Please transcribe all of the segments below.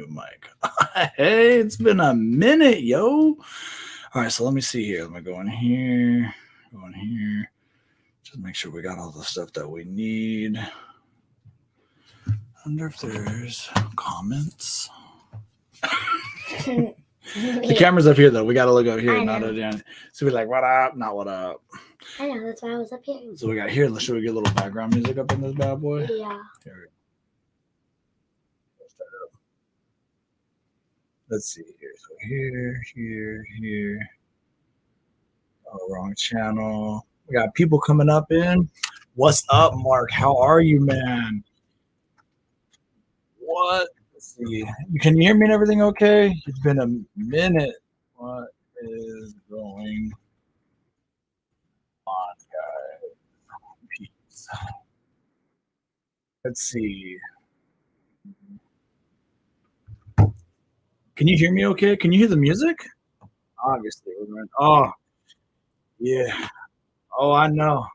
Mike. Hey, it's been a minute, yo. All right, so let me see here. Let me go in here. Go in here. Just make sure we got all the stuff that we need. I wonder if there's comments. The camera's up here, though. We got to look up here, not up down. So we're like, what up? Not what up. I know, that's why I was up here. So we got here. Should we get a little background music up in this bad boy? Yeah. Here we go. Let's see here. So here. Oh, wrong channel. We got people coming up in. What's up, Mark? How are you, man? What? Let's see. Can you hear me and everything okay? It's been a minute. What is going on, guys? Peace. Let's see. Can you hear me okay? Can you hear the music? Obviously. Oh, yeah. Oh, I know.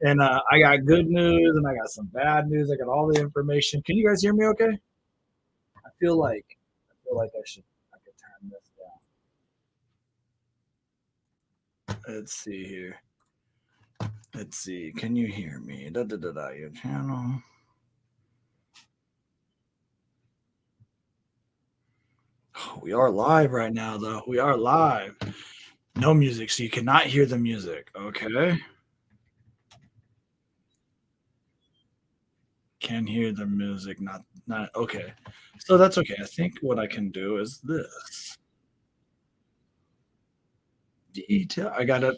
And I got good news and I got some bad news. I got all the information. Can you guys hear me okay? I feel like I could turn this down. Let's see here. Let's see. Can you hear me? Your channel. Oh, we are live right now, though. We are live. No music, so you cannot hear the music. Okay. Can hear the music, not okay. So that's okay. I think what I can do is this. Detail. I got it.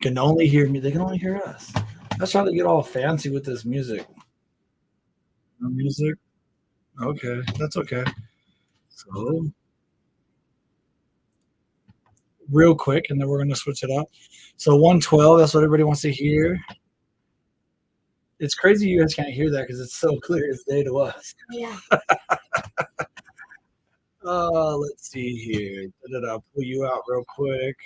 Can only hear me. They can only hear us. Let's try to get all fancy with this music. No music. Okay, that's okay. So real quick, and then we're gonna switch it up. So 112. That's what everybody wants to hear. It's crazy you guys can't hear that because it's so clear as day to us. Yeah. Let's see here. Pull you out real quick.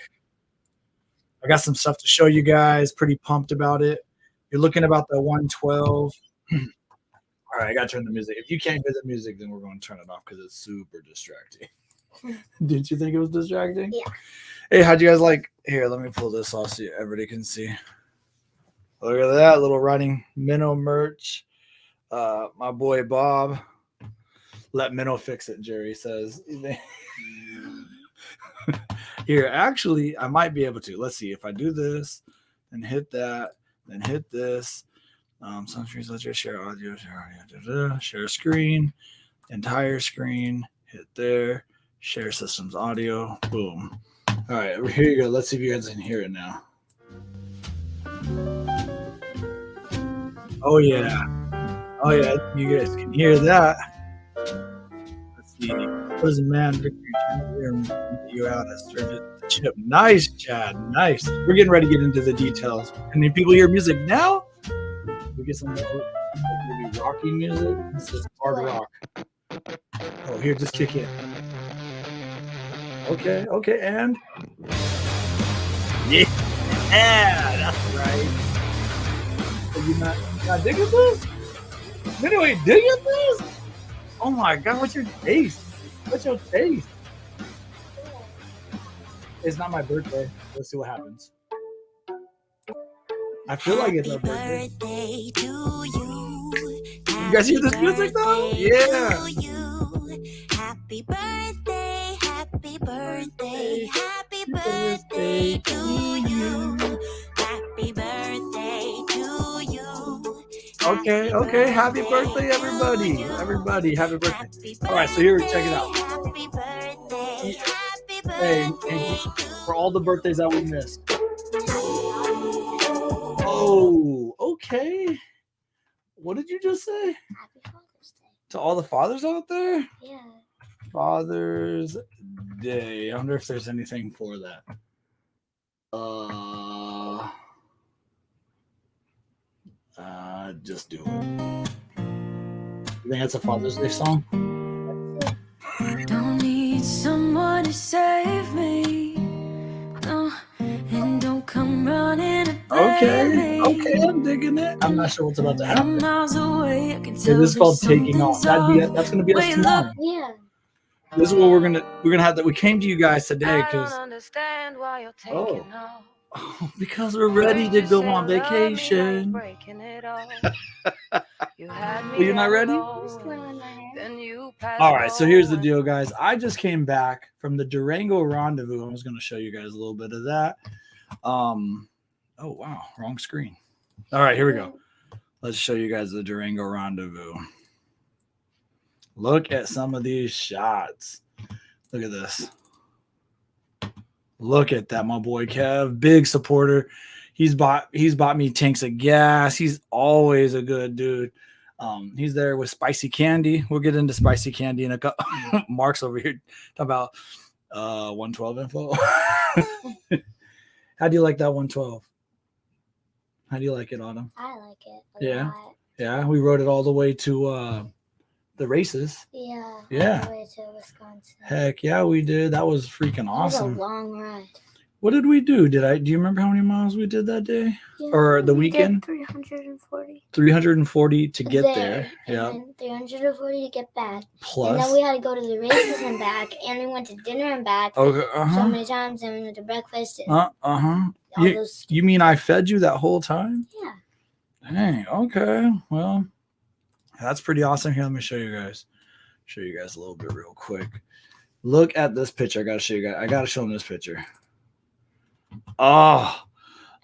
I got some stuff to show you guys. Pretty pumped about it. You're looking about the 112. All right, I got to turn the music. If you can't hear the music, then we're going to turn it off because it's super distracting. Didn't you think it was distracting? Yeah. Hey, how'd you guys like? Here, let me pull this off so everybody can see. Look at that little Riding Minnow merch. My boy Bob. Let Minnow fix it, Jerry says. Here, actually, I might be able to. Let's see. If I do this, then hit that, then hit this. Some screens, let's just share audio, share screen, entire screen, hit there, share systems audio, boom. All right, here you go. Let's see if you guys can hear it now. Oh yeah, you guys can hear that. Let's see. Where's the man? Victory, you out as the chip. Nice, Chad. Nice. We're getting ready to get into the details. Can people hear music now? We get some maybe rocky music. This is hard rock. Oh, here, just kick in. Okay, and yeah, that's right. Are you not digging this? Anyway, digging this? Oh my God, what's your taste? What's your taste? It's not my birthday. Let's see what happens. I feel like it's our birthday. To you. You guys hear this music though? Yeah. Happy birthday, happy birthday, happy birthday to you. Happy birthday to you. Okay. Happy birthday, everybody. Everybody, happy birthday. All right, so here, check it out. Happy birthday, happy Hey, for all the birthdays that we missed. Oh, okay. What did you just say? Happy Father's Day. To all the fathers out there? Yeah. Father's Day. I wonder if there's anything for that. Just do it. You think that's a Father's Day song? Don't need someone to save me. No, and don't come running to break Okay, I'm digging it. I'm not sure what's about to happen. Miles away, I can Okay, tell this is called there's taking off. something's That's gonna be us Wait, tomorrow. Yeah. This is what we're gonna have that. We came to you guys today I don't because understand why you're taking off. because we're ready to go on vacation. Breaking it off. You had me Well, you're not ready? Just twirling my hair. Then you passed All right, so here's the on. deal, guys. I just came back from the Durango Rendezvous. I was going to show you guys a little bit of that. Oh wow, wrong screen. All right, here we go. Let's show you guys the Durango Rendezvous. Look at some of these shots. Look at this. Look at that, my boy Kev, big supporter. He's bought me tanks of gas. He's always a good dude. He's there with spicy candy. We'll get into spicy candy in a couple. Mark's over here talking about 112 info. How do you like that 112? How do you like it, Autumn? I like it. Yeah. Lot. Yeah, we rode it all the way to the races. Yeah. Yeah. All the way to Wisconsin. Heck yeah, we did. That was freaking awesome. It was a long ride. What did we do? Do you remember how many miles we did that day? Yeah, Or the we weekend? did 340. 340 to get there. And Yeah. then 340 to get back. Plus. And then we had to go to the races and back. And we went to dinner and back. Okay. So many times. And we went to breakfast. And All all those. You mean I fed you that whole time? Yeah. Dang. Okay. Well, that's pretty awesome. Here, let me show you guys. Show you guys a little bit real quick. Look at this picture. I gotta show you guys. I gotta show them this picture. Oh,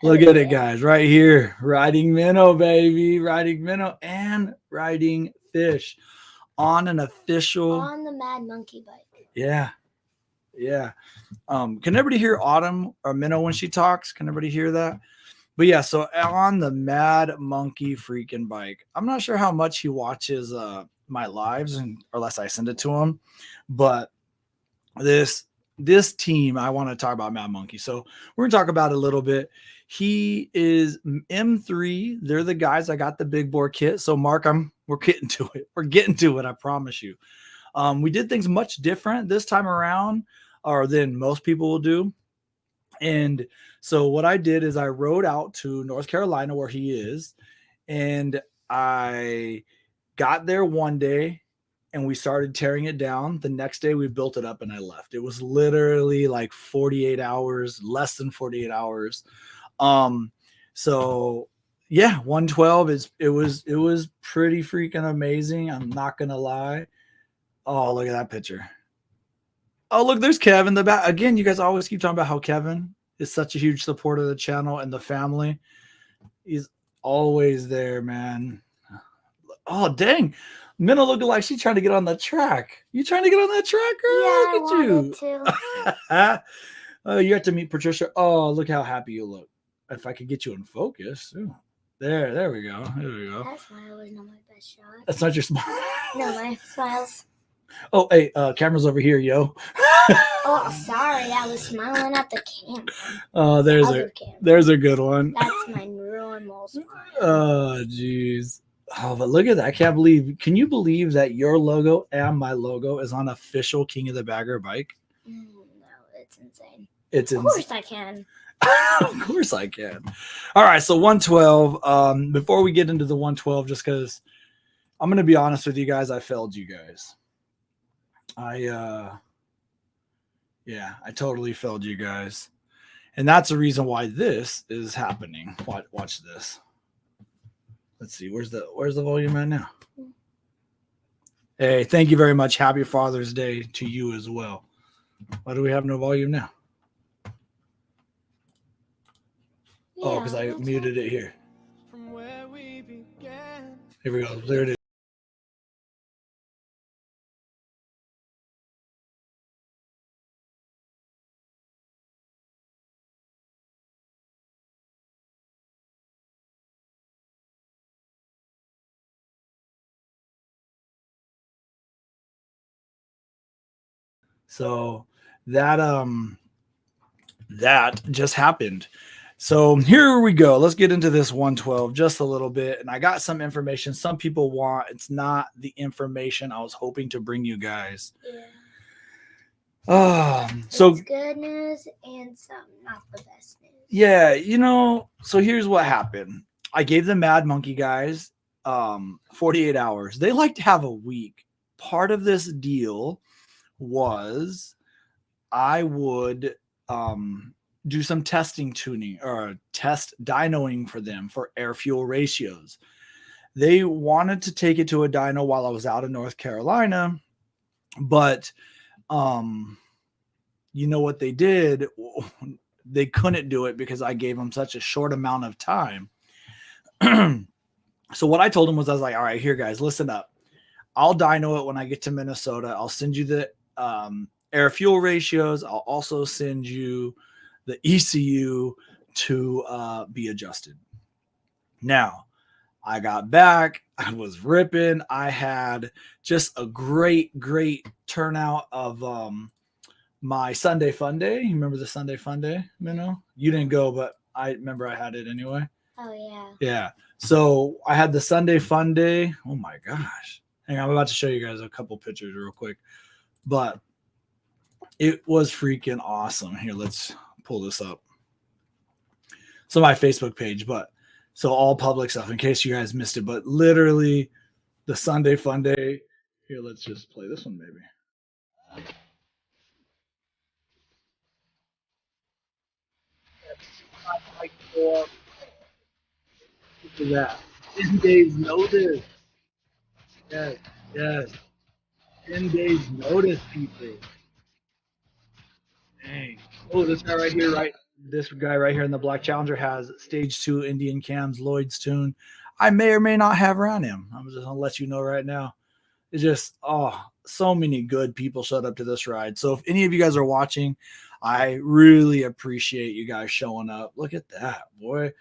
look at it, guys. Right here. Riding minnow, baby. Riding minnow and riding fish on an official. On the Mad Monkey bike. Yeah. Yeah. Can everybody hear Autumn or Minnow when she talks? Can everybody hear that? But yeah, so on the Mad Monkey freaking bike. I'm not sure how much he watches my lives unless I send it to him. But this team, I want to talk about Mad Monkey. So we're gonna talk about it a little bit. He is M3. They're the guys. I got the big bore kit. So Mark, we're getting to it. We're getting to it. I promise you. We did things much different this time around, or than most people will do. And so what I did is I rode out to North Carolina where he is, and I got there one day and we started tearing it down. The next day we built it up and I left. It was literally like 48 hours, less than 48 hours. So yeah, 112 it was pretty freaking amazing. I'm not gonna lie. Oh, look at that picture. Oh, look, there's Kevin in the back. Again, you guys always keep talking about how Kevin is such a huge supporter of the channel and the family. He's always there, man. Oh, dang. Minna looking like she's trying to get on the track. You trying to get on that track, girl? Yeah, Look at you. Oh, you have to meet Patricia. Oh, look how happy you look. If I could get you in focus. Ooh. There we go. There we go. That smile was not my best shot. That's not your smile. No, my smiles. Oh, hey, camera's over here, yo. Oh, sorry. I was smiling at the camera. Oh, Camera. there's a good one. That's my normal smile. Oh, jeez. Oh, but look at that. I can't believe. Can you believe that your logo and my logo is on official King of the Bagger bike? No, it's insane. It's Of course I can. Of course I can. All right, so 112. Before we get into the 112, just because I'm going to be honest with you guys, I failed you guys. I totally failed you guys. And that's the reason why this is happening. Watch this. Let's see. Where's the volume at now? Hey, thank you very much. Happy Father's Day to you as well. Why do we have no volume now? Oh, because I muted it here. Here we go. There it is. So that just happened. So here we go. Let's get into this 112 just a little bit. And I got some information some people want. It's not the information I was hoping to bring you guys. Yeah. So It's good news and some not the best news. yeah, so here's what happened. I gave the Mad Monkey guys 48 hours. They like to have a week. Part of this deal was I would do some testing tuning or test dynoing for them for air fuel ratios. They wanted to take it to a dyno while I was out in North Carolina, but you know what they did? They couldn't do it because I gave them such a short amount of time. So what I told them was, I was like, all right, here guys, listen up. I'll dyno it when I get to Minnesota. I'll send you the air fuel ratios. I'll also send you the ECU to be adjusted. Now, I got back. I was ripping. I had just a great turnout of my Sunday Fun Day. You remember the Sunday Fun Day? You didn't go, but I remember I had it anyway. Oh, yeah. Yeah. So I had the Sunday Fun Day. Oh, my gosh. Hang on, I'm about to show you guys a couple pictures real quick. But it was freaking awesome. Here, let's pull this up. So my Facebook page, but so all public stuff in case you guys missed it. But literally the Sunday Fun Day. Here, let's just play this one maybe. Look at that. 10 days notice. Yes. 10 days notice, people. Dang. Oh, this guy right here, this guy right here in the Black Challenger has stage 2 Indian Cams Lloyd's tune. I may or may not have around him. I'm just gonna let you know right now. It's just so many good people showed up to this ride. So if any of you guys are watching, I really appreciate you guys showing up. Look at that, boy.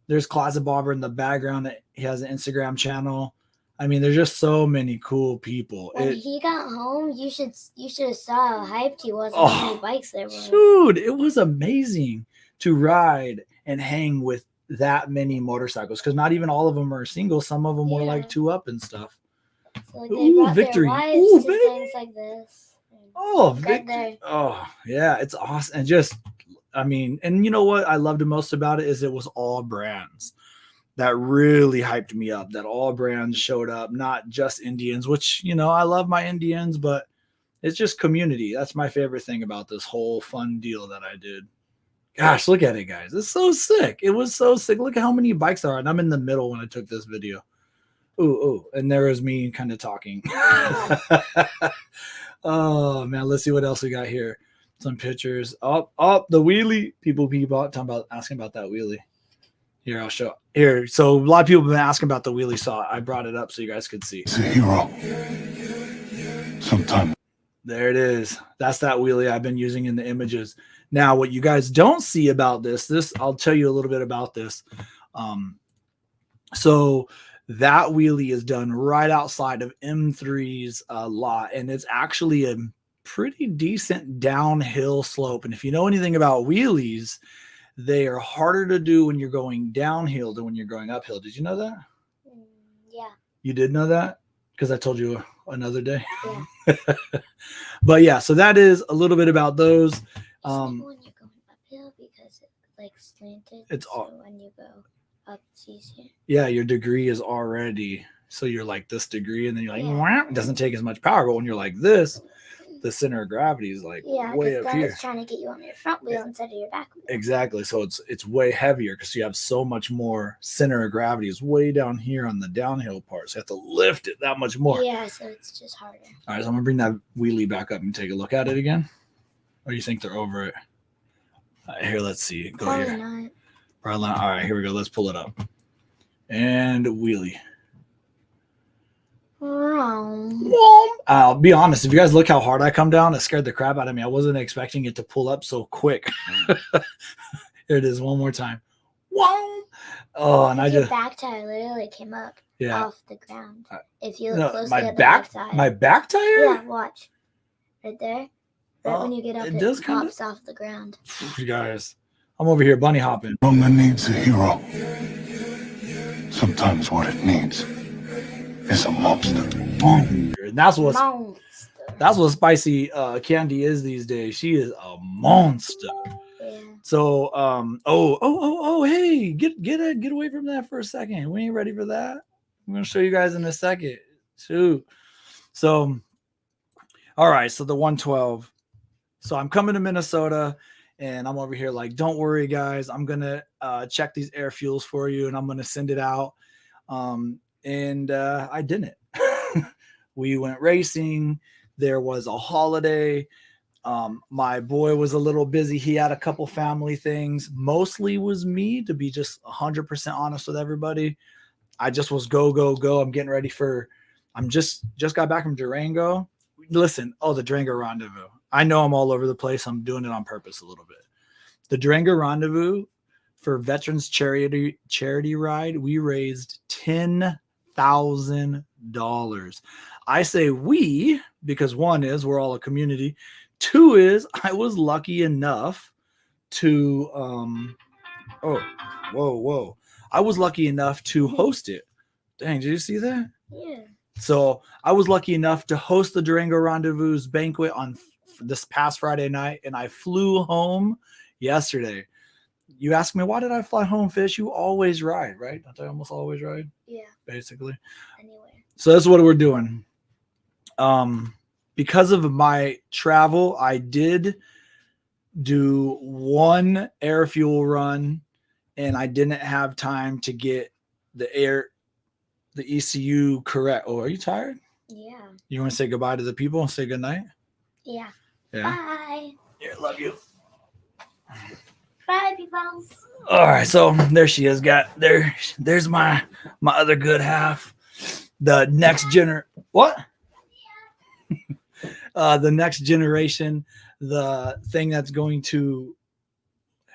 There's Closet Bobber in the background. He has an Instagram channel. I mean, there's just so many cool people. When he got home, you should have saw how hyped he was on how many bikes there were. Dude, it was amazing to ride and hang with that many motorcycles because not even all of them are single. Some of them were like 2 up and stuff. So like they brought victory! Their wives to things like this. Victory! Oh, yeah, it's awesome. And just, I mean, and you know what I loved the most about it is it was all brands. That really hyped me up, that all brands showed up, not just Indians, which, I love my Indians, but it's just community. That's my favorite thing about this whole fun deal that I did. Gosh, look at it, guys. It's so sick. It was so sick. Look at how many bikes there are. And I'm in the middle when I took this video. Ooh. And there was me kind of talking. Oh, man. Let's see what else we got here. Some pictures. The wheelie. People asking about that wheelie. Here, I'll show. Here, so a lot of people have been asking about the wheelie saw. I brought it up so you guys could see. It's a hero. Sometime. There it is. That's that wheelie I've been using in the images. Now, what you guys don't see about this, I'll tell you a little bit about this. So that wheelie is done right outside of M3's lot, and it's actually a pretty decent downhill slope. And if you know anything about wheelies, they are harder to do when you're going downhill than when you're going uphill. Did you know that? Yeah. You did know that? Because I told you another day. Yeah. But yeah, so that is a little bit about those. When you're going uphill because it like slanted. It's so when you go up, it's easier. Yeah, your degree is already, so you're like this degree, and then you're like, Wah! It doesn't take as much power. But when you're like this, the center of gravity is like way up here. It's trying to get you on your front wheel instead of your back wheel. Exactly. So it's way heavier because you have so much more center of gravity is way down here on the downhill part. So you have to lift it that much more. Yeah, so it's just harder. All right, so I'm gonna bring that wheelie back up and take a look at it again. Or do you think they're over it? Here, let's see. Go Probably here. not. Probably not. All right, here we go. Let's pull it up. And wheelie. I'll be honest, if you guys look how hard I come down, it scared the crap out of me. I wasn't expecting it to pull up so quick. Here it is one more time. Oh, and your back tire literally came up off the ground. If you look closely at the back tire. My back tire? Yeah, watch. Right there. Right when you get up, it pops off the ground. You guys, I'm over here bunny hopping. That needs a hero. Sometimes what it needs is a monster. And that's what's That's what Spicy Candy is these days. She is a monster. Yeah. So, hey, get away from that for a second. We ain't ready for that. I'm gonna show you guys in a second. Shoot. So, all right. So the 112. So I'm coming to Minnesota, and I'm over here like, don't worry, guys. I'm gonna check these air fuels for you, and I'm gonna send it out. And I didn't. We went racing. There was a holiday. My boy was a little busy. He had a couple family things. Mostly was me, to be just 100% honest with everybody. I just was go. I'm getting ready for. I'm just got back from Durango. Listen, the Durango Rendezvous. I know I'm all over the place. I'm doing it on purpose a little bit. The Durango Rendezvous for Veterans Charity Ride, we raised $10,000. I say we because one is we're all a community. Two is I was lucky enough to whoa. I was lucky enough to host it. Dang, did you see that? Yeah. So I was lucky enough to host the Durango Rendezvous banquet on this past Friday night, and I flew home yesterday. You ask me, why did I fly home, Fish? You always ride, right? Don't I almost always ride? Yeah. Basically. Anyway. So that's what we're doing. Because of my travel, I did do one air fuel run, and I didn't have time to get the ECU correct. Oh, are you tired? Yeah. You want to say goodbye to the people and say goodnight? Yeah. Bye. Here, love you. Bye, people. All right, so there she is. There's my other good half. The next what? The next generation, the thing that's going to.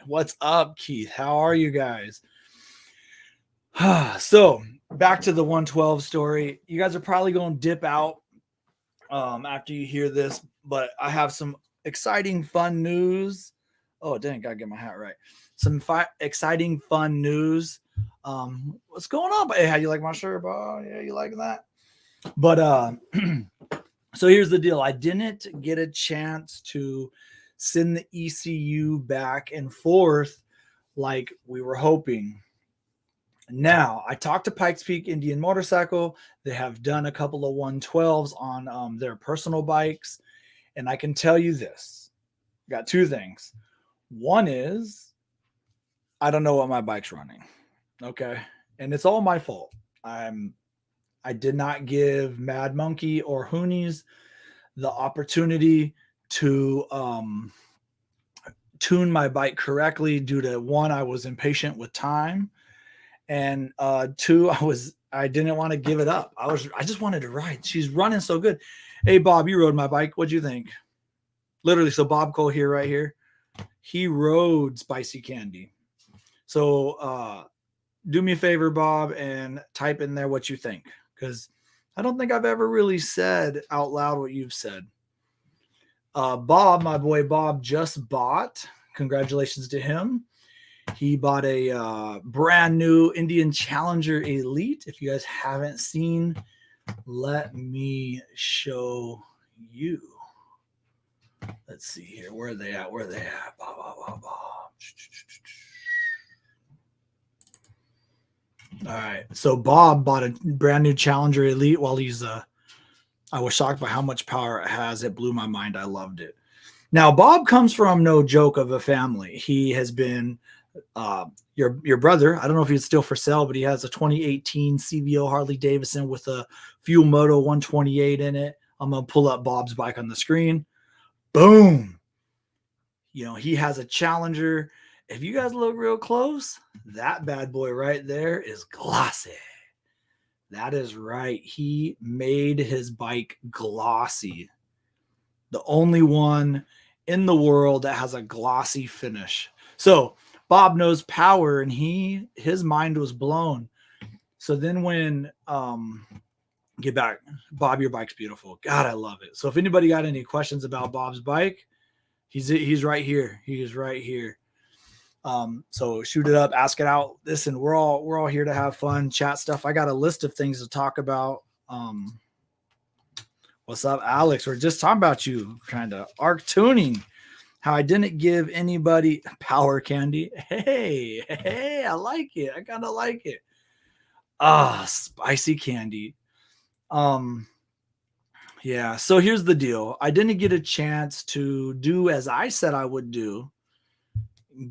What's up, Keith? How are you guys? So back to the 112 story. You guys are probably going to dip out after you hear this, but I have some exciting, fun news. Oh, dang, gotta get my hat right. Some exciting, fun news. What's going on? Hey, how you like my shirt, bro? Yeah, you like that? But so here's the deal. I didn't get a chance to send the ECU back and forth like we were hoping. Now, I talked to Pikes Peak Indian Motorcycle. They have done a couple of 112s on their personal bikes. And I can tell you this. Got two things. One is I don't know what my bike's running. Okay. And it's all my fault. I did not give Mad Monkey or Hoonies the opportunity to tune my bike correctly due to one, I was impatient with time. And two, I didn't want to give it up. I just wanted to ride. She's running so good. Hey, Bob, you rode my bike. What'd you think? Literally. So Bob Cole here, right here. He rode Spicy Candy. So do me a favor, Bob, and type in there what you think. Because I don't think I've ever really said out loud what you've said. Bob, my boy Bob, just bought. Congratulations to him. He bought a brand new Indian Challenger Elite. If you guys haven't seen, let me show you. Let's see here. Where are they at? Bob. All right. So Bob bought a brand new Challenger Elite while he's I was shocked by how much power it has. It blew my mind. I loved it. Now, Bob comes from no joke of a family. He has been your brother. I don't know if he's still for sale, but he has a 2018 CVO Harley Davidson with a Fuel Moto 128 in it. I'm going to pull up Bob's bike on the screen. Boom. You know, he has a Challenger. If you guys look real close, that bad boy right there is glossy. That is right. He made his bike glossy. The only one in the world that has a glossy finish. So Bob knows power, and his mind was blown. So then when get back, Bob, your bike's beautiful. God, I love it. So if anybody got any questions about Bob's bike, he's right here. He is right here. So shoot it up, ask it out. Listen, we're all here to have fun, chat stuff. I got a list of things to talk about. Well, What's up, Alex? We're just talking about you trying to arc tuning. How I didn't give anybody power candy. Hey, I like it. I kind of like it. Spicy candy. Yeah, so here's the deal. I didn't get a chance to do as I said I would do,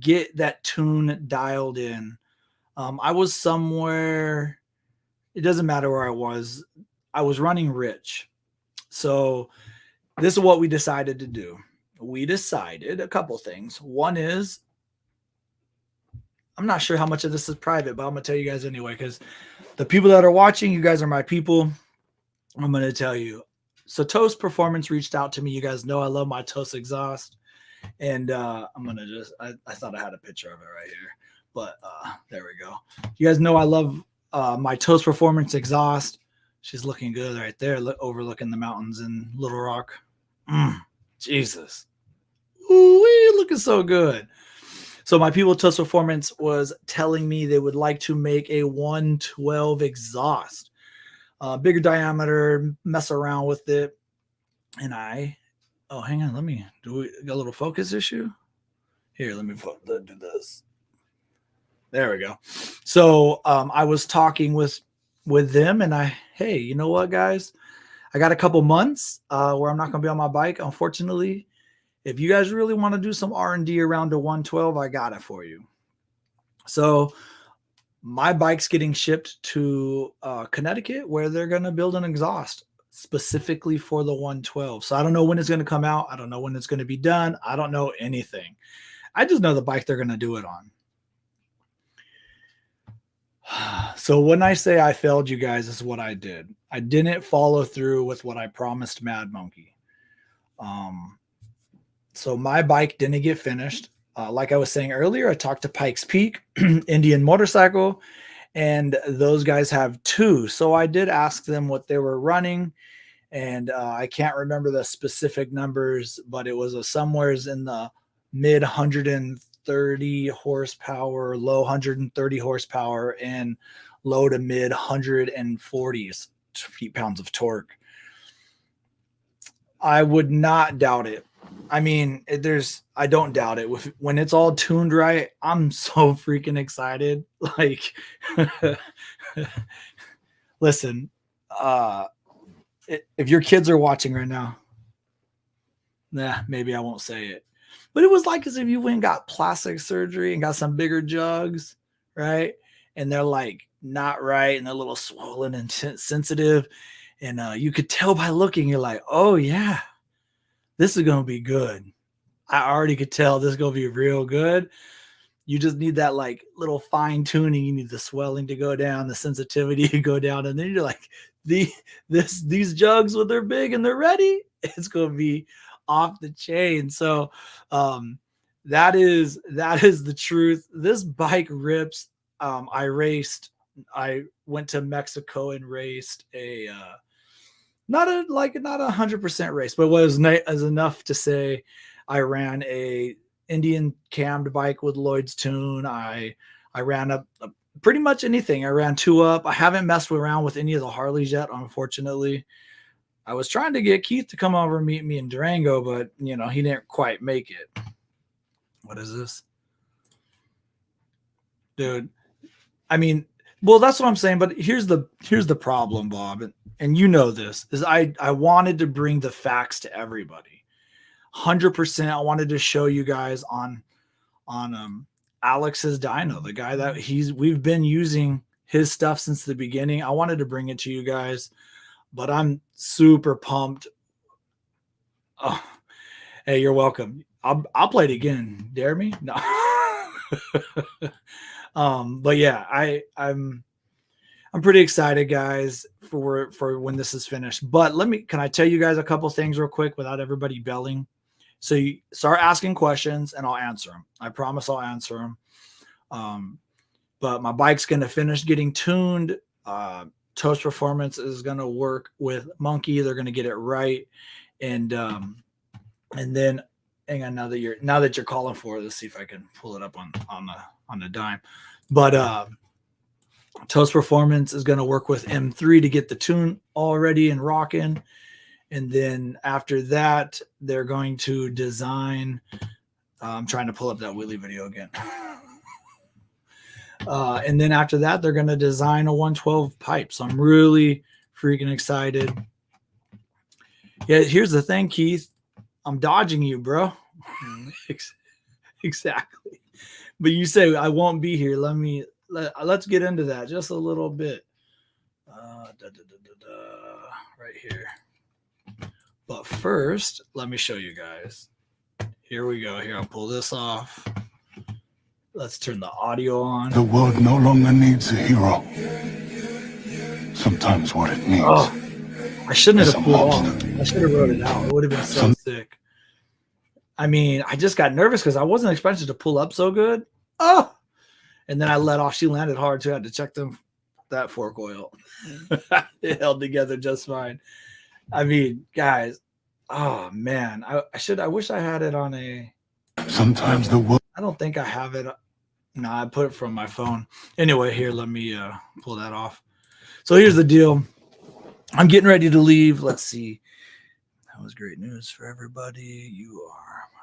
get that tune dialed in. I was somewhere, it doesn't matter where I was running rich. So this is what we decided to do. We decided a couple things. One is, I'm not sure how much of this is private, but I'm going to tell you guys anyway, because the people that are watching, you guys are my people. I'm going to tell you. So Toast Performance reached out to me. You guys know I love my Toast exhaust. And I'm going to just, I thought I had a picture of it right here. But there we go. You guys know I love my Toast Performance exhaust. She's looking good right there, overlooking the mountains in Little Rock. Jesus. Ooh, looking so good. So my people Toast Performance was telling me they would like to make a 112 exhaust. Bigger diameter, mess around with it. And hang on, we got a little focus issue? Here, let me do this. There we go. So I was talking with them and hey, you know what, guys? I got a couple months where I'm not going to be on my bike, unfortunately. If you guys really want to do some R&D around the 112, I got it for you. So my bike's getting shipped to Connecticut, where they're going to build an exhaust specifically for the 112. So I don't know when it's going to come out. I don't know when it's going to be done. I don't know anything. I just know the bike they're going to do it on. So when I say I failed you guys, this is what I did. I didn't follow through with what I promised Mad Monkey. So my bike didn't get finished. Like I was saying earlier, I talked to Pikes Peak, Indian Motorcycle, and those guys have two. So I did ask them what they were running, and I can't remember the specific numbers, but it was somewheres in the mid 130 horsepower, low 130 horsepower, and low to mid 140s feet-pounds of torque. I would not doubt it. I mean, I don't doubt it. When it's all tuned right, I'm so freaking excited. Like, listen, if your kids are watching right now, maybe I won't say it. But it was like as if you went and got plastic surgery and got some bigger jugs, right? And they're like not right, and they're a little swollen and sensitive. And you could tell by looking, you're like, oh, yeah, this is going to be good. I already could tell this is going to be real good. You just need that like little fine tuning. You need the swelling to go down, the sensitivity to go down. And then you're like, these jugs, when they're big and they're ready, it's going to be off the chain. So that is the truth. This bike rips. I went to Mexico and raced a not a 100% race, but was enough to say I ran a Indian cammed bike with Lloyd's tune. I ran up pretty much anything. I ran 2-up. I haven't messed around with any of the Harleys yet, unfortunately. I was trying to get Keith to come over and meet me in Durango, but he didn't quite make it. What is this? Dude, I mean, well, that's what I'm saying, but here's the problem, Bob, and you know this, is I wanted to bring the facts to everybody. 100%. I wanted to show you guys on Alex's dyno, the guy that we've been using his stuff since the beginning. I wanted to bring it to you guys, but I'm super pumped. Oh, hey, you're welcome. I'll play it again. Dare me? No. But yeah, I'm pretty excited, guys, for when this is finished. But can I tell you guys a couple things real quick without everybody belling? So you start asking questions and I'll answer them. I promise I'll answer them. But my bike's going to finish getting tuned. Toast Performance is going to work with Monkey. They're going to get it right. And then hang on, now that you're calling for it, let's see if I can pull it up on the dime. But Toast Performance is going to work with M3 to get the tune all ready and rocking. And then after that, they're going to design. I'm trying to pull up that wheelie video again. And then after that, they're going to design a 112 pipe. So I'm really freaking excited. Yeah, here's the thing, Keith. I'm dodging you, bro. Exactly. But you say I won't be here. Let's get into that just a little bit. Right here. But first, let me show you guys. Here we go. Here, I'll pull this off. Let's turn the audio on. The world no longer needs a hero. Sometimes what it needs. Oh, I shouldn't have pulled off. I should have wrote it out. It would have been so sick. I mean, I just got nervous because I wasn't expecting to pull up so good. Oh, and then I let off. She landed hard too. I had to check that fork oil. It held together just fine. I mean, guys. Oh man, I wish I had it on a. Sometimes the world. I don't think I have it. No, I put it from my phone. Anyway, here, let me pull that off. So here's the deal. I'm getting ready to leave. Let's see. That was great news for everybody. You are my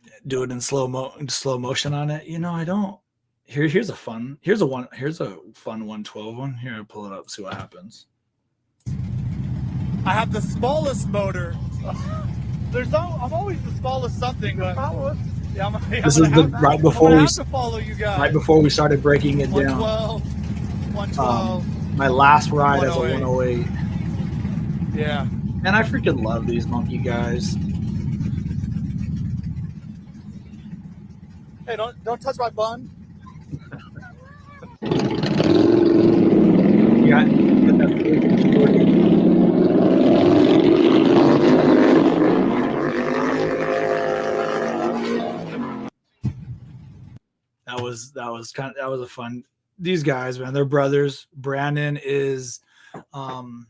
aftermarket. Do it in slow motion on it. You know, I don't. Here's a fun 112 one. Here, I'll pull it up, see what happens. I have the smallest motor. I'm always the smallest something, but yeah, this is right before we started breaking it down. 112. My last ride as a 108. Yeah. And I freaking love these monkey guys. Hey, don't touch my bun. Yeah. That was a fun. These guys, man, they're brothers. Brandon is M3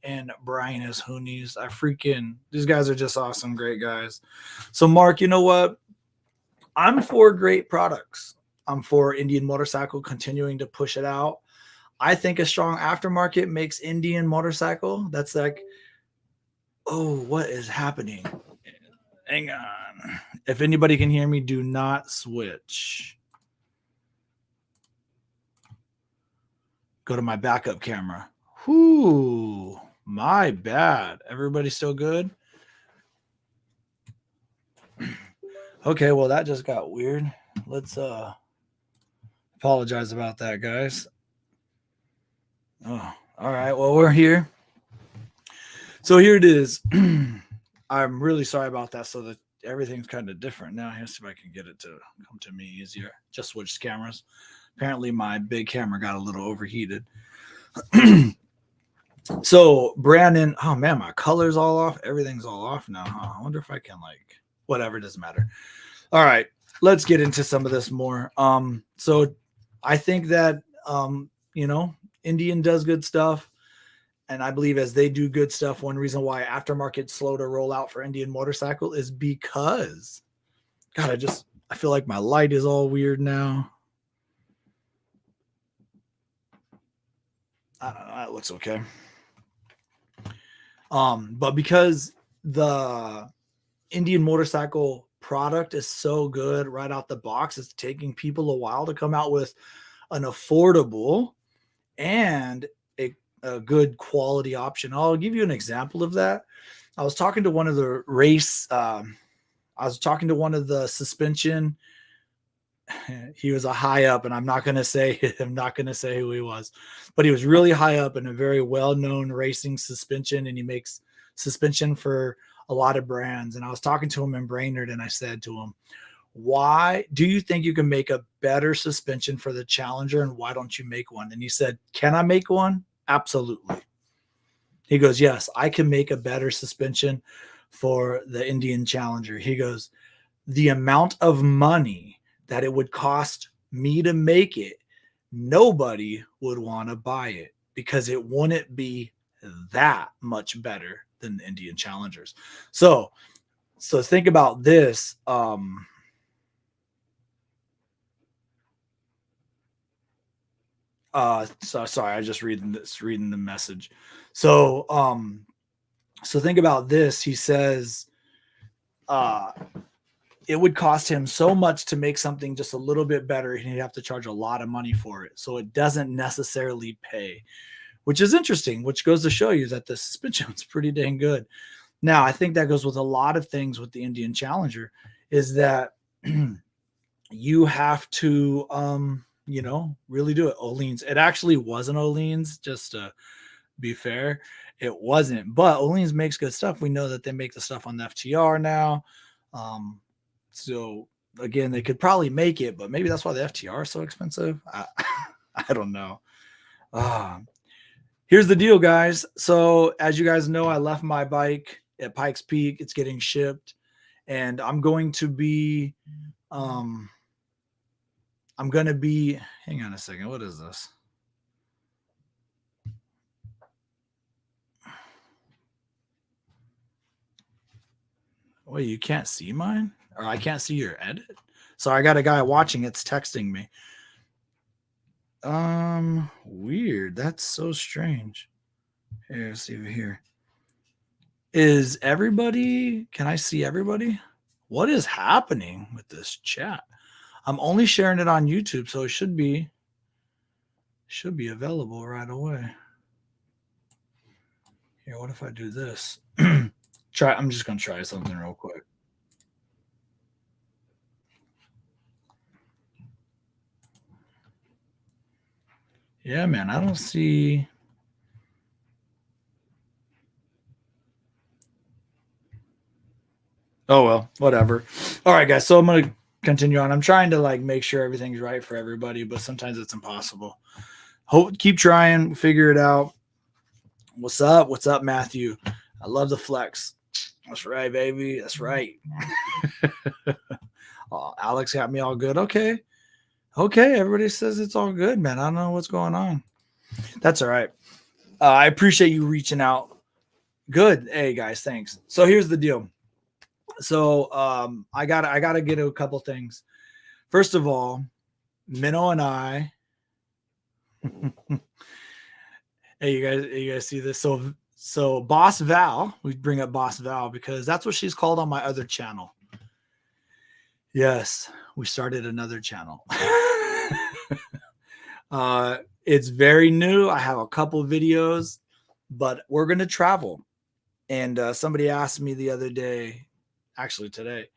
and Brian is Hoonies. These guys are just awesome, great guys. So Mark, you know what? I'm for great products. I'm for Indian Motorcycle continuing to push it out. I think a strong aftermarket makes Indian Motorcycle. That's like, oh, what is happening? Hang on. If anybody can hear me, do not switch. Go to my backup camera. Whoo, my bad. Everybody still good? Okay, well, that just got weird. Let's apologize about that, guys. Oh, all right. Well, we're here. So here it is. I'm really sorry about that. So that everything's kind of different now. Here's see if I can get it to come to me easier. Just switched cameras. Apparently my big camera got a little overheated. So Brandon, oh man, my color's all off. Everything's all off now. Huh? I wonder if I can whatever, it doesn't matter. All right, let's get into some of this more. So I think that, Indian does good stuff. And I believe as they do good stuff, one reason why aftermarket's slow to roll out for Indian Motorcycle is because, God, I feel like my light is all weird now. I don't know, that looks okay. But because the Indian Motorcycle product is so good right out the box, it's taking people a while to come out with an affordable and a good quality option. I'll give you an example of that. I was talking to one of the suspension. He was a high up, and I'm not going to say who he was, but he was really high up in a very well-known racing suspension, and he makes suspension for a lot of brands. And I was talking to him in Brainerd, and I said to him, why do you think you can make a better suspension for the Challenger, and why don't you make one? And he said, can I make one? Absolutely. He goes, yes, I can make a better suspension for the Indian Challenger. He goes, the amount of money that it would cost me to make it, nobody would want to buy it because it wouldn't be that much better than the Indian Challengers. So think about this. So sorry, I just reading the message. So so think about this. He says it would cost him so much to make something just a little bit better, and he'd have to charge a lot of money for it. So it doesn't necessarily pay, which is interesting, which goes to show you that the suspension is pretty dang good. Now, I think that goes with a lot of things with the Indian Challenger, is that you have to, really do it. Olean's. It actually wasn't Olean's, just to be fair. It wasn't, but Olean's makes good stuff. We know that they make the stuff on the FTR now. So again, they could probably make it, but maybe that's why the FTR is so expensive. I don't know. Here's the deal, guys. So as you guys know, I left my bike at Pikes Peak. It's getting shipped, and I'm going to be, hang on a second. What is this? Wait, you can't see mine? Or I can't see your edit? So I got a guy watching. It's texting me. Weird. That's so strange. Here, let's see here. Is everybody? Can I see everybody? What is happening with this chat? I'm only sharing it on YouTube, so it should be available right away. Here, what if I do this? I'm just gonna try something real quick. Yeah, man, I don't see. Oh, well, whatever. All right, guys. So I'm going to continue on. I'm trying to make sure everything's right for everybody, but sometimes it's impossible. Keep trying, figure it out. What's up? What's up, Matthew? I love the flex. That's right, baby. That's right. Oh, Alex got me all good. Okay. Everybody says it's all good, man. I don't know what's going on. That's all right. I appreciate you reaching out. Good. Hey, guys, thanks. So here's the deal. So I gotta get to a couple things. First of all, Minnow and I. Hey, you guys see this? So Boss Val, we bring up Boss Val because that's what she's called on my other channel. Yes, we started another channel. It's very new. I have a couple videos, but we're gonna travel. And somebody asked me the other day, actually today,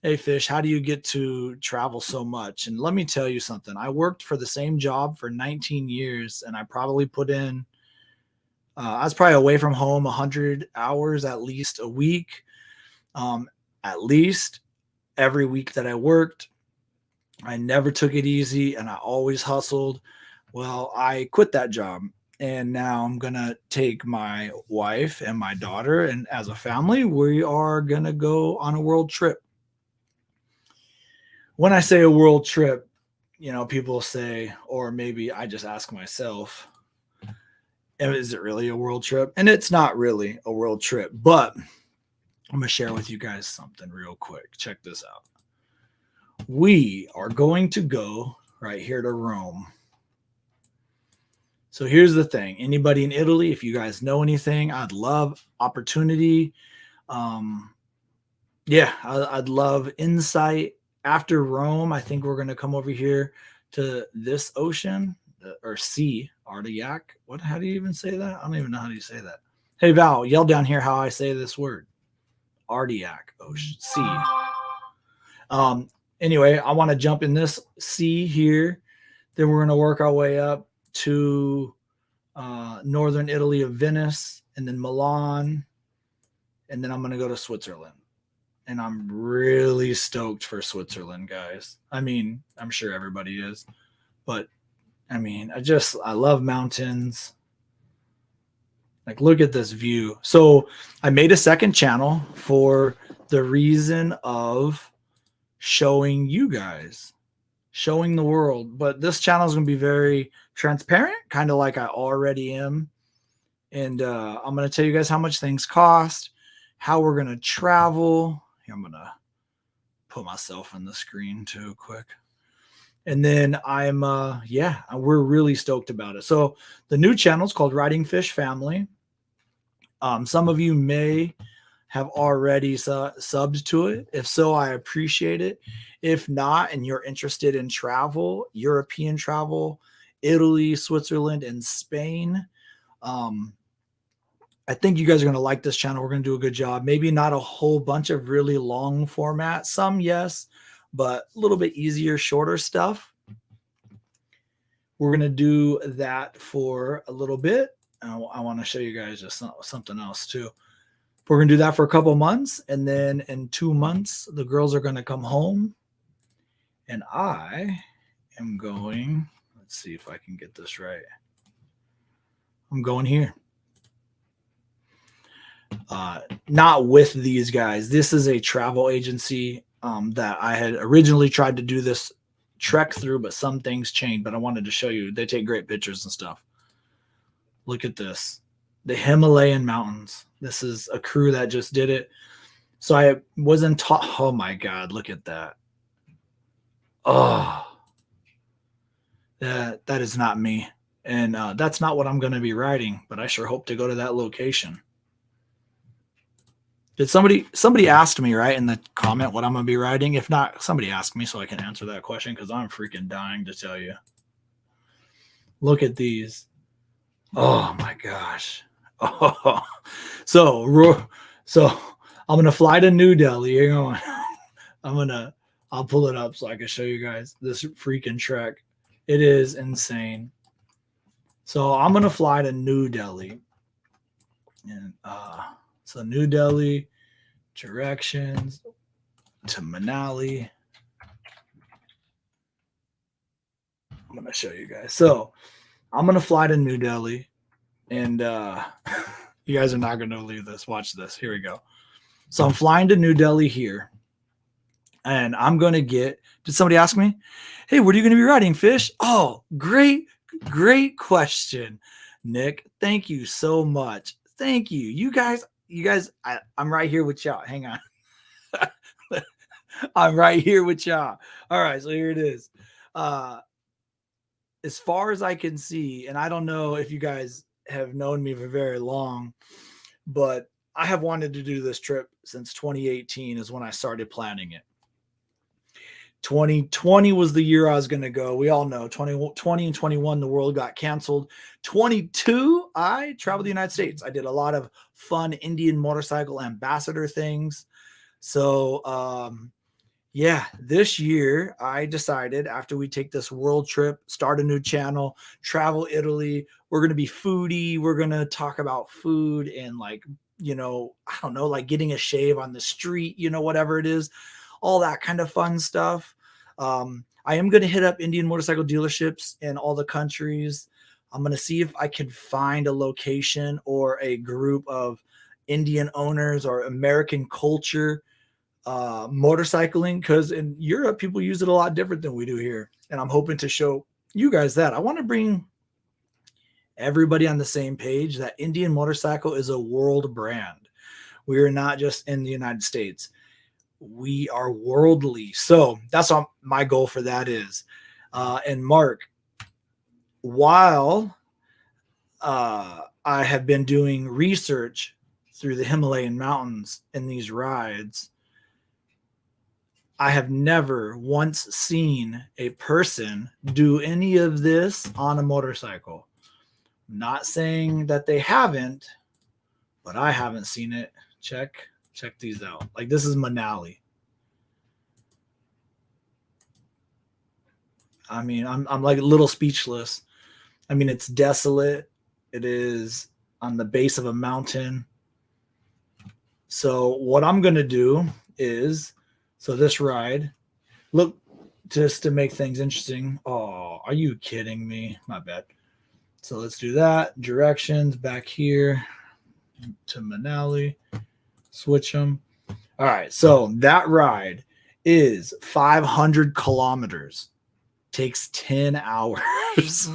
hey Fish, how do you get to travel so much? And let me tell you something. I worked for the same job for 19 years, and I probably put in, I was probably away from home 100 hours at least a week, at least every week that I worked. I never took it easy, and I always hustled. Well, I quit that job, and now I'm going to take my wife and my daughter, and as a family, we are going to go on a world trip. When I say a world trip, people say, or maybe I just ask myself, is it really a world trip? And it's not really a world trip, but I'm going to share with you guys something real quick. Check this out. We are going to go right here to Rome. So here's the thing. Anybody in Italy, if you guys know anything, I'd love opportunity. I'd love insight. After Rome, I think we're going to come over here to this ocean or sea, Ardiac. How do you even say that? I don't even know how you say that. Hey, Val, yell down here how I say this word. Ardiac, ocean, sea. Anyway, I want to jump in this sea here. Then we're going to work our way up to northern Italy of Venice, and then Milan, and then I'm going to go to Switzerland. And I'm really stoked for Switzerland, guys. I mean, I'm sure everybody is, but I mean, I love mountains. Look at this view. So I made a second channel for the reason of showing you guys, showing the world. But this channel is going to be very transparent, kind of like I already am. And I'm going to tell you guys how much things cost, how we're going to travel. Here, I'm going to put myself on the screen too quick. And then we're really stoked about it. So the new channel is called Ridingfish Family. Some of you may have already subbed to it. If so, I appreciate it. If not, and you're interested in travel, European travel, Italy, Switzerland, and Spain, I think you guys are going to like this channel. We're going to do a good job. Maybe not a whole bunch of really long format. Some, yes, but a little bit easier, shorter stuff. We're going to do that for a little bit. I want to show you guys just something else too. We're going to do that for a couple months. And then in 2 months, the girls are going to come home. And I am going, let's see if I can get this right. I'm going here. Not with these guys. This is a travel agency that I had originally tried to do this trek through, but some things changed. But I wanted to show you. They take great pictures and stuff. Look at this. The Himalayan mountains. This is a crew that just did it. So I wasn't taught. Oh my God, look at that. Oh, that is not me. And that's not what I'm going to be riding, but I sure hope to go to that location. Did somebody asked me, right, in the comment what I'm going to be riding? If not, somebody asked me so I can answer that question because I'm freaking dying to tell you. Look at these. Oh my gosh. Oh, so I'm going to fly to New Delhi. Hang on. I'll pull it up so I can show you guys this freaking trek. It is insane. So I'm going to fly to New Delhi. And so New Delhi, directions to Manali. I'm going to show you guys. So I'm going to fly to New Delhi. And you guys are not going to believe this. Watch this. Here we go. So I'm flying to New Delhi here. And I'm going to get, did somebody ask me, hey, what are you going to be riding, Fish? Oh, great question, Nick. Thank you so much. Thank you. You guys, I'm right here with y'all. Hang on. I'm right here with y'all. All right. So here it is. As far as I can see, and I don't know if you guys have known me for very long, but I have wanted to do this trip since 2018 is when I started planning it. 2020 was the year I was going to go. We all know 2020 and 21, the world got canceled. 22, I traveled the United States. I did a lot of fun Indian motorcycle ambassador things. So, this year I decided after we take this world trip, start a new channel, travel Italy, we're going to be foodie. We're going to talk about food and I don't know, like getting a shave on the street, whatever it is. All that kind of fun stuff. I am going to hit up Indian motorcycle dealerships in all the countries. I'm going to see if I can find a location or a group of Indian owners or American culture motorcycling, because in Europe, people use it a lot different than we do here. And I'm hoping to show you guys that. I want to bring everybody on the same page that Indian motorcycle is a world brand. We are not just in the United States. We are worldly. So that's what my goal for that is. And Mark, while I have been doing research through the Himalayan mountains in these rides, I have never once seen a person do any of this on a motorcycle. I'm not saying that they haven't, but I haven't seen it. Check these out. Like, this is Manali. I mean, I'm like a little speechless. I mean, it's desolate. It is on the base of a mountain. So what I'm going to do is, so this ride, look, just to make things interesting. Oh, are you kidding me? My bad. So let's do that. Directions back here to Manali. Switch them. All right. So that ride is 500 kilometers. Takes 10 hours. This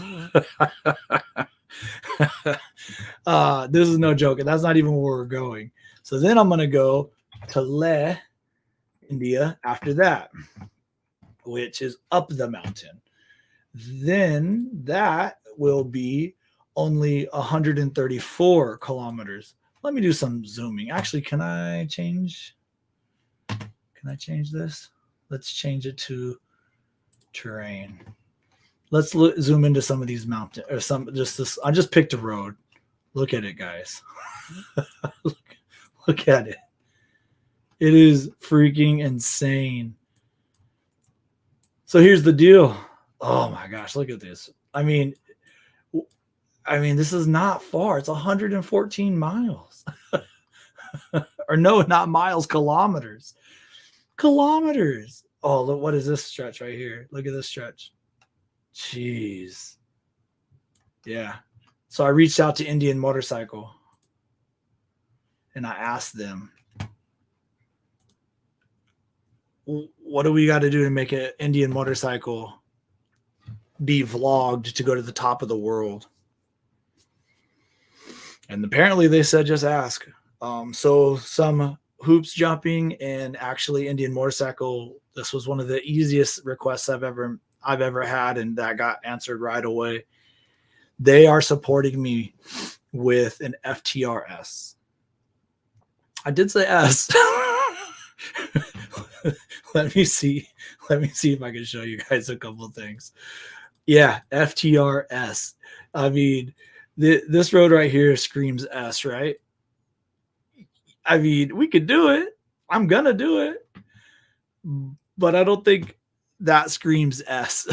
is no joke. That's not even where we're going. So then I'm going to go to Leh, India after that. which is up the mountain. Then that will be only 134 kilometers. Let me do some zooming. Actually, can I change this? Let's change it to terrain. Let's zoom into some of these mountains, or some just this. I just picked a road. Look at it, guys. look at it. It is freaking insane. So here's the deal. Oh my gosh, look at this. I mean, this is not far. It's 114 miles. Or no, not miles, kilometers. Kilometers. Oh, look, what is this stretch right here? Look at this stretch. Jeez. Yeah. So I reached out to Indian Motorcycle and I asked them, what do we got to do to make an Indian Motorcycle be vlogged to go to the top of the world? And apparently they said, just ask. So some hoops jumping and actually Indian Motorcycle. This was one of the easiest requests I've ever had. And that got answered right away. They are supporting me with an FTRS. I did say S. Let me see if I can show you guys a couple of things. Yeah, FTRS. I mean, this road right here screams S, right? I mean, we could do it. I'm gonna do it, but I don't think that screams S.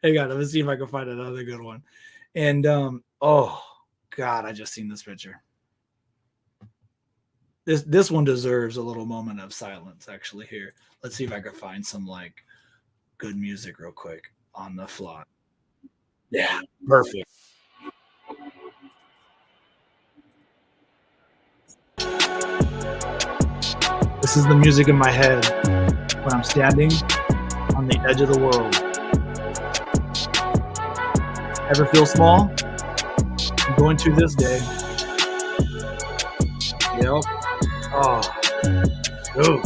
Hang on, let me see if I can find another good one. And oh God, I just seen this picture. This one deserves a little moment of silence, actually. Here, let's see if I can find some like good music real quick on the fly. Yeah, perfect. This is the music in my head when I'm standing on the edge of the world. Ever feel small? I'm going to this day. Yep. Oh. Ooh.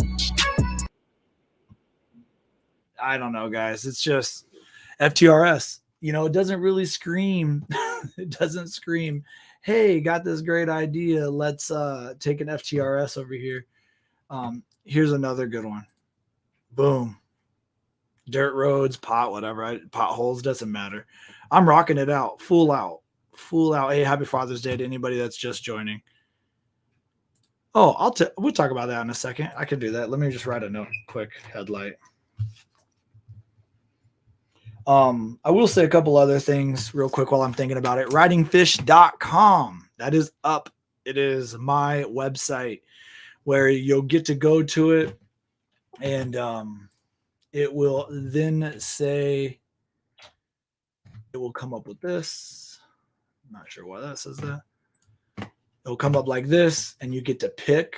I don't know, guys. It's just FTRS. You know, it doesn't really scream. It doesn't scream, hey, got this great idea. Let's take an FTRS over here. Here's another good one. Boom. Dirt roads, potholes, doesn't matter. I'm rocking it out. Full out. Hey, happy Father's Day to anybody that's just joining. Oh, we'll talk about that in a second. I can do that. Let me just write a note quick. Headlight. I will say a couple other things real quick while I'm thinking about it. Ridingfish.com. That is up. It is my website where you'll get to go to it, and it will then say, it will come up with this. I'm not sure why that says that. It'll come up like this, and you get to pick,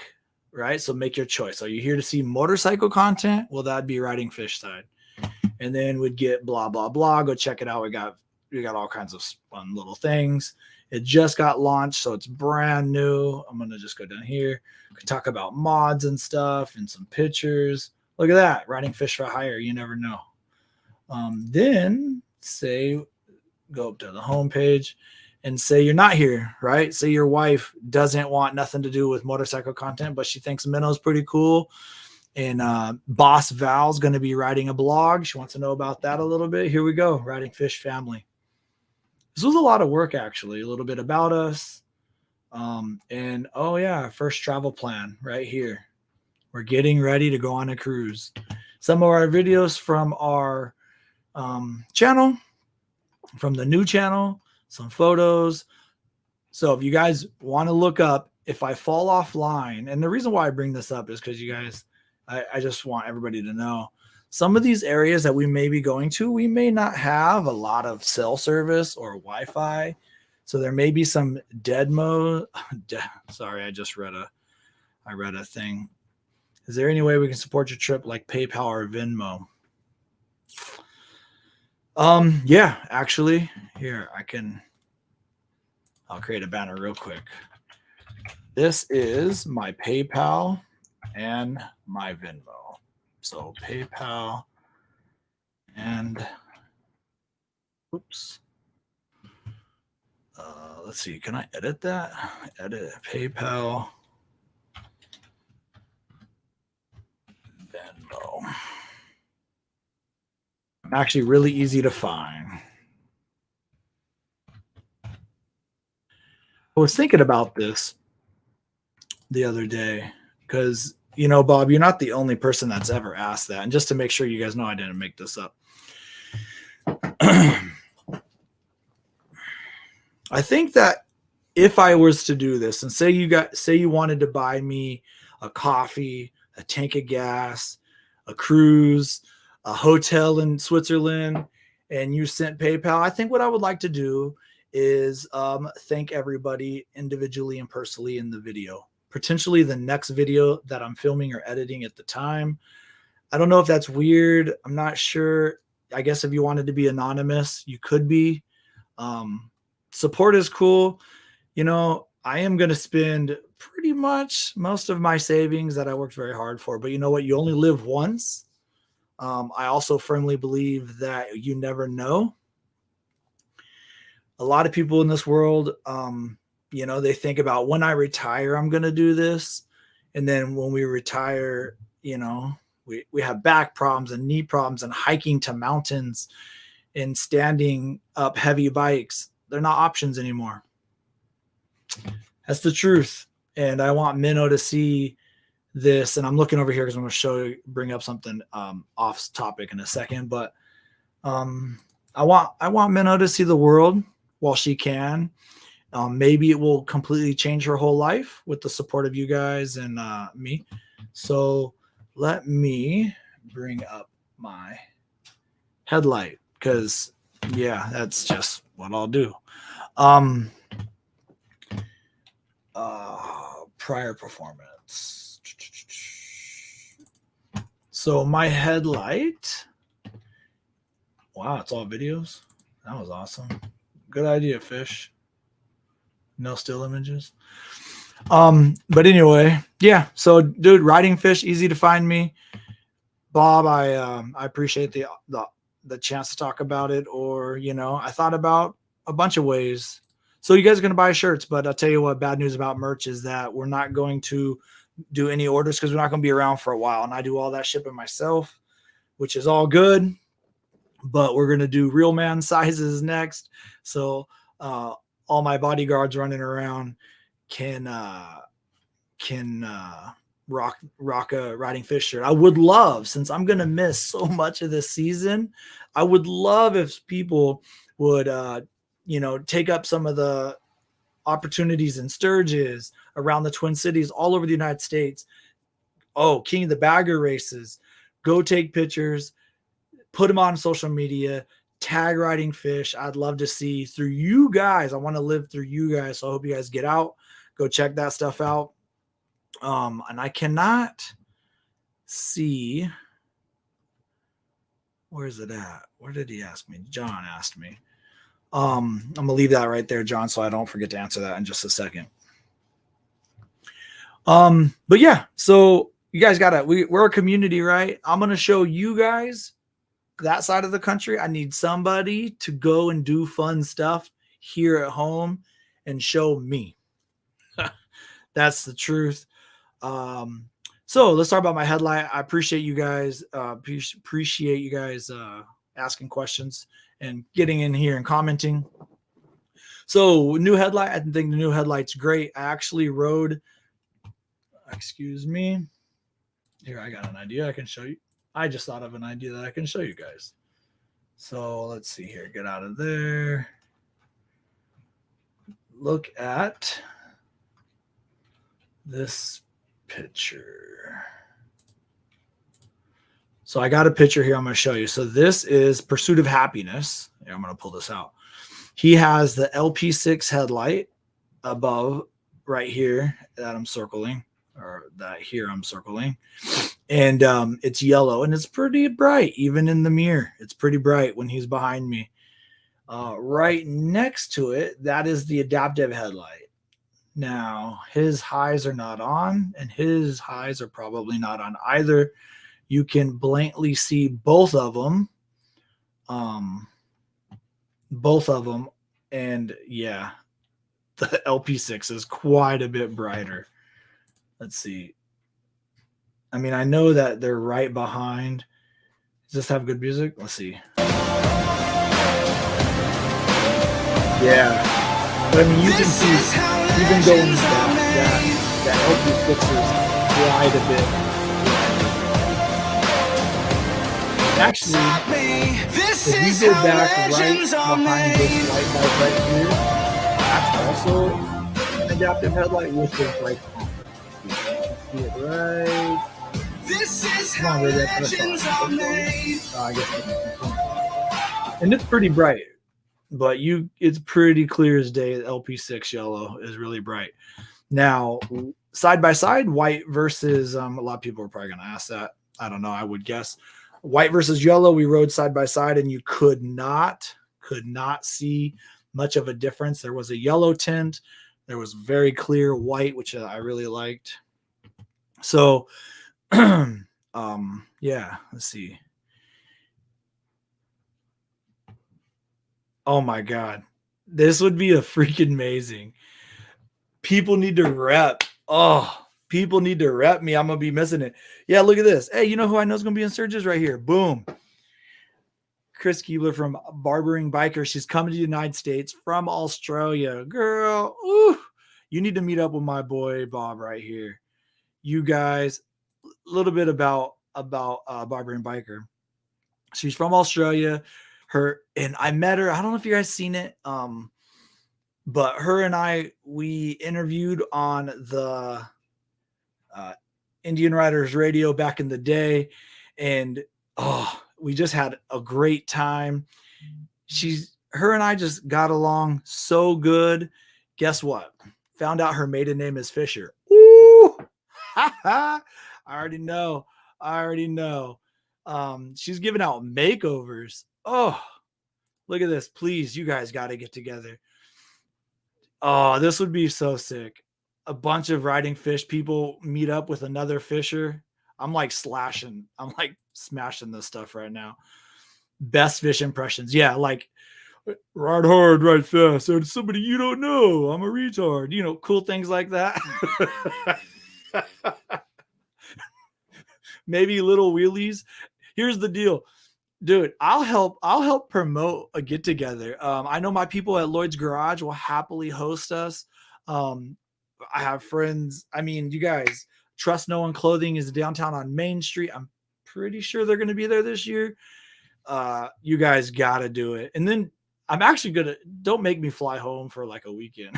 right? So make your choice. Are you here to see motorcycle content? Well, that'd be Riding Fish side. And then we'd get blah, blah, blah. Go check it out. We got all kinds of fun little things. It just got launched, so it's brand new. I'm going to just go down here. We can talk about mods and stuff and some pictures. Look at that. Riding Fish for hire. You never know. Then go up to the homepage and say you're not here, right? Say your wife doesn't want nothing to do with motorcycle content, but she thinks Minnow's pretty cool. And Boss Val's going to be writing a blog. She wants to know about that a little bit. Here we go. Riding Fish family. This was a lot of work, actually. A little bit about us. And oh yeah, first travel plan right here. We're getting ready to go on a cruise. Some of our videos from our channel, from the new channel, some photos. So if you guys want to look up, if I fall offline, and the reason why I bring this up is because you guys, I just want everybody to know some of these areas that we may be going to, we may not have a lot of cell service or Wi-Fi. So there may be some dead mode. Sorry, I read a thing. Is there any way we can support your trip like PayPal or Venmo? Yeah, actually, here I'll create a banner real quick. This is my PayPal and my Venmo. So PayPal and oops. Let's see. Can I edit that? Edit PayPal. Venmo. Actually, really easy to find. I was thinking about this the other day because, you know, Bob, you're not the only person that's ever asked that. And just to make sure you guys know I didn't make this up. I think that if I was to do this and say you wanted to buy me a coffee, a tank of gas, a cruise, a hotel in Switzerland, and you sent PayPal, I think what I would like to do is thank everybody individually and personally in the video. Potentially the next video that I'm filming or editing at the time. I don't know if that's weird. I'm not sure. I guess if you wanted to be anonymous, you could be. Support is cool. You know, I am going to spend pretty much most of my savings that I worked very hard for. But you know what? You only live once. I also firmly believe that you never know. A lot of people in this world, you know, they think about when I retire, I'm going to do this. And then when we retire, you know, we have back problems and knee problems and hiking to mountains and standing up heavy bikes. They're not options anymore. That's the truth. And I want Minnow to see this. And I'm looking over here because I'm going to bring up something off topic in a second. But I want Minnow to see the world while she can. Maybe it will completely change her whole life with the support of you guys and me. So let me bring up my headlight because, yeah, that's just what I'll do. Prior performance. So my headlight. Wow, it's all videos. That was awesome. Good idea, Fish. No still images. But anyway, yeah. So, dude, Ridingfish, easy to find me. Bob, I appreciate the chance to talk about it. Or, you know, I thought about a bunch of ways. So you guys are going to buy shirts, but I'll tell you what, bad news about merch is that we're not going to do any orders because we're not going to be around for a while. And I do all that shipping myself, which is all good. But we're going to do real man sizes next. So all my bodyguards running around can rock a Ridingfish shirt. I would love, since I'm going to miss so much of this season, I would love if people would, you know, take up some of the opportunities in Sturgis, around the Twin Cities, all over the United States. Oh, King of the Bagger races. Go take pictures, put them on social media, tag Ridingfish. I'd love to see through you guys. I want to live through you guys. So I hope you guys get out, go check that stuff out. And I cannot see, where's it at? Where did he ask me? John asked me. I'm gonna leave that right there, John, so I don't forget to answer that in just a second. But yeah, so you guys we're a community, right? I'm gonna show you guys that side of the country. I need somebody to go and do fun stuff here at home and show me. That's the truth. So let's talk about my headlight. I appreciate you guys. Appreciate you guys asking questions and getting in here and commenting. So new headlight. I think the new headlight's great. I actually rode. Excuse me. Here, I got an idea I can show you. I just thought of an idea that I can show you guys. So let's see here. Get out of there. Look at this picture. So I got a picture here I'm going to show you. So this is Pursuit of Happiness. Here, I'm going to pull this out. He has the LP6 headlight above right here that I'm circling, or that here I'm circling. And it's yellow and it's pretty bright, even in the mirror. It's pretty bright when he's behind me. Right next to it, that is the adaptive headlight. Now, his highs are not on, and his highs are probably not on either. you can blankly see both of them. And yeah, the LP6 is quite a bit brighter. Let's see. I mean, I know that they're right behind. Does this have good music? Let's see. Yeah. But I mean, you can see, even though that LP6 is quite a bit. Actually, if you go back right behind this light bulb right here, that's also an adaptive headlight with this light on. See it right. Come on, baby, that's I guess and it's pretty bright, but it's pretty clear as day that LP6 yellow is really bright. Now, side by side, white versus a lot of people are probably going to ask that. I don't know. I would guess white versus yellow. We rode side by side, and you could not see much of a difference. There was a yellow tint. There was very clear white, which I really liked. So, yeah, let's see. Oh my God. This would be a freaking amazing. People need to rep. Oh, people need to rep me. I'm going to be missing it. Yeah, look at this. Hey, you know who I know is going to be in Sturgis right here? Boom. Chris Keebler from Barbering Biker. She's coming to the United States from Australia. Girl, ooh, you need to meet up with my boy Bob right here. You guys, a little bit about Barbering Biker. She's from Australia. And I met her. I don't know if you guys seen it. But her and we interviewed on the Indian Riders Radio back in the day, and we just had a great time. Her and I just got along so good. Guess what? Found out her maiden name is Fisher. Ooh, I already know. She's giving out makeovers. Oh, look at this. Please, you guys got to get together. Oh, this would be so sick. A bunch of Ridingfish people meet up with another fisher. I'm like smashing this stuff right now. Best fish impressions. Yeah, like ride hard, ride fast. And somebody you don't know. I'm a retard. You know, cool things like that. Maybe little wheelies. Here's the deal. Dude, I'll help promote a get together. I know my people at Lloyd's Garage will happily host us. I have friends. I mean, you guys, Trust No One Clothing is downtown on Main Street. I'm pretty sure they're going to be there this year. You guys got to do it. And then I'm actually don't make me fly home for like a weekend.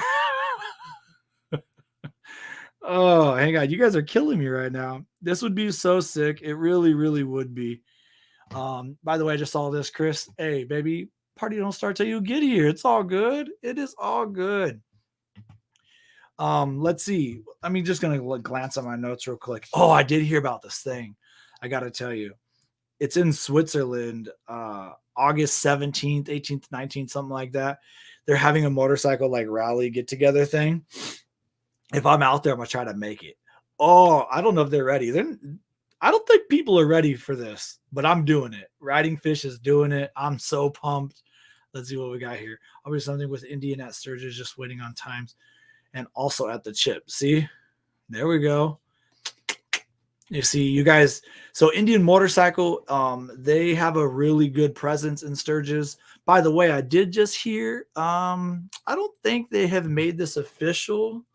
Oh, hang on. You guys are killing me right now. This would be so sick. It really, really would be. By the way, I just saw this, Chris. Hey, baby, party don't start till you get here. It's all good. It is all good. Let's see. I'm just gonna glance at my notes real quick. Oh, I did hear about this thing. I gotta tell you, it's in Switzerland, August 17th, 18th, 19th, something like that. They're having a motorcycle like rally get together thing. If I'm out there, I'm gonna try to make it. Oh, I don't know if they're ready. I don't think people are ready for this, but I'm doing it. Ridingfish is doing it. I'm so pumped. Let's see what we got here. I'll be something with Indian at Sturgis, just waiting on times, and also at the chip. See, there we go. You see, you guys. So Indian Motorcycle, they have a really good presence in Sturgis. By the way, I did just hear. I don't think they have made this official,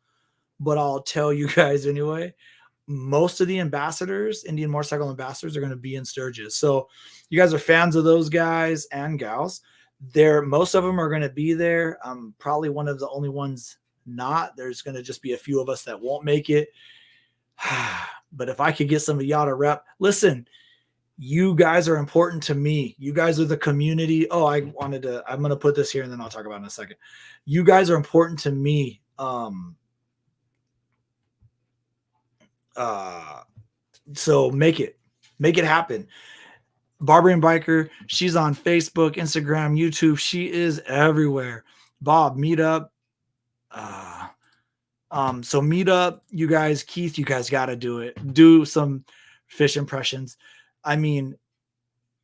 but I'll tell you guys anyway. Most of the ambassadors, Indian Motorcycle ambassadors, are going to be in Sturgis. So you guys are fans of those guys and gals. Most of them are going to be there. I'm probably one of the only ones not. There's going to just be a few of us that won't make it. But if I could get some of y'all to rep, listen, you guys are important to me. You guys are the community. Oh, I'm going to put this here and then I'll talk about it in a second. You guys are important to me. So make it happen. Barbering Biker, she's on Facebook, Instagram, YouTube. She is everywhere. Bob, meet up. So meet up, you guys. Keith, you guys got to do it. Do some fish impressions. I mean,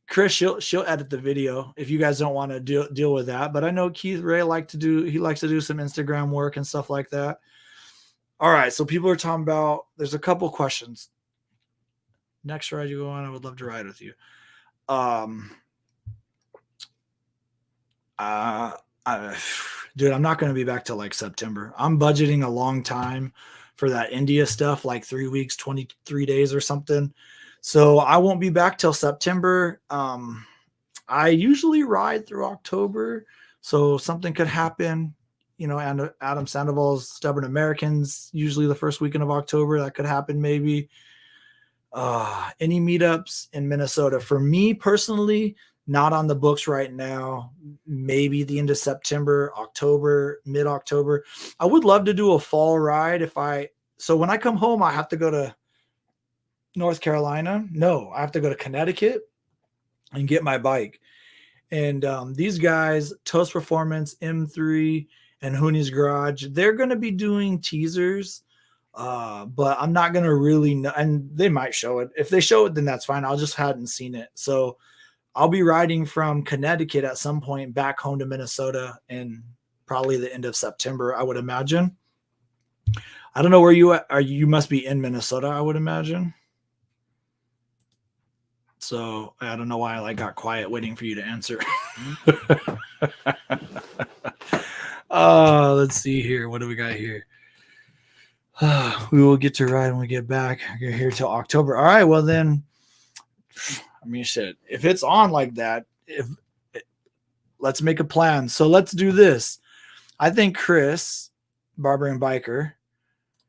Chris, she'll edit the video if you guys don't want to deal with that. But I know Keith Ray likes to do some Instagram work and stuff like that. All right, so people are talking about. There's a couple questions. Next ride you go on, I would love to ride with you. Dude, I'm not going to be back till like September. I'm budgeting a long time for that India stuff, like 3 weeks, 23 days or something. So I won't be back till September. I usually ride through October, so something could happen. You know, and Adam Sandoval's Stubborn Americans, usually the first weekend of October, that could happen maybe. Any meetups in Minnesota? For me personally, not on the books right now. Maybe the end of September, October, mid-October. I would love to do a fall ride so when I come home, I have to go to North Carolina. No, I have to go to Connecticut and get my bike. And these guys, Toast Performance, M3, and Hooney's Garage, they're going to be doing teasers, but I'm not going to really know. And they might show it. If they show it, then that's fine. I just hadn't seen it. So I'll be riding from Connecticut at some point back home to Minnesota in probably the end of September, I would imagine. I don't know where you are. You must be in Minnesota, I would imagine. So I don't know why I got quiet waiting for you to answer. Let's see here. What do we got here? We will get to ride when we get back. We're here till October. All right. Well, then, I mean, shit. If it's on like that, let's make a plan. So let's do this. I think Chris, Barber and Biker,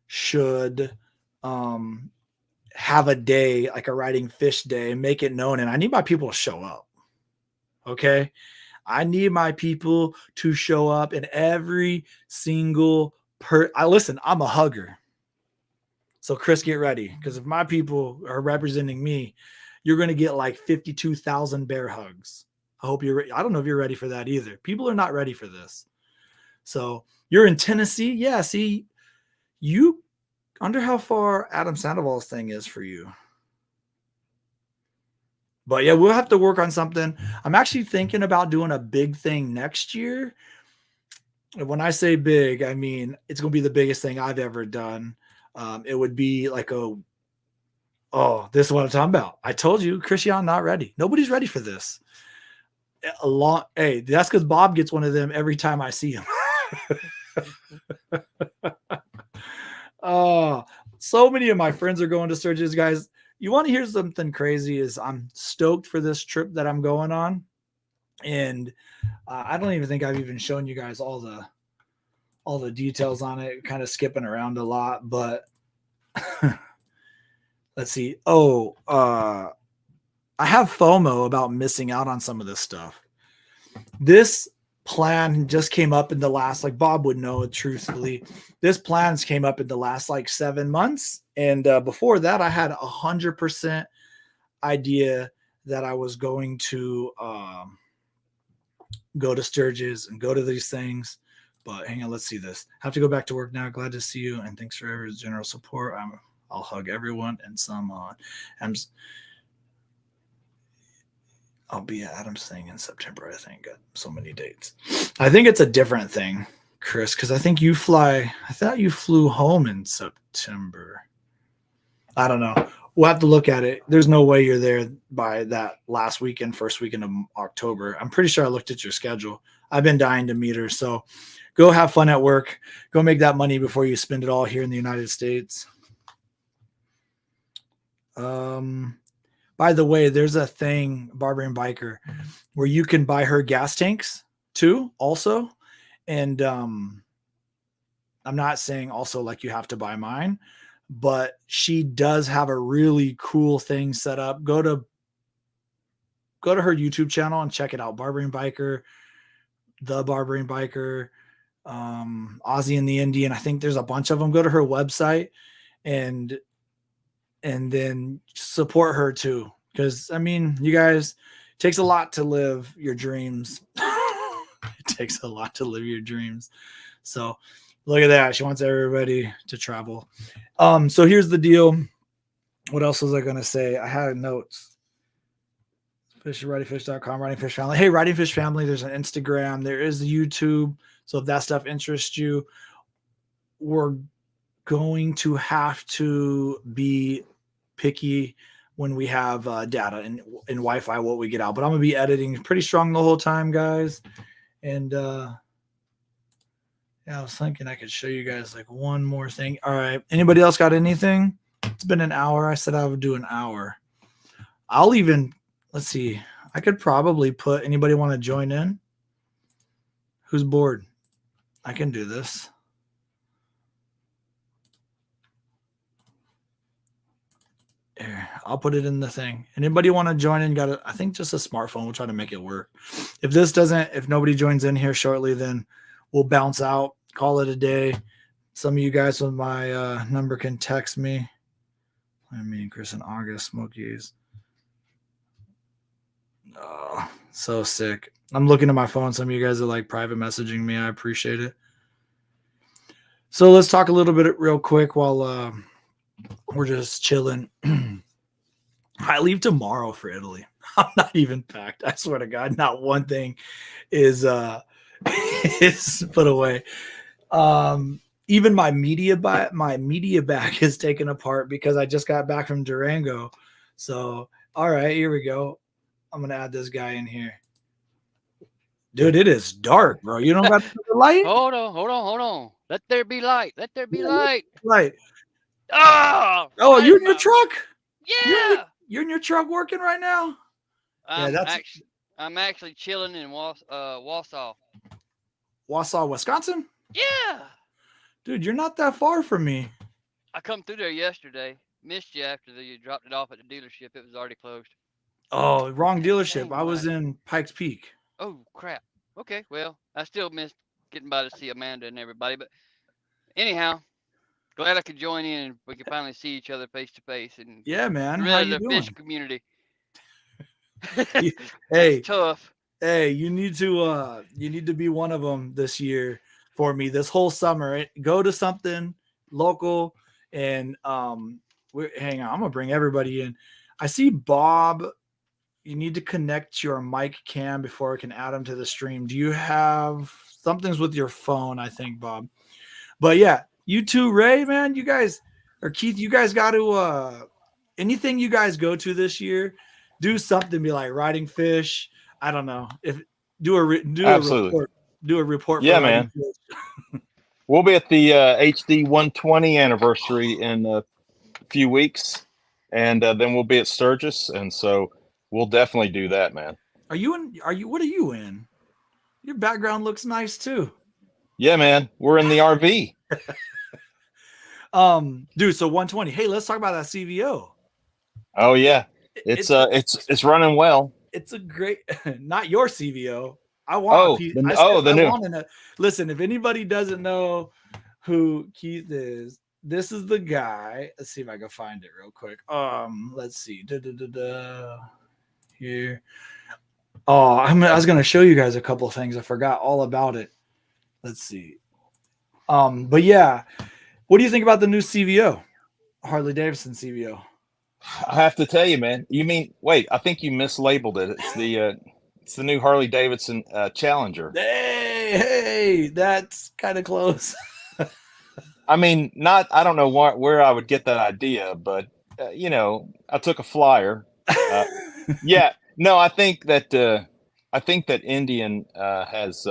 should have a day, like a riding fish day, and make it known. And I need my people to show up. Okay. I need my people to show up in every single listen, I'm a hugger. So Chris, get ready. Because if my people are representing me, you're going to get like 52,000 bear hugs. I hope I don't know if you're ready for that either. People are not ready for this. So you're in Tennessee. Yeah. See, you under how far Adam Sandoval's thing is for you. But yeah, we'll have to work on something. I'm actually thinking about doing a big thing next year. When I say big, I mean, it's going to be the biggest thing I've ever done. It would be like this is what I'm talking about. I told you, Christian, not ready. Nobody's ready for this. Hey, that's because Bob gets one of them every time I see him. So many of my friends are going to Sturgis, guys. You want to hear something crazy? Is I'm stoked for this trip that I'm going on, and I don't even think I've even shown you guys all the details on it. Kind of skipping around a lot, but let's see. I have FOMO about missing out on some of this stuff. This plan just came up in the last, like Bob would know it truthfully. This plans came up in the last 7 months. And before that, I had 100% idea that I was going to go to Sturgis and go to these things. But hang on, let's see this. I have to go back to work now. Glad to see you. And thanks for everyone's general support. I'll hug everyone and some I'll be at Adam's thing in September, I think. Got so many dates. I think it's a different thing, Chris, because I think I thought you flew home in September. I don't know. We'll have to look at it. There's no way you're there by that first weekend of October. I'm pretty sure I looked at your schedule. I've been dying to meet her. So go have fun at work. Go make that money before you spend it all here in the United States. By the way, there's a thing, Barber and Biker, where you can buy her gas tanks too, also. And I'm not saying also like you have to buy mine, but she does have a really cool thing set up. Go to her YouTube channel and check it out. Barber and Biker, the Barber and Biker, Ozzy and the Indian. I think there's a bunch of them. Go to her website and then support her too. Because I mean, you guys, it takes a lot to live your dreams. It takes a lot to live your dreams. So look at that. She wants everybody to travel. So here's the deal. What else was I going to say? I had notes. Fish@ridingfish.com, Ridingfish Family. Hey, Ridingfish Family, there's an Instagram. There is YouTube. So if that stuff interests you, we're going to have to be picky when we have data and Wi-Fi, what we get out. But I'm going to be editing pretty strong the whole time, guys. And yeah, I was thinking I could show you guys like one more thing. All right. Anybody else got anything? It's been an hour. I said I would do an hour. I'll even, let's see. I could probably put, anybody want to join in? Who's bored? I can do this. Here, I'll put it in the thing. Anybody want to join in? I think just a smartphone. We'll try to make it work. If nobody joins in here shortly, then we'll bounce out, call it a day. Some of you guys with my number can text me. I mean, Chris and August, Smokies. Oh, so sick. I'm looking at my phone. Some of you guys are like private messaging me. I appreciate it. So let's talk a little bit real quick while we're just chilling. I leave tomorrow for Italy. I'm not even packed. I swear to God, not one thing is is put away. Even my media bag is taken apart because I just got back from Durango. So, all right, here we go. I'm gonna add this guy in here. Dude, it is dark, bro. You don't got the light? Hold on. Let there be light. Light. Oh, you're in your truck? Yeah. You're in your truck working right now? I'm actually chilling in Wausau. Wausau, Wisconsin? Yeah. Dude, you're not that far from me. I come through there yesterday. Missed you after you dropped it off at the dealership. It was already closed. Oh, wrong dealership. Dang, I was in Pikes Peak. Oh, crap. Okay, well, I still missed getting by to see Amanda and everybody. But anyhow, glad I could join in and we could finally see each other face to face. And yeah, man. How you doing? Fish community. Hey, it's tough. Hey, you need to be one of them this year for me. This whole summer, go to something local and hang on. I'm gonna bring everybody in. I see Bob. You need to connect your mic cam before I can add them to the stream. Do you have something's with your phone? I think, Bob. But yeah, you too, Ray, man. You guys, or Keith, you guys got to anything you guys go to this year, do something. Be like Ridingfish. I don't know if do a report. Do a report. Yeah, man. We'll be at the HD 120 anniversary in a few weeks, and then we'll be at Sturgis, and so we'll definitely do that, man. What are you in? Your background looks nice too. Yeah, man. We're in the RV. Dude, so 120. Hey, let's talk about that CVO. Oh yeah. It's running well. It's a great not your CVO. I want listen, if anybody doesn't know who Keith is, this is the guy. Let's see if I can find it real quick. Let's see. Here. Oh, I was gonna show you guys a couple of things. I forgot all about it. Let's see. But yeah, what do you think about the new CVO, Harley Davidson CVO? I have to tell you, man. I think you mislabeled it. It's the new Harley Davidson Challenger. Hey, that's kind of close. I don't know where I would get that idea, but I took a flyer. Yeah, no, I think that Indian has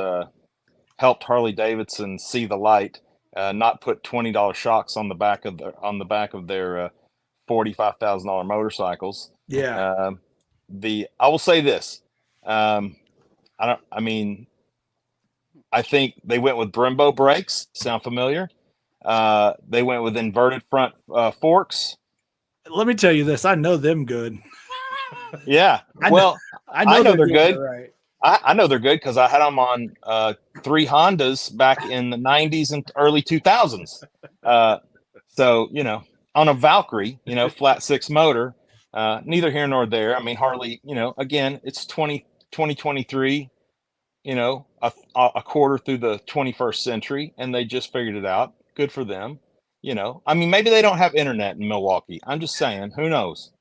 helped Harley Davidson see the light, not put $20 shocks on the back of their $45,000 motorcycles. Yeah. I will say this. I think they went with Brembo brakes. Sound familiar? They went with inverted front forks. Let me tell you this. I know them good. Yeah. I know they're good. Right. I know they're good because I had them on 3 Hondas back in the 90s and early 2000s. So, on a Valkyrie, flat 6 motor, neither here nor there. Harley, again, it's 2023, a quarter through the 21st century, and they just figured it out. Good for them. Maybe they don't have internet in Milwaukee. I'm just saying, who knows?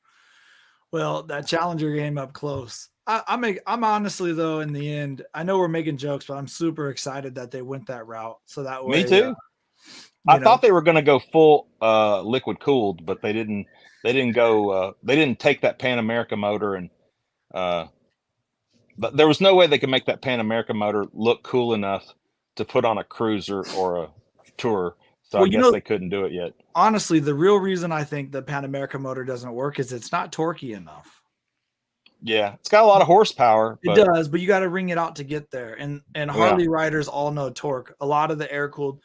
Well, that Challenger came up close. I'm honestly though, in the end, I know we're making jokes, but I'm super excited that they went that route. So that way, Me too. I thought they were going to go full liquid cooled, but they didn't. They didn't go. They didn't take that Pan America motor, and but there was no way they could make that Pan America motor look cool enough to put on a cruiser or a tour. So I guess they couldn't do it yet. Honestly, the real reason I think the Pan America motor doesn't work is it's not torquey enough. Yeah, it's got a lot of horsepower. It does, but you got to ring it out to get there. And Harley riders all know torque. A lot of the air cooled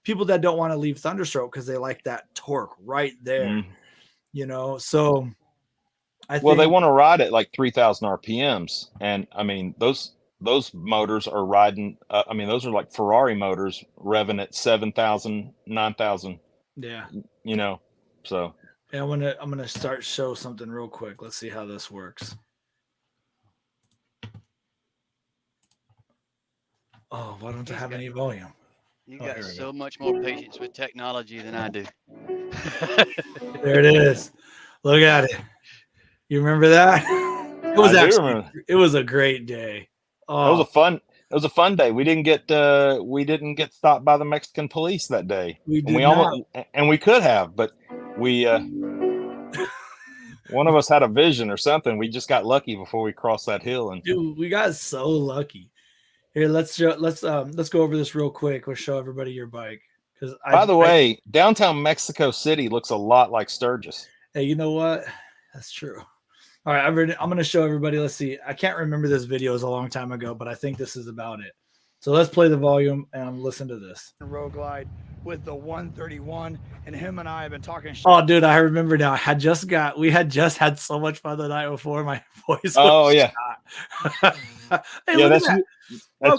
people that don't want to leave Thunderstroke because they like that torque right there. You know, so I think they want to ride at like 3,000 RPMs, and I mean those motors are riding. I mean those are like Ferrari motors revving at 7,000, 9,000. Yeah, you know, so. Yeah, I'm gonna show something real quick. Let's see how this works. Oh, why don't I have any volume? You got so much more patience with technology than I do. There it is. Look at it. You remember that? It was a great day. Oh, It was a fun day. We didn't get stopped by the Mexican police that day. And we could have, but we one of us had a vision or something. We just got lucky before we crossed that hill, and dude, we got so lucky. Here, let's go over this real quick. We'll show everybody your bike. By the way, downtown Mexico City looks a lot like Sturgis. Hey, you know what? That's true. All right, I'm going to show everybody. Let's see. I can't remember this video. It was a long time ago, but I think this is about it. So let's play the volume and listen to this. Road glide with the 131, and him and I have been talking shit. Oh, dude, I remember now. We had just had so much fun the night before. My voice. Oh yeah. Hey, yeah, that's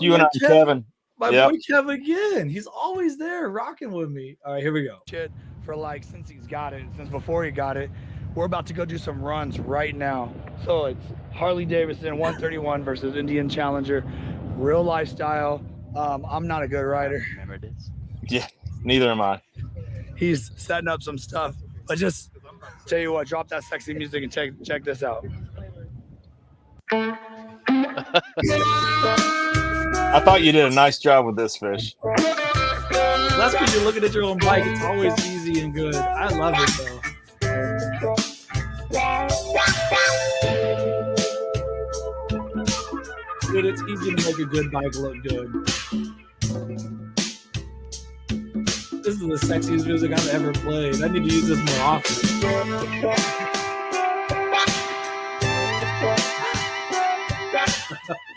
you and I, Kevin. My boy Kevin again. He's always there, rocking with me. All right, here we go. Shit for like since he's got it, since before he got it. We're about to go do some runs right now. So it's Harley Davidson 131 versus Indian Challenger, real lifestyle. I'm not a good rider. Remember this? Yeah, neither am I. He's setting up some stuff, but just tell you what, drop that sexy music and check this out. I thought you did a nice job with this, Fish. That's because you're looking at your own bike. It's always easy and good. I love it though. Dude, it's easy to make a good bike look good. This is the sexiest music I've ever played. I need to use this more often.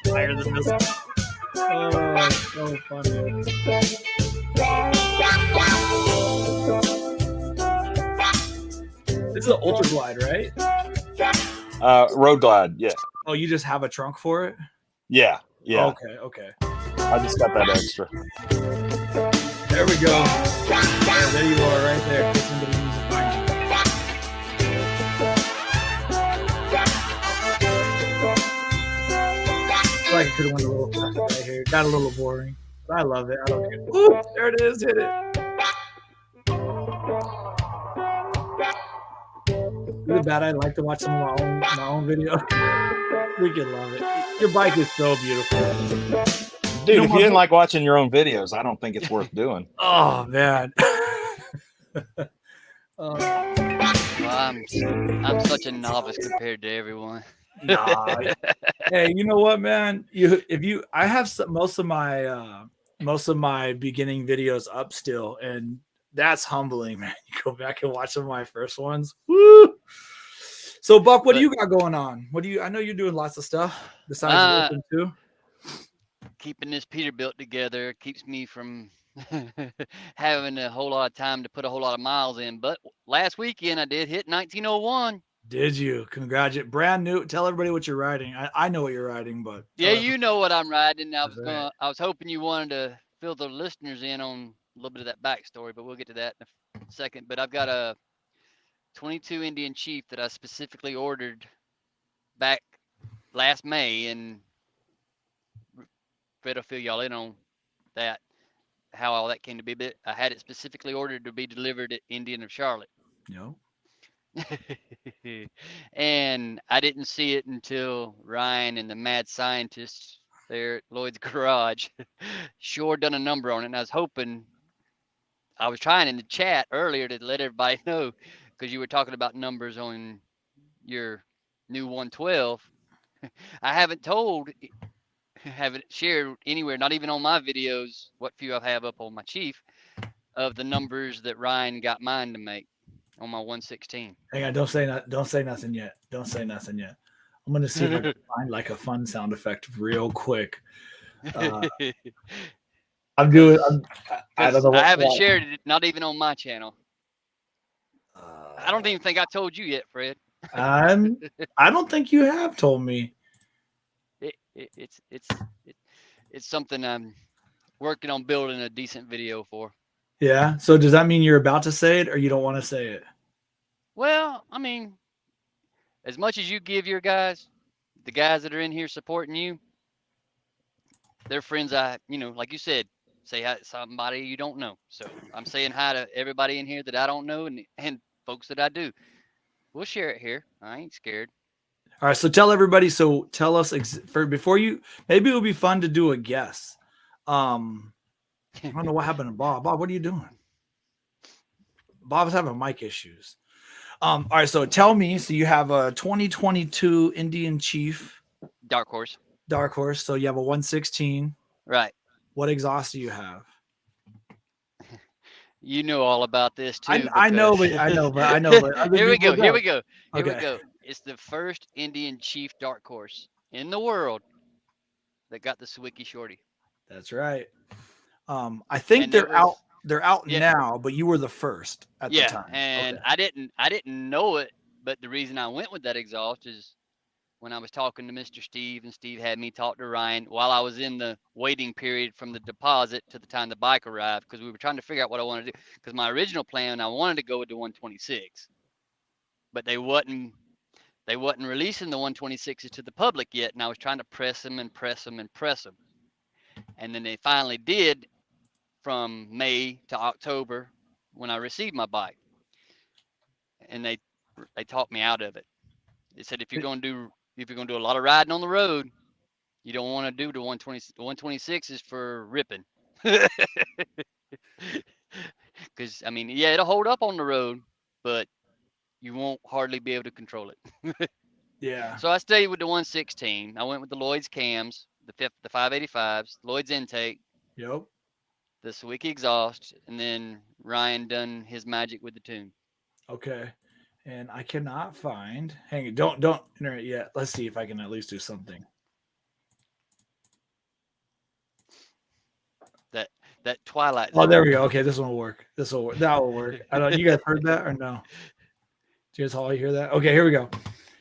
Higher than this one. Oh, so funny. This is an Ultra Glide, right? Road Glide, yeah. Oh, you just have a trunk for it? Yeah. Okay. I just got that extra. There we go. There you are, right there. Listen to the music behind you. I could have went a little faster right here. Got a little boring. But I love it. I don't care. Ooh, there it is. Hit it. Really bad. I like to watch some of my own video. Freaking love it. Your bike is so beautiful. Dude, if you didn't like watching your own videos, I don't think it's worth doing. Oh, man. Well, I'm such a novice compared to everyone. Nah. Hey, you know what, man? I have most of my beginning videos up still, and that's humbling, man. You go back and watch some of my first ones. Woo! So, Buck, what do you got going on? I know you're doing lots of stuff besides working too. Keeping this Peterbilt together keeps me from having a whole lot of time to put a whole lot of miles in. But last weekend I did hit 1901. Did you? Congratulations. Brand new. Tell everybody what you're riding. I know what you're riding, but yeah, you know what I'm riding. I was hoping you wanted to fill the listeners in on a little bit of that backstory, but we'll get to that in a second. But I've got a 22 Indian Chief that I specifically ordered back last May, and Fred will fill y'all in on that, how all that came to be. But I had it specifically ordered to be delivered at Indian of Charlotte. No. And I didn't see it until Ryan and the mad scientists there at Lloyd's garage sure done a number on it. And I was hoping, I was trying in the chat earlier to let everybody know, because you were talking about numbers on your new 112. I haven't shared anywhere, not even on my videos, what few I have up on my Chief, of the numbers that Ryan got mine to make on my 116. Hang on, don't say nothing yet. Don't say nothing yet. I'm gonna see if I can find like a fun sound effect real quick. I'm doing. I don't know. I haven't shared it, not even on my channel. I don't even think I told you yet, Fred. I don't think you have told me. It's something I'm working on building a decent video for. Yeah. So does that mean you're about to say it, or you don't want to say it? Well, I mean, as much as you give your guys, the guys that are in here supporting you, they're friends. Like you said, say hi to somebody you don't know. So I'm saying hi to everybody in here that I don't know, and folks that I do. We'll share it here. I ain't scared. All right. So tell everybody. So tell us before you. Maybe it would be fun to do a guess. I don't know what happened to Bob. Bob, what are you doing? Bob's having mic issues. All right. So tell me. So you have a 2022 Indian Chief. Dark horse. So you have a 116. Right. What exhaust do you have? You know all about this too. I know, but Here we go. Okay. It's the first Indian Chief dark horse in the world that got the Sawicki Shorty. That's right. I think they're out now, but you were the first at the time. And okay. I didn't know it, but the reason I went with that exhaust is when I was talking to Mr. Steve, and Steve had me talk to Ryan while I was in the waiting period from the deposit to the time the bike arrived, because we were trying to figure out what I wanted to do. Because my original plan, I wanted to go with the 126, but they wasn't releasing the 126s to the public yet, and I was trying to press them. And then they finally did from May to October when I received my bike, and they talked me out of it. They said if you're going to do a lot of riding on the road, you don't want to do the 120. The 126 is for ripping. Because I mean, yeah, it'll hold up on the road, but you won't hardly be able to control it. Yeah. So I stayed with the 116. I went with the Lloyd's cams, the 585s, Lloyd's intake. Yep. The Sawicki exhaust, and then Ryan done his magic with the tune. Okay. And I cannot find. Hang on, don't enter it yet. Let's see if I can at least do something. That Twilight Zone. Oh, there we go. Okay, this one will work. That will work. I don't. You guys heard that or no? Did you guys all hear that? Okay, here we go.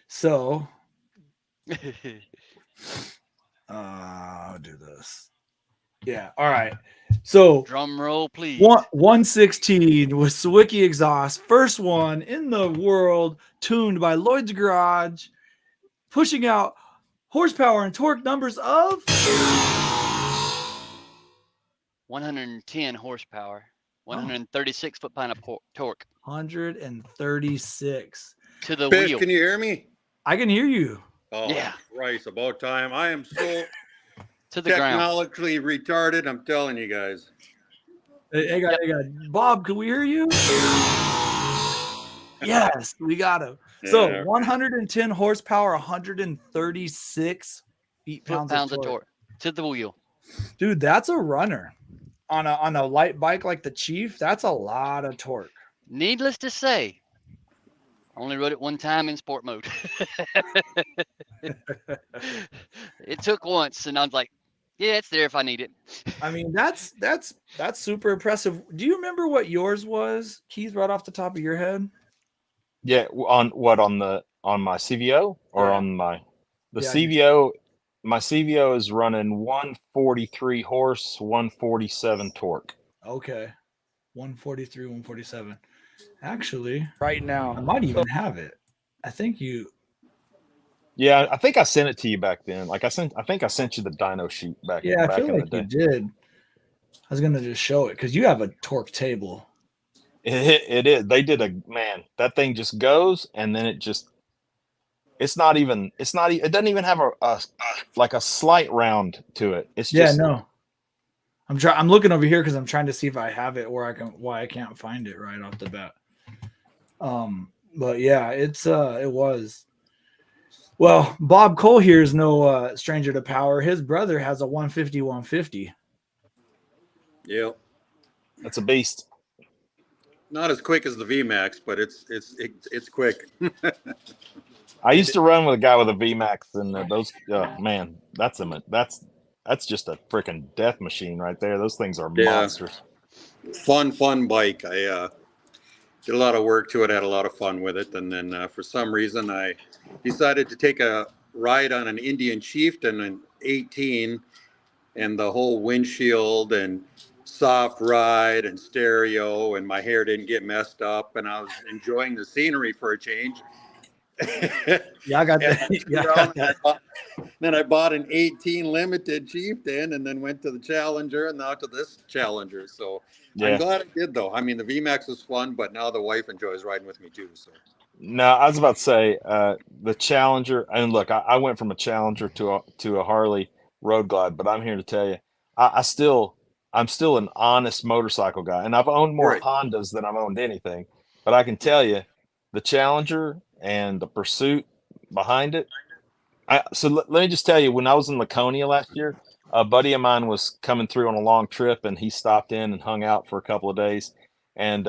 So, I'll do this. Yeah. All right. So drum roll, please. 116 with Sawicki exhaust, first one in the world, tuned by Lloyd's Garage, pushing out horsepower and torque numbers of 110 horsepower, 136 foot-pound of torque. 136 to the Fish, wheel. Can you hear me? I can hear you. Oh, yeah. Christ, about time. I am so to the technologically retarded. I'm telling you guys. Hey, Bob, can we hear you? Yes, we got him. Yeah. So 110 horsepower, 136 pounds of torque to the wheel. Dude, that's a runner. On a light bike like the Chief, that's a lot of torque. Needless to say, I only rode it one time in sport mode. It took once, and I was like, yeah, it's there if I need it. I mean, that's super impressive. Do you remember what yours was, Keith, right off the top of your head? Yeah, on my CVO or on my CVO? My CVO is running 143 horse, 147 torque. Okay, 143, 147. Actually, right now, I might even have it. I think you. Yeah, I think I sent it to you back then. I think I sent you the dyno sheet back. Yeah, I feel like you did. I was gonna just show it because you have a torque table. It is. They did that thing just goes, and then it doesn't even have a slight round to it. It's just, no. I'm looking over here because I'm trying to see if I have it why I can't find it right off the bat. But yeah, it was. Well, Bob Cole here is no stranger to power. His brother has a 150. Yep. That's a beast. Not as quick as the VMAX, but it's quick. I used to run with a guy with a VMAX, and those that's just a freaking death machine right there. Those things are monsters. Fun bike. I did a lot of work to it, had a lot of fun with it, and then for some reason I decided to take a ride on an Indian Chieftain in 18, and the whole windshield and soft ride and stereo, and my hair didn't get messed up, and I was enjoying the scenery for a change. Yeah, I got that. Then I bought an 18 limited Chieftain, and then went to the Challenger, and now to this Challenger. So I'm glad I did, though. I mean, the VMAX was fun, but now the wife enjoys riding with me too. So no, I was about to say the Challenger, and look, I went from a Challenger to a Harley Road Glide, but I'm here to tell you, I'm still an honest motorcycle guy, and I've owned more Hondas than I've owned anything. But I can tell you, the Challenger and the Pursuit behind it. So let me just tell you, when I was in Laconia last year, a buddy of mine was coming through on a long trip, and he stopped in and hung out for a couple of days. And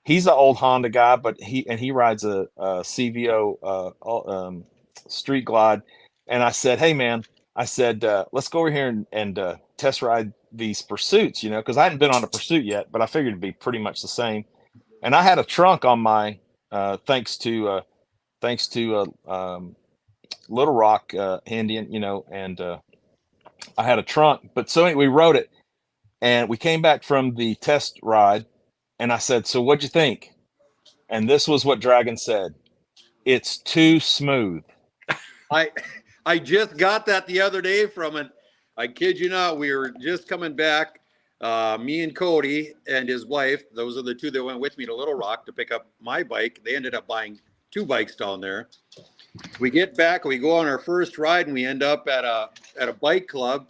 he's an old Honda guy, but he rides a CVO Street Glide. And I said, hey man, let's go over here and test ride these Pursuits, because I hadn't been on a Pursuit yet, but I figured it'd be pretty much the same. And I had a trunk on my thanks to Little Rock Indian, and I had a trunk. But so anyway, we rode it, and we came back from the test ride, and I said, so what'd you think? And this was what Dragon said: it's too smooth. I just got that the other day from it. I kid you not, we were just coming back, me and Cody and his wife. Those are the two that went with me to Little Rock to pick up my bike. They ended up buying 2 bikes down there. We get back, we go on our first ride, and we end up at a bike club,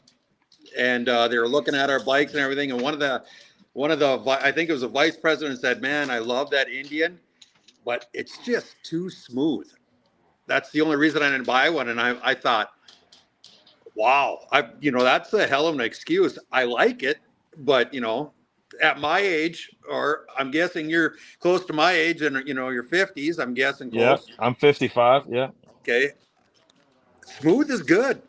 and they were looking at our bikes and everything. And one of the I think it was a vice president, said, "Man, I love that Indian, but it's just too smooth." That's the only reason I didn't buy one. And I thought, wow, that's a hell of an excuse. I like it, but at my age, or I'm guessing you're close to my age, and your 50s, I'm guessing close. Yeah, I'm 55. Yeah. Okay. Smooth is good.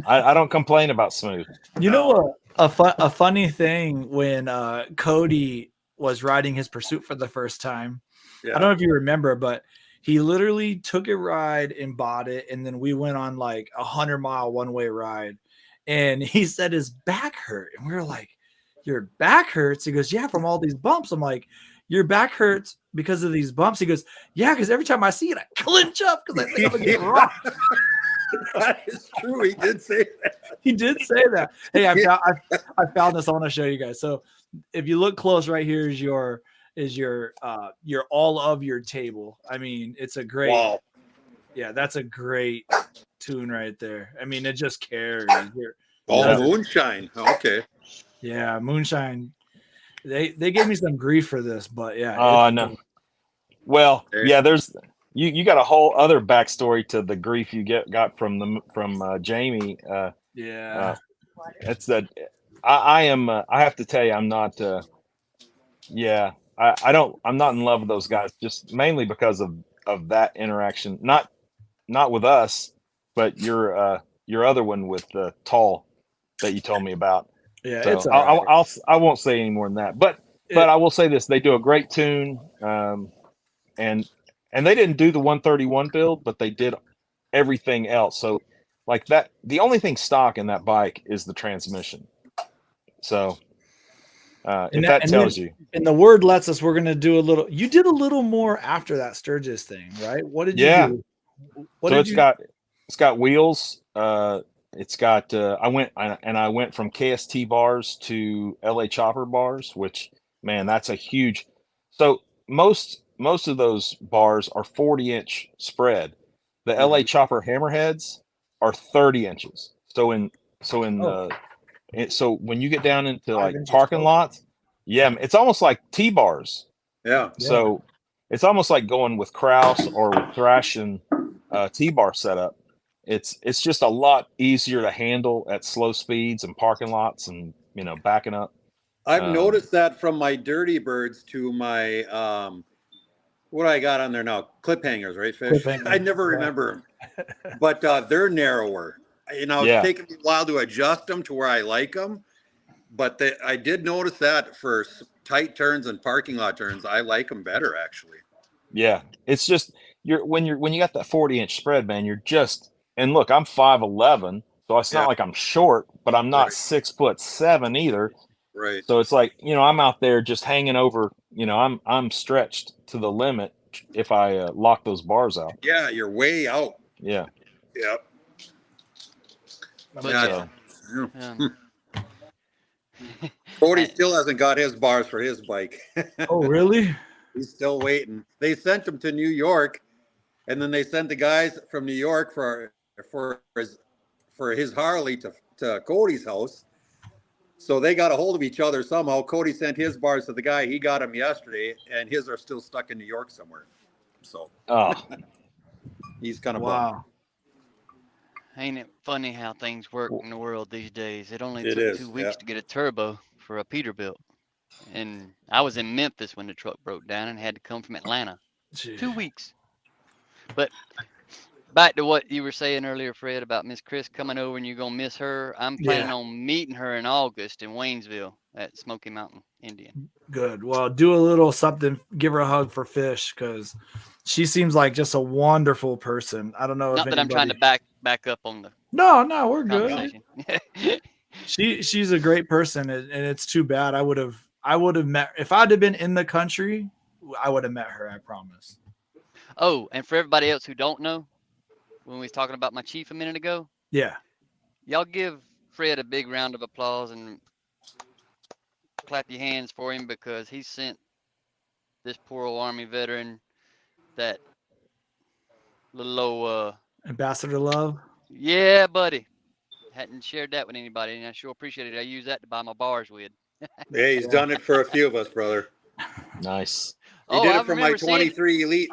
I don't complain about smooth. A funny thing when Cody was riding his Pursuit for the first time. Yeah. I don't know if you remember, but he literally took a ride and bought it, and then we went on like 100-mile one-way ride. And he said his back hurt. And we were like, your back hurts? He goes, yeah, from all these bumps. I'm like, your back hurts because of these bumps? He goes, yeah, because every time I see it, I clinch up because I think I'm going to get rocked. That is true. He did say that. He did say that. Hey, I found this. I want to show you guys. So if you look close, right here is your all of your table. I mean, it's a great. Wow. Yeah, that's a great tune right there. I mean, it just carries. Moonshine. Okay. Yeah, Moonshine. They gave me some grief for this, but yeah. Oh no. Well, yeah. There's you got a whole other backstory to the grief you got from Jamie. Yeah. It's that I am. I have to tell you, I'm not. Yeah, I'm not in love with those guys, just mainly because of that interaction. Not with us, but your other one with Tall that you told me about. Yeah, so it's all right. I won't say any more than that. But I will say this: they do a great tune, and they didn't do the 131 build, but they did everything else. So like that, the only thing stock in that bike is the transmission. So if that tells you, and the word lets us, we're gonna do a little. You did a little more after that Sturgis thing, right? What did you do? It's got wheels. It's got. I went from KST bars to LA Chopper bars, which man, that's a huge. So most of those bars are 40-inch spread. The LA Chopper hammerheads are 30 inches. So when you get down into 5 like inches parking closer. lots, yeah, it's almost like T-bars. Yeah. So it's almost like going with Kraus or with Thrash and T-bar setup. It's just a lot easier to handle at slow speeds and parking lots and backing up. I've noticed that from my Dirty Birds to my what do I got on there now? Clip hangers, right, Fish? Clip hangers, I never remember them, but they're narrower. It's taken me a while to adjust them to where I like them, but I did notice that for tight turns and parking lot turns, I like them better actually. Yeah, it's just when you got that 40-inch spread, man, and look, I'm 5'11", so it's not like I'm short, but I'm not 6'7" either. Right. So it's like, I'm out there just hanging over, I'm stretched to the limit if I lock those bars out. Yeah, you're way out. Yeah. Yep. But Cody still hasn't got his bars for his bike. Oh, really? He's still waiting. They sent him to New York, and then they sent the guys from New York for his Harley to Cody's house. So they got a hold of each other somehow. Cody sent his bars to the guy. He got them yesterday, and his are still stuck in New York somewhere. So he's kind of wow. Ain't it funny how things work in the world these days? It only took 2 weeks to get a turbo for a Peterbilt. And I was in Memphis when the truck broke down and had to come from Atlanta. Gee. 2 weeks. But back to what you were saying earlier, Fred, about Miss Chris coming over and you're going to miss her. I'm planning on meeting her in August in Waynesville at Smoky Mountain, Indian. Good. Well, do a little something. Give her a hug for Fish because she seems like just a wonderful person. I don't know. Not that I'm trying to back up on the. No, we're good. She's a great person, and it's too bad. I would have met if I'd have been in the country. I would have met her. I promise. Oh, and for everybody else who don't know, when we was talking about my chief a minute ago, y'all give Fred a big round of applause and clap your hands for him because he sent this poor old Army veteran that little old ambassador love. Yeah, buddy. Hadn't shared that with anybody, and I sure appreciate it. I use that to buy my bars with. Hey, he's done it for a few of us, brother. Nice. He did it for my 23 Elite.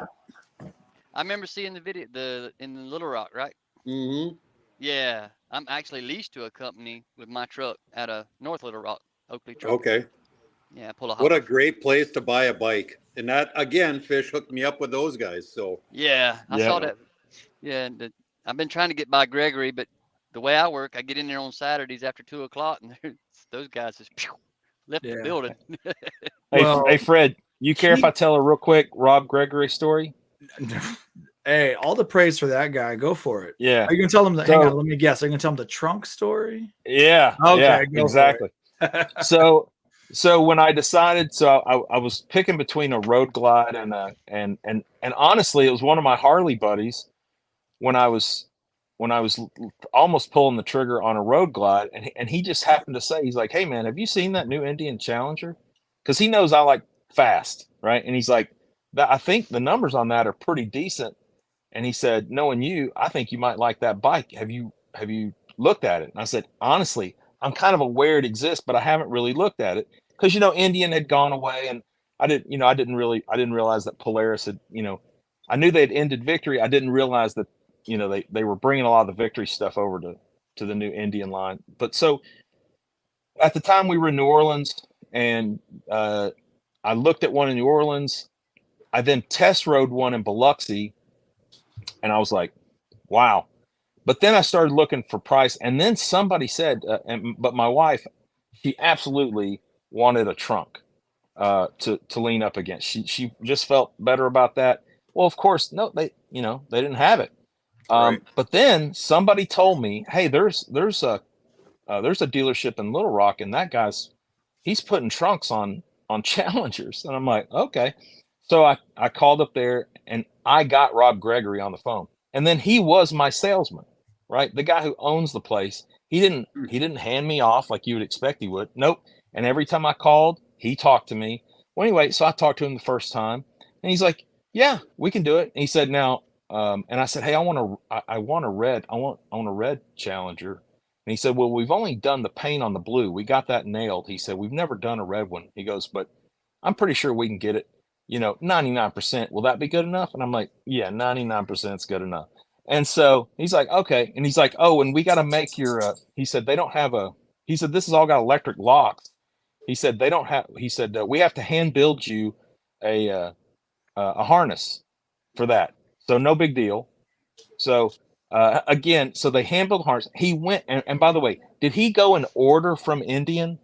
I remember seeing the video in Little Rock, right? Mm-hmm. Yeah, I'm actually leased to a company with my truck out of North Little Rock, Oakley truck. Okay. Yeah, pull a. What a great place to buy a bike, and that again, Fish hooked me up with those guys. So yeah, I saw that. Yeah, I've been trying to get by Gregory, but the way I work, I get in there on Saturdays after 2:00, and those guys just left the building. Hey, Fred, you care if I tell a real quick Rob Gregory story? Hey, all the praise for that guy. Go for it. Yeah. Are you gonna tell him hang on, let me guess. Are you gonna tell him the trunk story? Yeah. Okay, yeah, exactly. So when I decided, I was picking between a Road Glide and honestly, it was one of my Harley buddies when I was almost pulling the trigger on a Road Glide, and he just happened to say, he's like, "Hey man, have you seen that new Indian Challenger?" Because he knows I like fast, right? And he's like, I think the numbers on that are pretty decent. And he said, knowing you, I think you might like that bike. Have you looked at it? And I said, honestly, I'm kind of aware it exists, but I haven't really looked at it because, Indian had gone away, and I didn't realize that Polaris had, I knew they'd ended Victory. I didn't realize that, they were bringing a lot of the Victory stuff over to the new Indian line. But so at the time we were in New Orleans, and I looked at one in New Orleans. I then test rode one in Biloxi, and I was like, wow. But then I started looking for price, and then somebody said, but my wife, she absolutely wanted a trunk to lean up against. She just felt better about that. Well, of course, no, they didn't have it. Right. But then somebody told me, hey, there's a dealership in Little Rock, and that he's putting trunks on Challengers. And I'm like, okay. So I called up there, and I got Rob Gregory on the phone, and then he was my salesman, right? The guy who owns the place. He didn't hand me off like you would expect he would. Nope. And every time I called, he talked to me. Well, anyway, so I talked to him the first time, and he's like, "Yeah, we can do it." And he said, "Now," and I said, "Hey, I want a red Challenger." And he said, "Well, we've only done the paint on the blue. We got that nailed." He said, "We've never done a red one." He goes, "But I'm pretty sure we can get it, 99%. Will that be good enough?" And I'm like, "Yeah, 99% is good enough." And so he's like, "Okay." And he's like, "Oh, and we got to make your," he said, "they don't have he said, "This has all got electric locks." He said, "They don't have," he said, "We have to hand build you a harness for that. So no big deal." So again, so they hand built harness. He went, and by the way, did he go and order from Indian,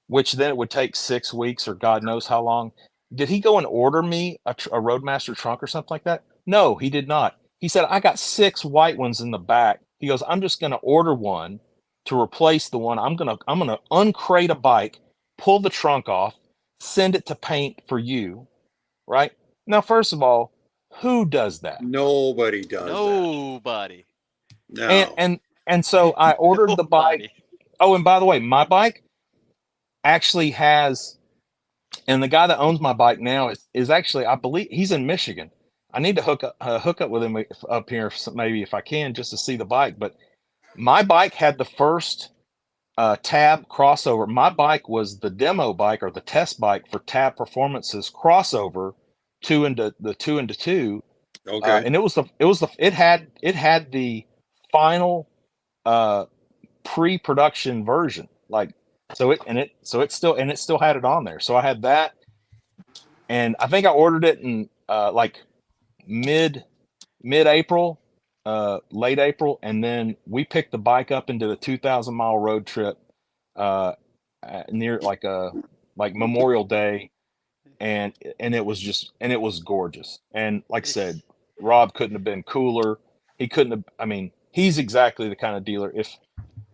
which then it would take 6 weeks or God knows how long? Did he go and order me a Roadmaster trunk or something like that? No, he did not. He said, "I got 6 white ones in the back." He goes, "I'm just going to order one to replace the one. I'm going to uncrate a bike, pull the trunk off, send it to paint for you." Right? Now, first of all, who does that? Nobody does Nobody. that. No. And so I ordered the bike. Nobody. Oh, and by the way, my bike actually has, and the guy that owns my bike now is actually, I believe he's in Michigan. I need to hook up with him up here, maybe if I can, just to see the bike. But my bike had the first Tab crossover. My bike was the demo bike or the test bike for Tab Performance's crossover 2 into 2. Okay. And it had the final pre-production version, like, it still had it on there. So I had that, and I think I ordered it in like mid-April, late April, and then we picked the bike up into the 2,000-mile road trip near like Memorial Day, and it was gorgeous. And like I said, Rob couldn't have been cooler. He couldn't have. I mean, he's exactly the kind of dealer.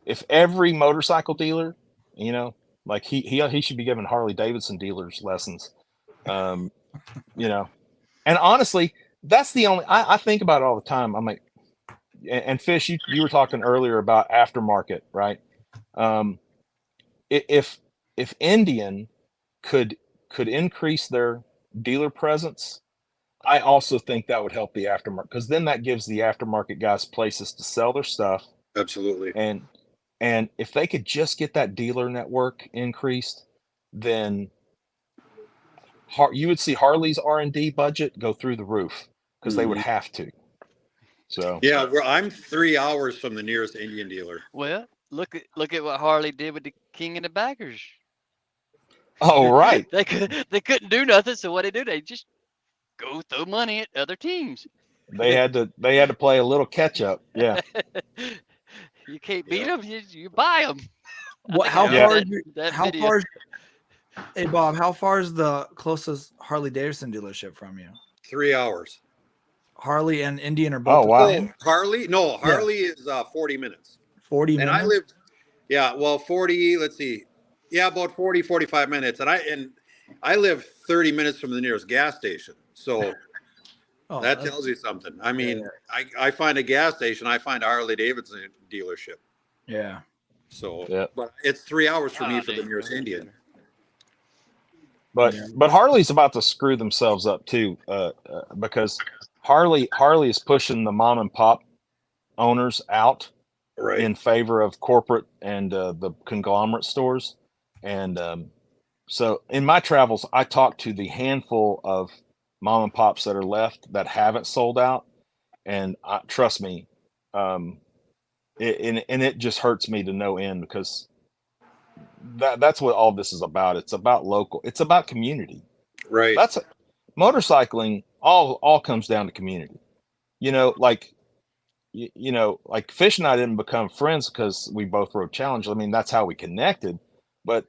If every motorcycle dealer, like he should be giving Harley Davidson dealers lessons. And honestly, that's the only, I think about it all the time. I'm like, and Fish, you were talking earlier about aftermarket, right? If Indian could increase their dealer presence, I also think that would help the aftermarket, because then that gives the aftermarket guys places to sell their stuff. Absolutely. And if they could just get that dealer network increased, then you would see Harley's R&D budget go through the roof, because they would have to. So yeah, I'm 3 hours from the nearest Indian dealer. Well, look at what Harley did with the King and the Baggers. Oh, right. they couldn't do nothing, so what they do? They just go throw money at other teams. They had to play a little catch up. Yeah. You can't beat them. You buy them. How far? Hey Bob, how far is the closest Harley Davidson dealership from you? 3 hours. Harley and Indian are both. Oh wow. Harley? No, Harley is 40 minutes. 40 minutes. And I lived. Yeah, well, 40. Let's see. Yeah, about 40, 45 minutes. And I live 30 minutes from the nearest gas station. So that tells you something. I mean, I find a gas station, I find a Harley Davidson dealership. Yeah. So, but it's 3 hours for me for the nearest Indian. But Harley's about to screw themselves up too, because Harley is pushing the mom and pop owners out in favor of corporate and the conglomerate stores. And so in my travels, I talked to the handful of mom and pops that are left that haven't sold out, and trust me, it just hurts me to no end, because that's what all this is about. It's about local. It's about community. Right. That's motorcycling. All comes down to community. Like Fish and I didn't become friends because we both rode Challenger. I mean, that's how we connected. But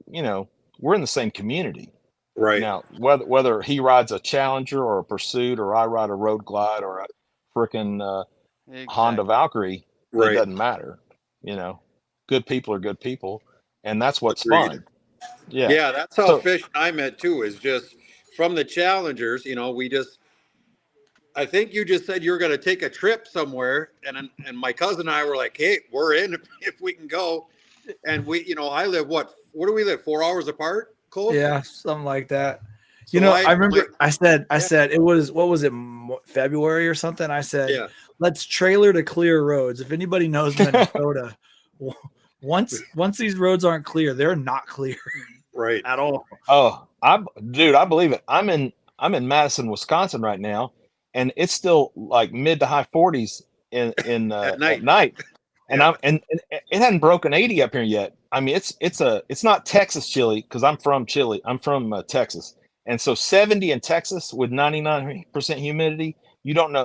we're in the same community. Right. Now, whether he rides a Challenger or a Pursuit, or I ride a Road Glide or a frickin' Honda Valkyrie, it doesn't matter. Good people are good people. And that's what's fun. Yeah. Yeah, that's how Fish and I met too, is just from the Challengers. I think you just said you were going to take a trip somewhere, and my cousin and I were like, hey, we're in if we can go. And we, I live, what do we live, 4 hours apart? Cool. Yeah, something like that. So I remember I said it was, what was it, February or something? I said, let's trailer to clear roads. If anybody knows Minnesota, once these roads aren't clear, they're not clear right at all. Oh, I believe it. I'm in Madison, Wisconsin right now, and it's still like mid to high 40s in at night. At night. And and it hadn't broken 80 up here yet. I mean, it's not Texas chilly, because I'm from Texas, and so 70 in Texas with 99% humidity, you don't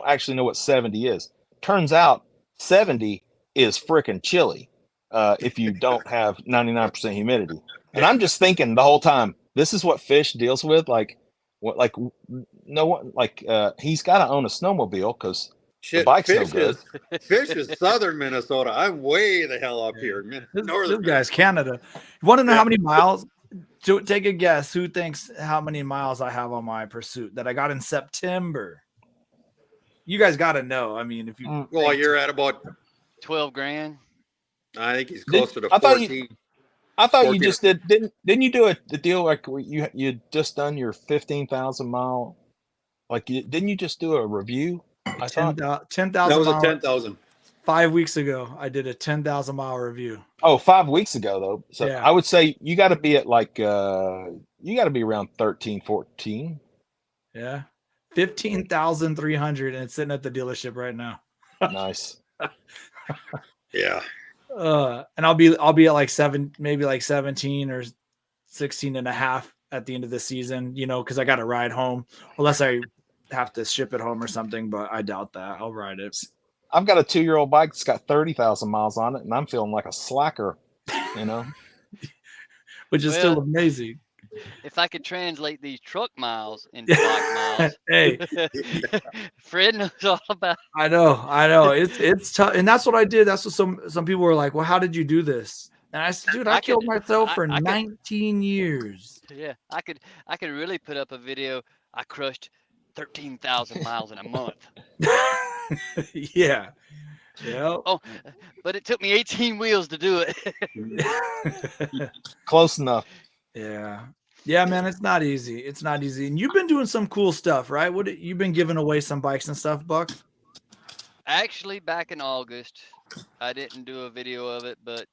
actually know what 70 is. Turns out 70 is freaking chilly if you don't have 99% humidity. And I'm just thinking the whole time, this is what Fish deals with. Like, no one, like, he's got to own a snowmobile because the bike's no good. Fish is southern Minnesota. I'm way the hell up here. This guy's Canada. You want to know how many miles? Take a guess. Who thinks how many miles I have on my Pursuit that I got in September? You guys got to know. I mean, if you you're at about 12 grand. I think he's closer to 14. I thought you just didn't you do a deal like you just done your 15,000 mile, like didn't you just do a review? I thought 10,000. That was a 10,000. 5 weeks ago, I did a 10,000 mile review. Oh, 5 weeks ago though. So yeah. I would say you got to be at like you got to be around 13, 14. Yeah, 15,300, and it's sitting at the dealership right now. Nice. Yeah. And I'll be at like maybe like 17 or 16 and a half at the end of the season, because I got to ride home unless I have to ship it home or something, but I doubt that. I'll ride it. I've got a 2-year-old bike that's got 30,000 miles on it, and I'm feeling like a slacker, which is still amazing. If I could translate these truck miles into bike miles, hey, Fred knows all about it. I know. It's tough, and that's what I did. That's what some people were like, "Well, how did you do this?" And I said, "Dude, I killed myself for 19 years." Yeah, I could really put up a video. I crushed 13,000 miles in a month. Yeah. Yeah. Oh, but it took me 18 wheels to do it. Close enough. Yeah. Yeah, man, it's not easy. It's not easy. And you've been doing some cool stuff, right? You've been giving away some bikes and stuff, Buck? Actually, back in August, I didn't do a video of it, but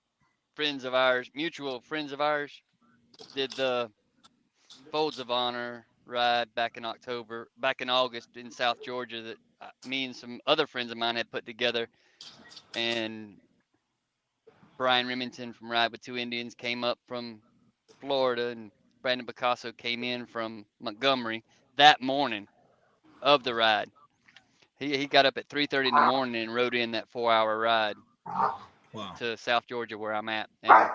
mutual friends of ours, did the Folds of Honor ride back in August in South Georgia that me and some other friends of mine had put together. And Brian Remington from Ride with Two Indians came up from Florida, and Brandon Picasso came in from Montgomery that morning of the ride. He got up at 3:30 in the morning and rode in that 4-hour ride to South Georgia where I'm at. And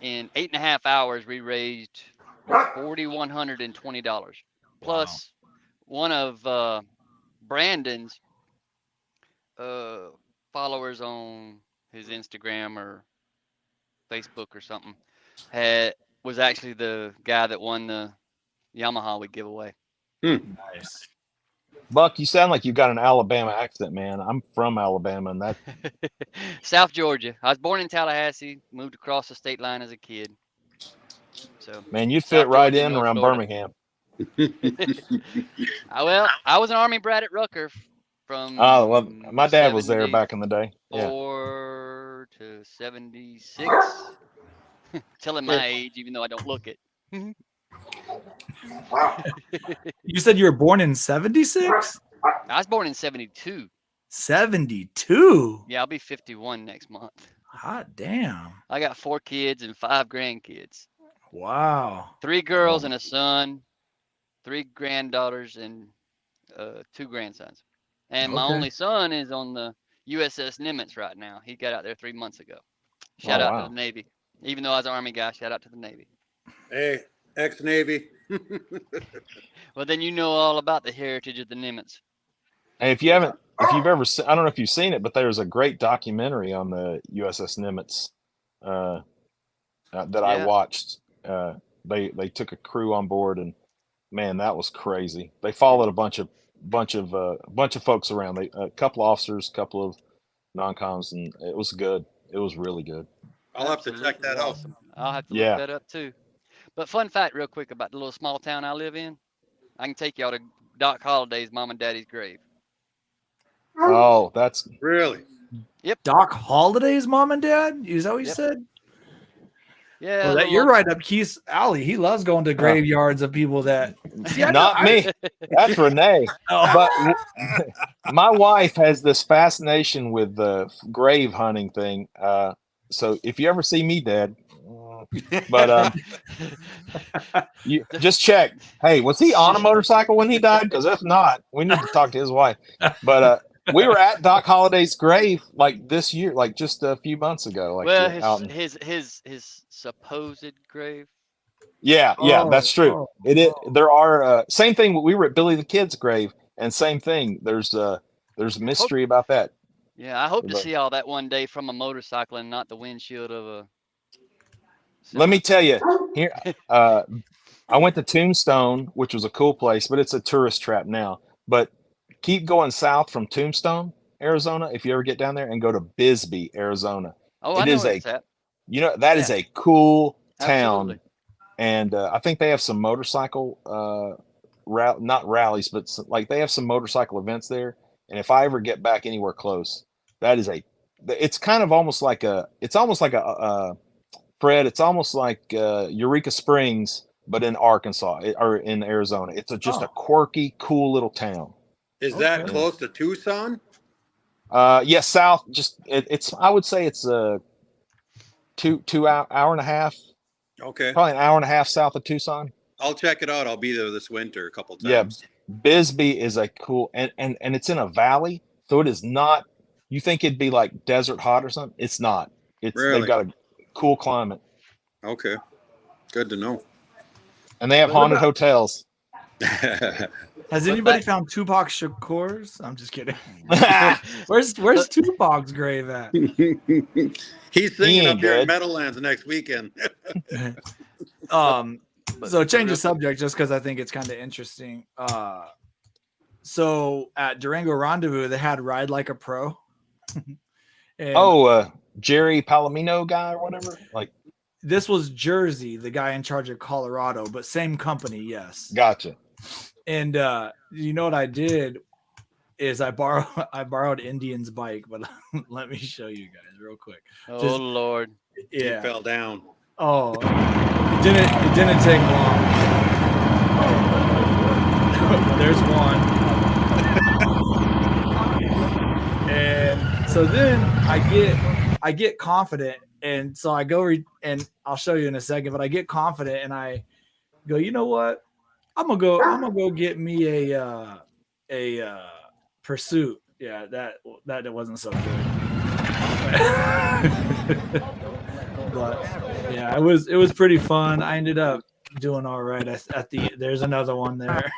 in 8.5 hours, we raised $4,120 plus one of Brandon's followers on his Instagram or Facebook or something was actually the guy that won the Yamaha we give away. Nice. Buck, you sound like you got an Alabama accent, man. I'm from Alabama, and that South Georgia. I was born in Tallahassee, moved across the state line as a kid. So man, you'd fit right in around Birmingham. Well, I was an Army brat at Rucker from my dad was there back in the day. 4 to 76. Telling my age, even though I don't look it. You said you were born in 76? I was born in 72. 72? Yeah, I'll be 51 next month. Hot damn. I got 4 kids and 5 grandkids. Wow. 3 girls and a son, 3 granddaughters and 2 grandsons. And my only son is on the USS Nimitz right now. He got out there 3 months ago. Shout out to the Navy. Even though I was an Army guy, shout out to the Navy. Hey, ex-Navy. Well, then you know all about the heritage of the Nimitz. And if you've ever, I don't know if you've seen it, but there's a great documentary on the USS Nimitz that I watched. They took a crew on board, and man, that was crazy. They followed a bunch of folks around. A couple of officers, a couple of non-coms, and it was good. It was really good. I'll have to check that out. I'll have to look that up too. But fun fact, real quick, about the little small town I live in. I can take y'all to Doc Holliday's mom and daddy's grave. Oh, that's Really? Yep. Doc Holliday's mom and dad? Is that what you Yep. said? Yeah. Well, you're right up Keith's alley. He loves going to graveyards of people that. See, not me. That's Renee. Oh. But my wife has this fascination with the grave hunting thing. So if you ever see me dead, but you just check. Hey, was he on a motorcycle when he died? Because if not, we need to talk to his wife. But we were at Doc Holliday's grave like this year, like just a few months ago. Like, well, his supposed grave. Yeah, that's true. It is. There are same thing. We were at Billy the Kid's grave, and same thing. There's a mystery about that. Yeah, I hope to see all that one day from a motorcycle and not the windshield of a. Let me tell you, here I went to Tombstone, which was a cool place, but it's a tourist trap now. But keep going south from Tombstone, Arizona, if you ever get down there, and go to Bisbee, Arizona. Oh, I know where it's at. You know, that is a cool town. Absolutely. And I think they have some motorcycle not rallies, but like they have some motorcycle events there. And if I ever get back anywhere close, that is it's kind of almost like Fred, it's almost like Eureka Springs, but in Arkansas or in Arizona. It's just a quirky, cool little town. Is that close to Tucson? Yes, south. Just it's. I would say it's a hour and a half. Okay. Probably an hour and a half south of Tucson. I'll check it out. I'll be there this winter a couple times. Yeah, Bisbee is a cool and it's in a valley, so it is not. You think it'd be like desert hot or something? It's not. It's really? They've got a cool climate. Okay, good to know. And they have haunted hotels. Has anybody found Tupac Shakur's? I'm just kidding. Where's Tupac's grave at? He's singing up here in Meadowlands next weekend. So change the subject just because I think it's kind of interesting. So at Durango Rendezvous, they had Ride Like a Pro. Jerry Palomino guy or whatever. Like this was Jersey, the guy in charge of Colorado, but same company. Yes. Gotcha. And you know what I did is I borrowed Indian's bike, but let me show you guys real quick. Oh Lord. Yeah. He fell down. Oh, it didn't take long. There's one. And so then I get confident, and so I go and I'll show you in a second, but I get confident and I go, you know what? I'm gonna go get me a Pursuit. Yeah, that wasn't so good. But yeah, it was pretty fun. I ended up doing all right there's another one there.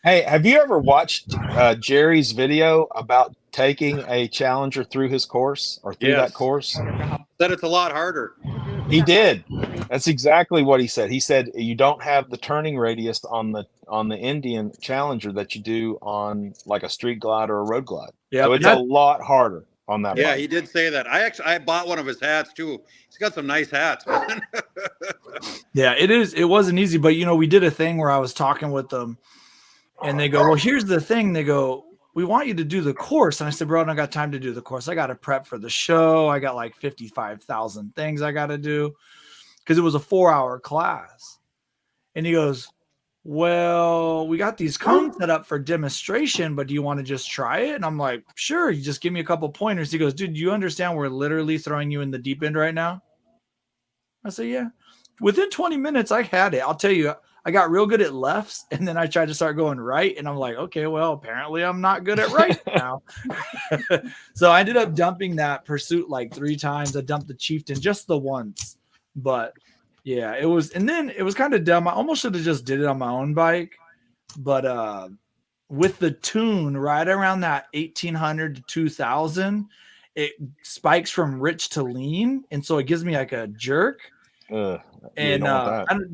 Hey, have you ever watched Jerry's video about taking a Challenger through his course or through that course? Said it's a lot harder. He did. That's exactly what he said. He said you don't have the turning radius on the Indian Challenger that you do on like a street glide or a road glide. Yeah, so it's a lot harder on that. Yeah, bike. he did say that. I bought one of his hats too. He's got some nice hats, man. Yeah, it is. It wasn't easy, but we did a thing where I was talking with them, and they go, "Well, here's the thing." They go, "We want you to do the course," and I said, "Bro, I don't got time to do the course. I got to prep for the show. I got like 55,000 things I got to do." Because it was a 4-hour class. And he goes, "Well, we got these cones set up for demonstration, but do you want to just try it?" And I'm like, "Sure, you just give me a couple pointers." He goes, "Dude, you understand we're literally throwing you in the deep end right now?" I said, "Yeah." Within 20 minutes, I had it. I'll tell you, I got real good at lefts, and then I tried to start going right, and I'm like, okay, well, apparently I'm not good at right now. So I ended up dumping that Pursuit like 3 times. I dumped the Chieftain just the once. But yeah, it was kind of dumb. I almost should have just did it on my own bike, but with the tune right around that 1800 to 2000, it spikes from rich to lean, and so it gives me like a jerk. And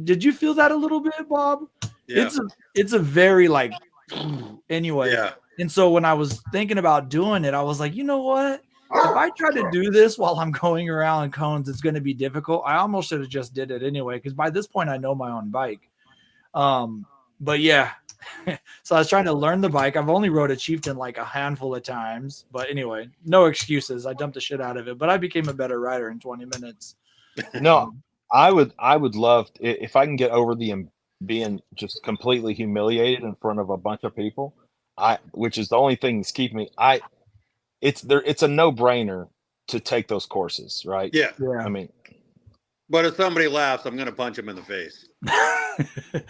did you feel that a little bit, Bob? Yeah. It's a very like anyway. Yeah. And so when I was thinking about doing it, I was like, you know what? if I try to do this while I'm going around cones, it's going to be difficult. I almost should have just did it anyway, because by this point I know my own bike. But yeah, so I was trying to learn the bike. I've only rode a Chieftain like a handful of times, but anyway, no excuses. I dumped the shit out of it, but I became a better rider in 20 minutes. No, I would love if I can get over being just completely humiliated in front of a bunch of people. Which is the only thing that's keeping me. It's a no-brainer to take those courses, right? Yeah. I mean, but if somebody laughs, I'm going to punch them in the face.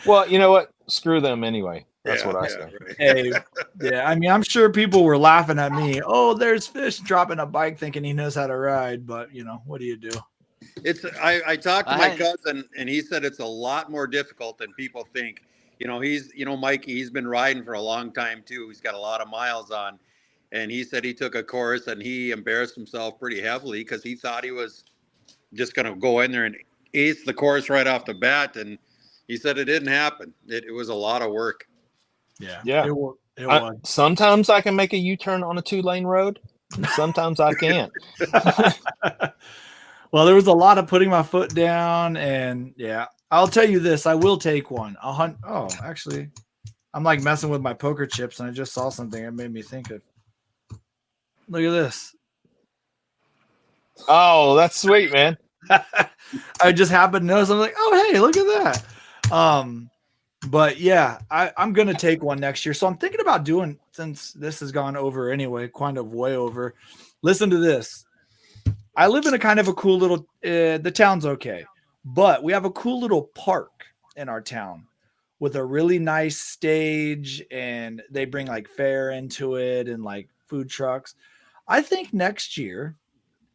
Well, you know what? Screw them anyway. That's what I say. Right. Hey, yeah, I mean, I'm sure people were laughing at me. Oh, there's Fish dropping a bike thinking he knows how to ride, but you know, what do you do? I talked to my cousin, and he said it's a lot more difficult than people think. Mikey, he's been riding for a long time too. He's got a lot of miles on, and he said he took a course and he embarrassed himself pretty heavily because he thought he was just going to go in there and ace the course right off the bat, and he said it didn't happen. It was a lot of work. Yeah. It was. Sometimes I can make a U-turn on a 2-lane road. Sometimes I can't. Well, there was a lot of putting my foot down, and yeah, I'll tell you this: I will take one. Oh, actually, I'm like messing with my poker chips, and I just saw something that made me think of. Look at this. Oh, that's sweet, man. I just happened to notice. I'm like, oh, hey, look at that. But yeah, I'm gonna take one next year. So I'm thinking about doing, since this has gone over anyway, kind of way over. Listen to this. I live in a kind of a cool little, the town's okay, but we have a cool little park in our town with a really nice stage, and they bring like fair into it and like food trucks. I think next year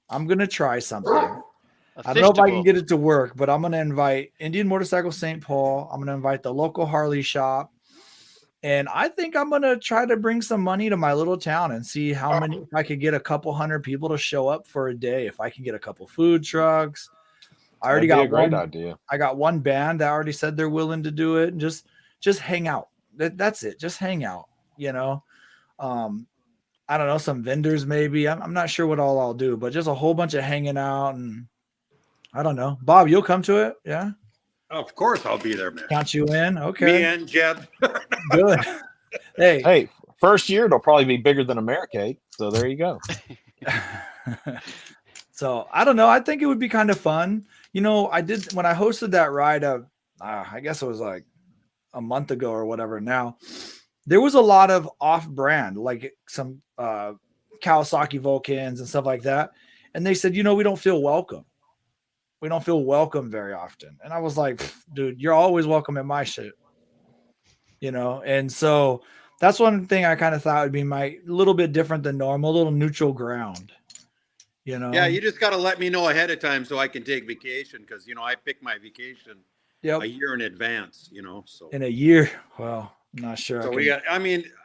I'm going to try something. I don't know if I can get it to work, but I'm going to invite Indian Motorcycle St. Paul. I'm going to invite the local Harley shop. And I think I'm going to try to bring some money to my little town and see how many, if I could get a couple hundred people to show up for a day. If I can get a couple food trucks. I already got a great idea. I got one band that already said they're willing to do it, and just hang out. That's it. Just hang out, you know? I don't know, some vendors maybe. I'm not sure what all I'll do, but just a whole bunch of hanging out, and I don't know. Bob, you'll come to it? Yeah. Of course, I'll be there, man. Count you in? Okay. Me and Jeb. Good. Hey, first year it'll probably be bigger than Americade. So there you go. So I don't know. I think it would be kind of fun. You know, I did when I hosted that ride. I guess it was like a month ago or whatever. Now there was a lot of off-brand, like some Kawasaki Vulcans and stuff like that, and they said, you know, we don't feel welcome. We don't feel welcome very often. And I was like, dude, you're always welcome at my shit. You know? And so that's one thing I kind of thought would be my little bit different than normal, a little neutral ground. You know? Yeah, you just got to let me know ahead of time so I can take vacation, because, you know, I pick my vacation a year in advance, you know. So in a year, well, I'm not sure. So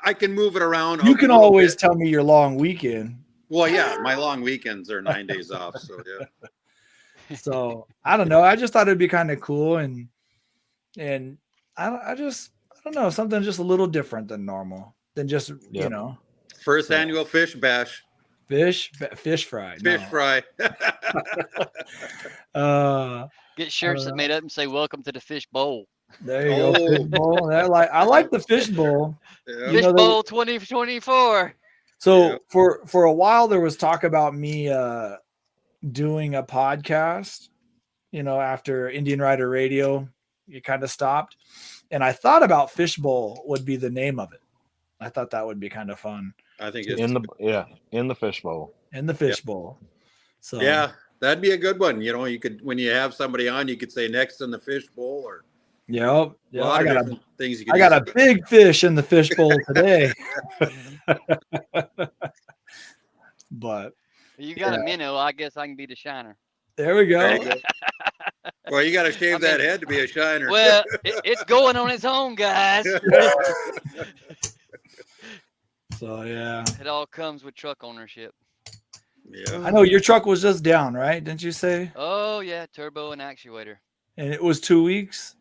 I can move it around. You can always tell me your long weekend. Well, yeah, my long weekends are 9 days off. So, yeah. So I don't know. I just thought it'd be kind of cool, and I don't know, something just a little different than normal, than just you know. First annual fish bash. Fish fry. Fish fry. Get shirts that made up and say "Welcome to the Fish Bowl." There you go. Fish bowl. I like the fish bowl. Yeah. Fish Bowl 2024. So for a while there was talk about me doing a podcast, you know, after Indian Rider Radio, you kind of stopped. And I thought about Fishbowl would be the name of it. I thought that would be kind of fun. I think it's in the fishbowl. In the fishbowl. So yeah, that'd be a good one. You know, you could, when you have somebody on, you could say next in the fishbowl, or yeah, I got things. I got a big fish in the fishbowl today. But you got a minnow. I guess I can be the shiner. There we go. Well, you got to shave that head to be a shiner. Well, it's going on its own, guys. So yeah, it all comes with truck ownership. Yeah, I know your truck was just down, right? Didn't you say? Oh yeah, turbo and actuator. And it was 2 weeks.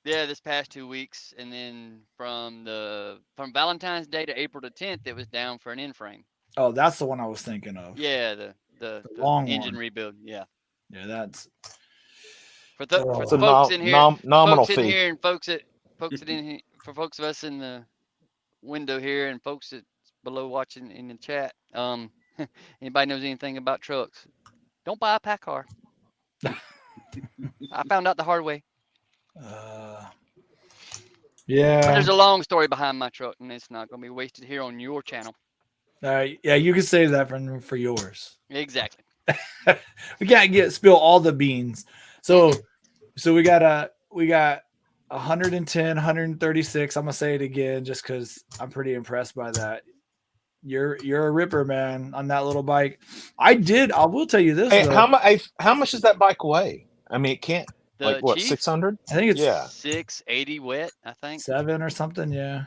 Yeah, this past 2 weeks, and then from Valentine's Day to April the 10th, it was down for an end frame. Oh, that's the one I was thinking of. Yeah, the long engine one. rebuild. Yeah. Yeah, that's For the It's a folks in here, nominal folks in fee. here, and folks in here, for folks of us in the window here, and folks that's below watching in the chat. Anybody knows anything about trucks? Don't buy a PACCAR. I found out the hard way. Yeah. But there's a long story behind my truck, and it's not going to be wasted here on your channel. Yeah, you can save that for yours. Exactly. We can't spill all the beans. So we got 110, 136. I'm gonna say it again just because I'm pretty impressed by that. You're a ripper, man, on that little bike. I will tell you this. Hey, though. how much does that bike weigh? I mean, it can't The what, Chief? 600? I think it's 680 wet, I think. 7 or something, yeah.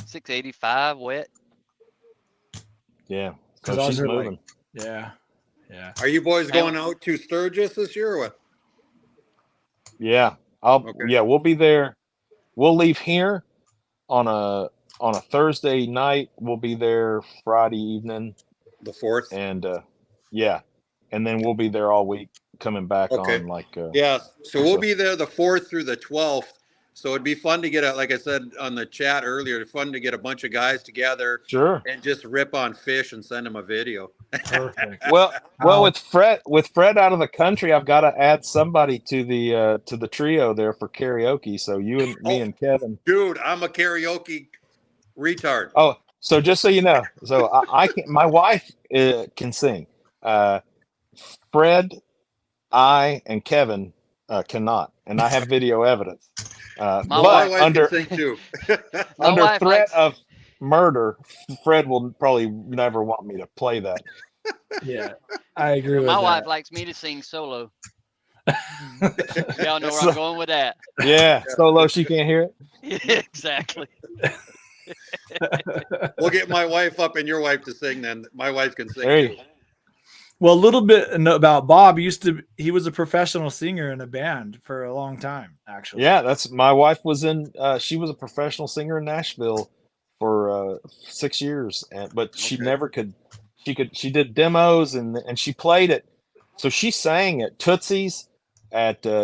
685 wet. Yeah. Because So she's moving. Yeah. Are you boys going out to Sturgis this year or what? Yeah. We'll be there. We'll leave here on a Thursday night. We'll be there Friday evening. The 4th? And and then we'll be there all week coming back on So we'll be there the 4th through the 12th. So it'd be fun to get like I said on the chat earlier, fun to get a bunch of guys together and just rip on fish and send them a video. Perfect. Well, with Fred out of the country, I've got to add somebody to the trio there for karaoke. So you and me and Kevin. Dude, I'm a karaoke retard. Oh, so just so you know, so I can. My wife can sing. Fred, I, and Kevin cannot, and I have video evidence. My wife can sing too. Under threat of murder, Fred will probably never want me to play that. Yeah, I agree with My that. wife likes me to sing solo. Y'all know where I'm going with that. Yeah, solo, she can't hear it. Yeah, exactly. We'll get my wife up and your wife to sing then. My wife can sing too. Well, a little bit about Bob. He was a professional singer in a band for a long time, actually. Yeah, that's my wife was in. She was a professional singer in Nashville for 6 years, but she never could. She did demos and she played it. So she sang at Tootsie's,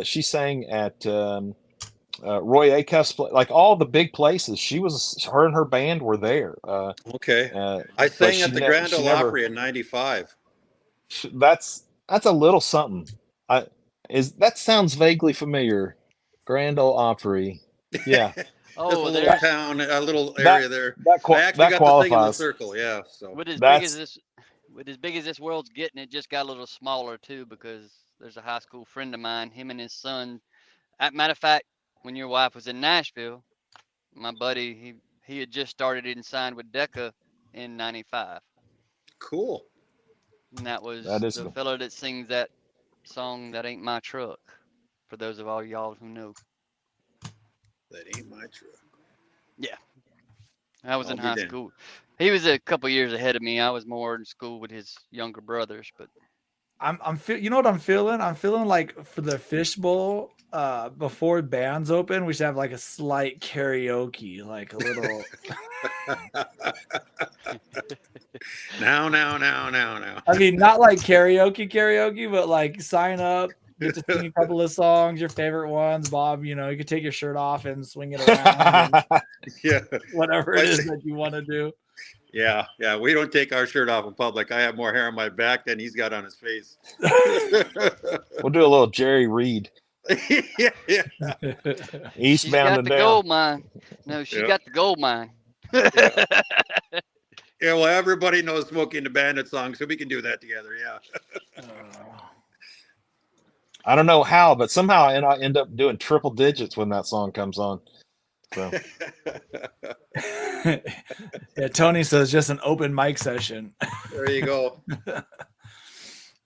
she sang at Roy Acuff's, like all the big places. Her and her band were there. I sang at the Grand Ole Opry in '95. That's a little something. That sounds vaguely familiar. Grand Ole Opry. Yeah. Just a little town, a little area there. I actually got qualifies. to sing in the circle, yeah. So with as big as this world's getting, it just got a little smaller too, because there's a high school friend of mine, him and his son. Matter of fact, when your wife was in Nashville, my buddy, he had just started and signed with Decca in '95. Cool. And that was the fellow that sings that song, That Ain't My Truck, for those of all y'all who know. That ain't my truck. Yeah. I was in high school. He was a couple years ahead of me. I was more in school with his younger brothers, but you know what I'm feeling? I'm feeling like for the Fishbowl, before bands open, we should have like a slight karaoke, like a little. Now. I mean, not like karaoke, but like sign up, get to sing a couple of songs, your favorite ones. Bob, you could take your shirt off and swing it around. Whatever it is that you want to do. Yeah. We don't take our shirt off in public. I have more hair on my back than he's got on his face. We'll do a little Jerry Reed. Yeah. Eastbound and down. Gold mine. No, she got the gold mine. Yeah, well, everybody knows Smokey and the Bandit song, so we can do that together. Yeah. I don't know how, but somehow I end up doing triple digits when that song comes on. So. Yeah, Tony says just an open mic session. There you go.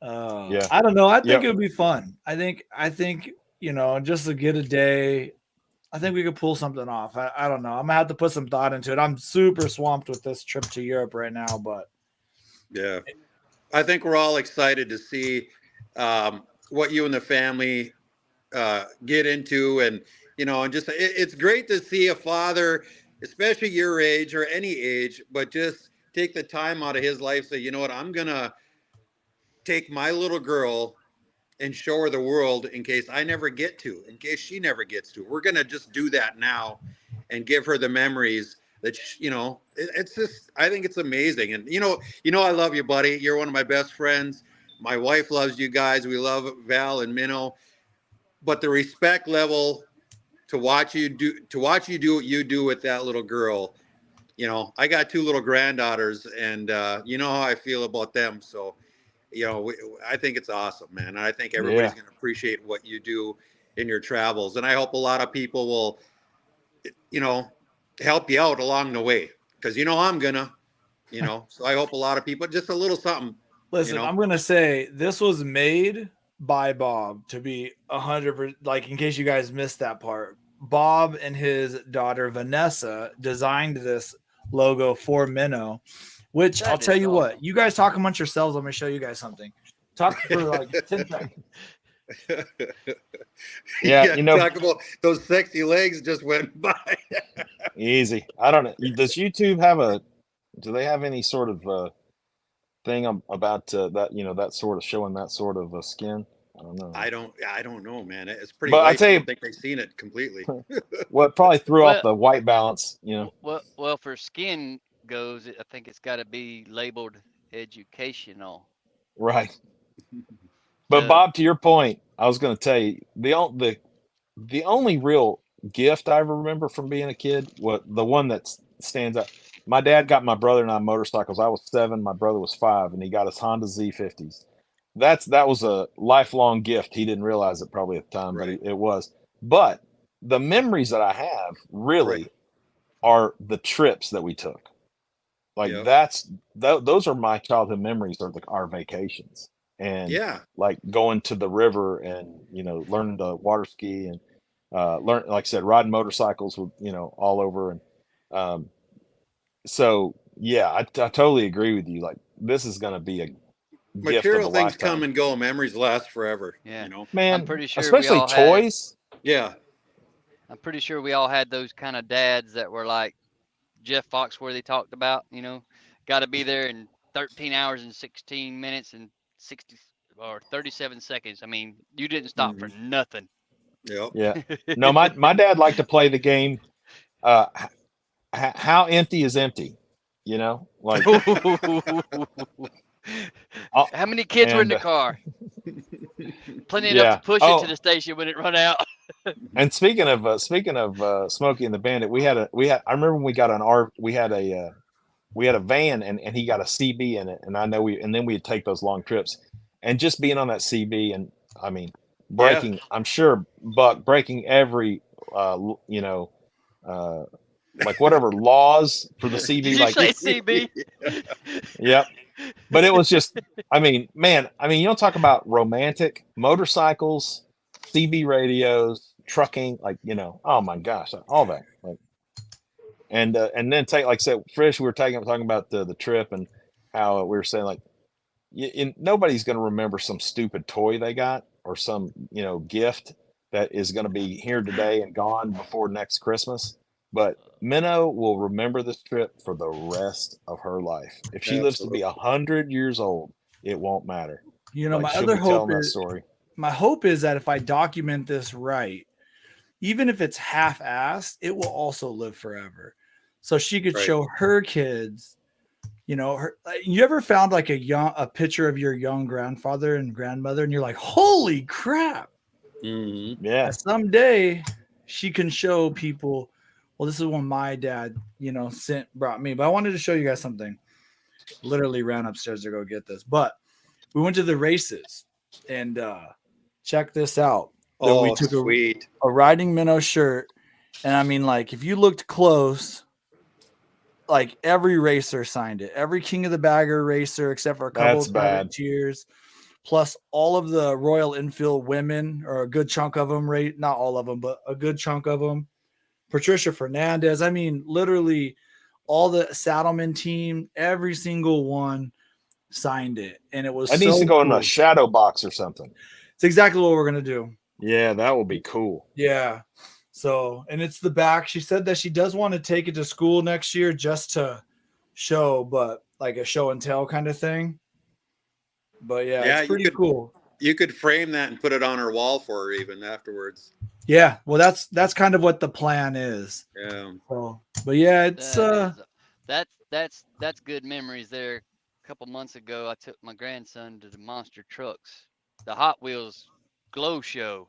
I don't know. I think it would be fun. I think just to get a day, I think we could pull something off. I don't know. I'm gonna have to put some thought into it. I'm super swamped with this trip to Europe right now, but yeah, I think we're all excited to see what you and the family get into, and and it's great to see a father, especially your age or any age, but just take the time out of his life, say, you know what, I'm gonna take my little girl and show her the world in case I never get to, in case she never gets to. We're gonna just do that now and give her the memories that it's just, I think it's amazing. And I love you, buddy. You're one of my best friends. My wife loves you guys. We love Val and Minnow. But the respect level to watch you do what you do with that little girl. I got 2 little granddaughters, and you know how I feel about them. So, I think it's awesome, man. And I think everybody's going to appreciate what you do in your travels. And I hope a lot of people will, help you out along the way, because I'm gonna, so I hope a lot of people, just a little something. Listen, I'm going to say this was made by Bob, to be 100%, like, in case you guys missed that part. Bob and his daughter Vanessa designed this logo for Minnow, which I'll tell you what, you guys talk amongst yourselves. Let me show you guys something. Talk for like 10 seconds. Yeah, talk about those sexy legs just went by. Easy. I don't know. Does YouTube have do they have any sort of thing about that, that sort of showing that sort of skin? I don't know. I don't know, man. It's pretty. But light. I tell you, I don't think they've seen it completely. Well, it probably threw off the white balance, Well, for skin goes, I think it's got to be labeled educational. Right. But Bob, to your point, I was going to tell you the only real gift I ever remember from being a kid, the one that stands out. My dad got my brother and I motorcycles. I was 7, my brother was 5, and he got us Honda Z50s. That was a lifelong gift. He didn't realize it probably at the time, Right. but it was. But the memories that I have really are the trips that we took. Like those are my childhood memories, are our vacations. And like going to the river and, learning to water ski and learn, like I said, riding motorcycles with, all over. And so, yeah, I totally agree with you. Like, this is going to be a material things lifetime. Come and go. Memories last forever. Yeah, man, I'm pretty sure especially toys. I'm pretty sure we all had those kind of dads that were like Jeff Foxworthy talked about, got to be there in 13 hours and 16 minutes and 60 or 37 seconds. I mean, you didn't stop for nothing. Yeah. No, my dad liked to play the game. How empty is empty? Like how many kids were in the car? Plenty enough to push it to the station when it run out. And speaking of Smokey and the Bandit, we had I remember when we got we had a van and he got a CB in it, and I know then we'd take those long trips, and just being on that CB, and I mean breaking, I'm sure Buck breaking every like whatever laws for the CB. Did you like say CB? Yep. But it was just, you don't talk about romantic motorcycles, CB radios, trucking, oh my gosh, all that. And then take, like I said, Frisch, we were talking about the trip and how we were saying, like, nobody's going to remember some stupid toy they got or some, gift that is going to be here today and gone before next Christmas. But Minnow will remember this trip for the rest of her life. If she lives to be 100 years old, it won't matter. My other hope is, my hope is that if I document this right, even if it's half-assed, it will also live forever. So she could show her kids, you ever found like a picture of your young grandfather and grandmother, and you're like, holy crap. Mm-hmm. Yeah. And someday she can show people, well, this is when my dad, brought me. But I wanted to show you guys something. Literally ran upstairs to go get this. But we went to the races, and check this out. Oh, we took sweet. A Riding Minnow shirt. And I mean, like, if you looked close, like every racer signed it. Every King of the Bagger racer, except for a couple of privateers. Plus all of the Royal Enfield women, or a good chunk of them, right? Not all of them, but a good chunk of them. Patricia Fernandez. I mean, literally all the Saddleman team, every single one signed it. And it was needs to go in a shadow box or something. It's exactly what we're going to do. Yeah, that will be cool. Yeah. So, and it's the back. She said that she does want to take it to school next year just to show, but like a show and tell kind of thing. But yeah, it's pretty cool. You could frame that and put it on her wall for her even afterwards. Yeah, well, that's kind of what the plan is. Yeah. So, but yeah, it's that's good memories there. A couple months ago, I took my grandson to the monster trucks, the Hot Wheels glow show,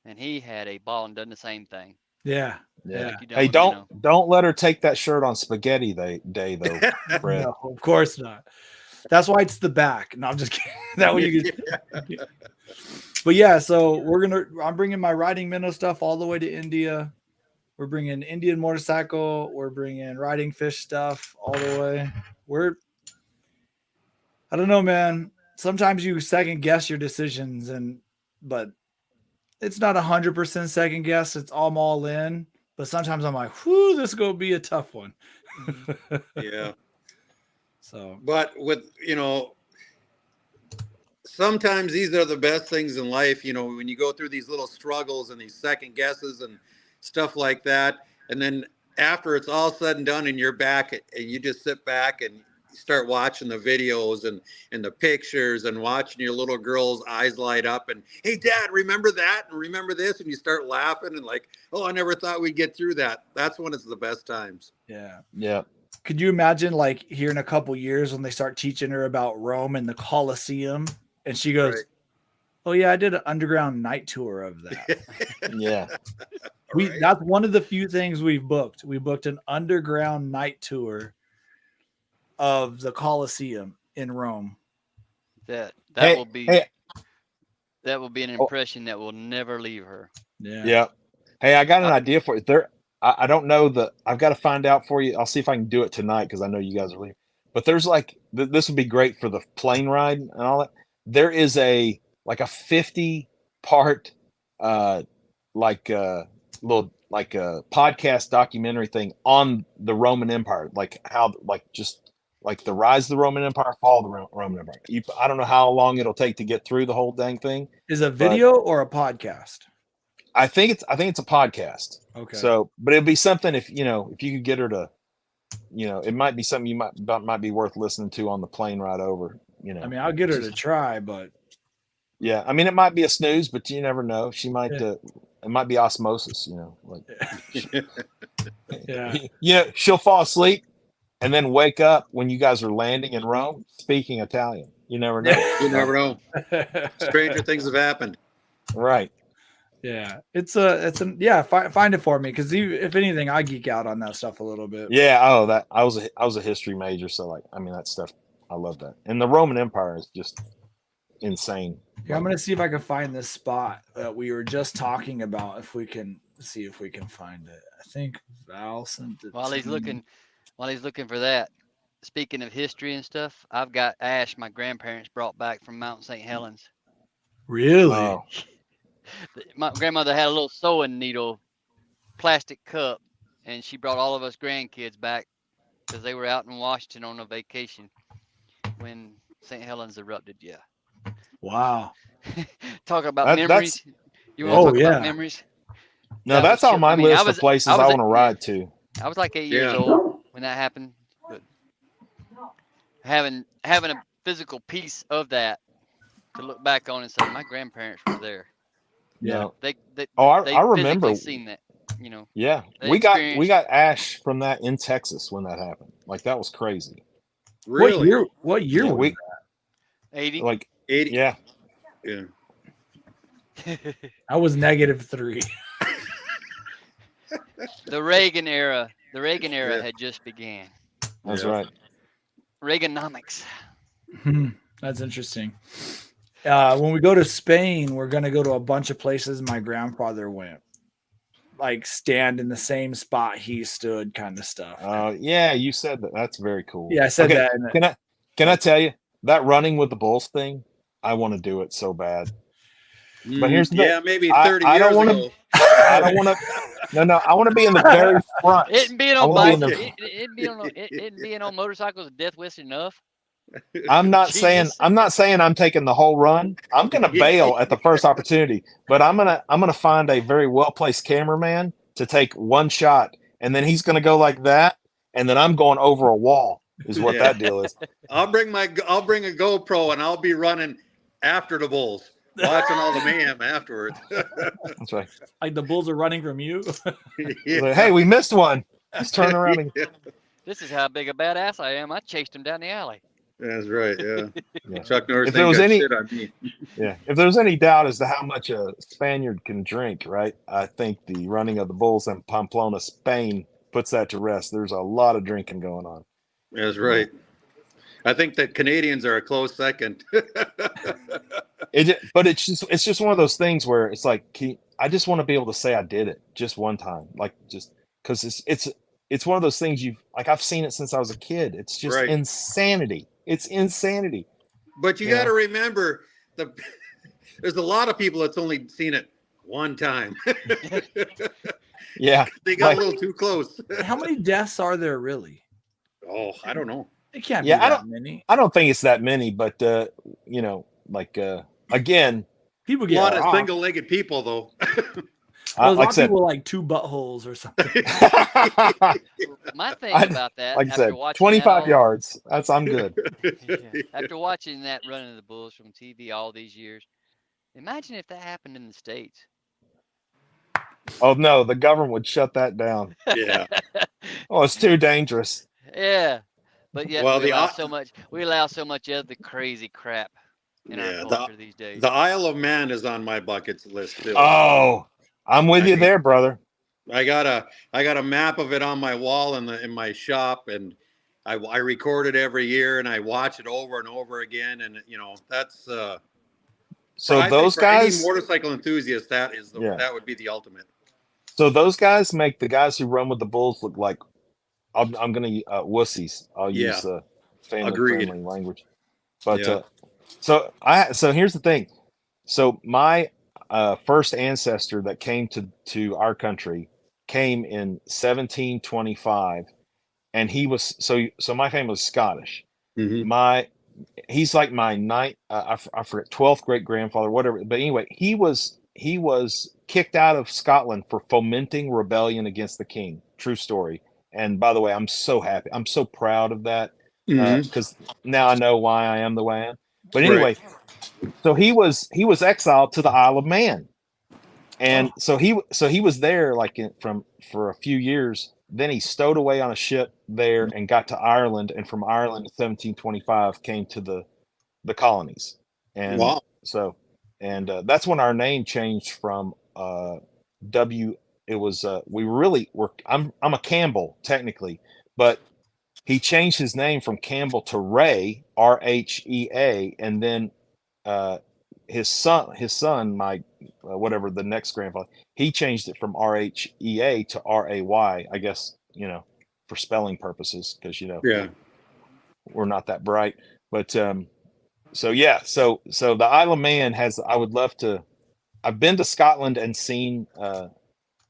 and he had a ball and done the same thing. Yeah. Like hey, don't let her take that shirt on Spaghetti Day though, Fred. No, of course not. That's why it's the back. No, I'm just kidding. That way you can. But yeah, so I'm bringing my riding minnow stuff all the way to India. We're bringing Indian motorcycle. We're bringing Ridingfish stuff all the way. I don't know, man. Sometimes you second guess your decisions, but it's not 100% second guess. I'm all in. But sometimes I'm like, whew, this is going to be a tough one. Yeah. So, but with, sometimes these are the best things in life, when you go through these little struggles and these second guesses and stuff like that. And then after it's all said and done and you're back and you just sit back and start watching the videos and the pictures and watching your little girl's eyes light up and, hey, Dad, remember that? And remember this? And you start laughing and like, oh, I never thought we'd get through that. That's when it's the best times. Yeah. Yeah. Could you imagine like here in a couple years when they start teaching her about Rome and the Colosseum and she goes, right. Oh yeah, I did an underground night tour of that. Yeah. That's one of the few things we've booked. We booked an underground night tour of the Colosseum in Rome. That will be an impression that will never leave her. Yeah. Hey, I got an idea for it. I don't know I've got to find out for you. I'll see if I can do it tonight because I know you guys are leaving. But there's this would be great for the plane ride and all that. There is a 50-part little podcast documentary thing on the Roman Empire, the rise of the Roman Empire, fall of the Roman Empire. I don't know how long it'll take to get through the whole dang thing. Is it a video or a podcast? I think it's a podcast. Okay. So, but it'd be something if you could get her to, it might be something you might be worth listening to on the plane ride over. I mean, I'll get her to try, but yeah, I mean, it might be a snooze, but you never know. She might. It might be osmosis. She'll fall asleep and then wake up when you guys are landing in Rome speaking Italian. You never know. You never know. Stranger things have happened. Right. Yeah, find it for me because if anything, I geek out on that stuff a little bit. Yeah. Oh, that I was a history major, so that stuff, I love that. And the Roman Empire is just insane. Yeah, I'm gonna see if I can find this spot that we were just talking about. If we can find it. I think Val sent it. While he's looking for that, speaking of history and stuff, I've got ash my grandparents brought back from Mount St. Helens. Really? Oh. My grandmother had a little sewing needle plastic cup, and she brought all of us grandkids back because they were out in Washington on a vacation when St. Helens erupted. Yeah. Wow. Talk about memories. You want to talk about memories? No, that's on my list of places I want to ride to. I was like 8 years old when that happened, but having a physical piece of that to look back on and say my grandparents were there. Yeah. I remember seeing that. Yeah, we got ash from that in Texas when that happened. That was crazy. Really? What year was that? 80. 80. Yeah. Yeah. I was -3. The Reagan era had just began. That's right. Reaganomics. That's interesting. When we go to Spain, we're going to go to a bunch of places my grandfather went. Stand in the same spot he stood kind of stuff. Yeah, you said that. That's very cool. Yeah, I said that. Can I tell you, that running with the bulls thing, I want to do it so bad. But here's the thing. Maybe 30 years ago. I don't want to. No, I want to be in the very front. It being on bikes, it being on motorcycles, death wish enough. I'm not saying I'm taking the whole run. I'm gonna bail at the first opportunity, but I'm gonna find a very well placed cameraman to take one shot, and then he's gonna go like that, and then I'm going over a wall, is what that deal is. I'll bring a GoPro and I'll be running after the bulls, watching all the mayhem afterwards. That's right. Like the bulls are running from you. Yeah. Like, hey, we missed one. Just turn around. And... Yeah. This is how big a badass I am. I chased him down the alley. That's right. Yeah. Yeah. Chuck Norris If there was got any, shit on me. yeah, if there was any doubt as to how much a Spaniard can drink, right? I think the running of the bulls in Pamplona, Spain, puts that to rest. There's a lot of drinking going on. That's right. I think that Canadians are a close second. But it's just one of those things where it's like, I just want to be able to say I did it just one time, like just because it's one of those things I've seen it since I was a kid. It's just Right. insanity. It's insanity. But you got to remember, there's a lot of people that's only seen it one time. Yeah, they got a little too close. How many deaths are there really? Oh, I don't know. It can't be that many. I don't think it's that many, but again, people A get lot of single-legged people, though. Well, a lot of people like 2 buttholes or something. My thing about that, like I said, watching 25 yards. I'm good. After watching that running of the bulls from TV all these years, imagine if that happened in the States. Oh no, the government would shut that down. Yeah. Oh, it's too dangerous. Yeah, but yet Well, we allow so much other crazy crap in our culture these days. The Isle of Man is on my bucket list too. Oh, I'm with you there, brother. I got a map of it on my wall in my shop, and I record it every year, and I watch it over and over again, and that's so those guys, any motorcycle enthusiast, that would be the ultimate. So those guys make the guys who run with the bulls look like I'm gonna wussies. I'll use family-friendly language. But so here's the thing. So my first ancestor that came to our country came in 1725, and he was so my family was Scottish. Mm-hmm. He's like my ninth, I forget, 12th great grandfather, whatever. But anyway, he was kicked out of Scotland for fomenting rebellion against the king. True story. And by the way, I'm so happy. I'm so proud of that because now I know why I am the way I am. But anyway, so he was exiled to the Isle of Man, and so he was there for a few years. Then he stowed away on a ship there and got to Ireland, and from Ireland in 1725 came to the colonies. And that's when our name changed from W. It was we really were. I'm a Campbell technically, but he changed his name from Campbell to Ray, Rhea, and then his son, my whatever the next grandfather, he changed it from Rhea to Ray. I guess for spelling purposes, because we're not that bright. But so the Isle of Man has. I would love to. I've been to Scotland and seen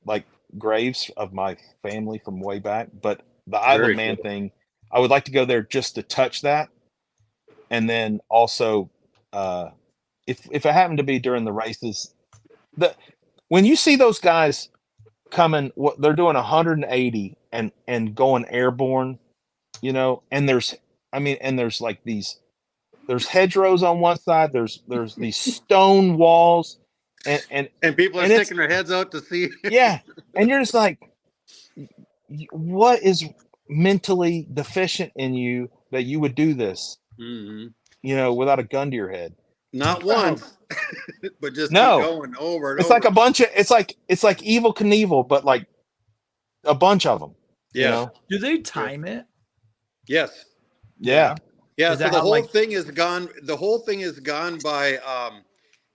like graves of my family from way back, but the Isle of Man thing, I would like to go there just to touch that. And then also, if it happened to be during the races, when you see those guys coming, they're doing 180 and going airborne, and there's like there's hedgerows on one side, there's these stone walls, and people are sticking their heads out to see. Yeah, and you're just like, what is mentally deficient in you that you would do this? Without a gun to your head. Not once, but just keep going over and it's over. Like a bunch of it's like Evil Knievel, but like a bunch of them. Yeah. Do they time it? Yes. Yeah. Yeah. So the whole thing is gone. The whole thing is gone by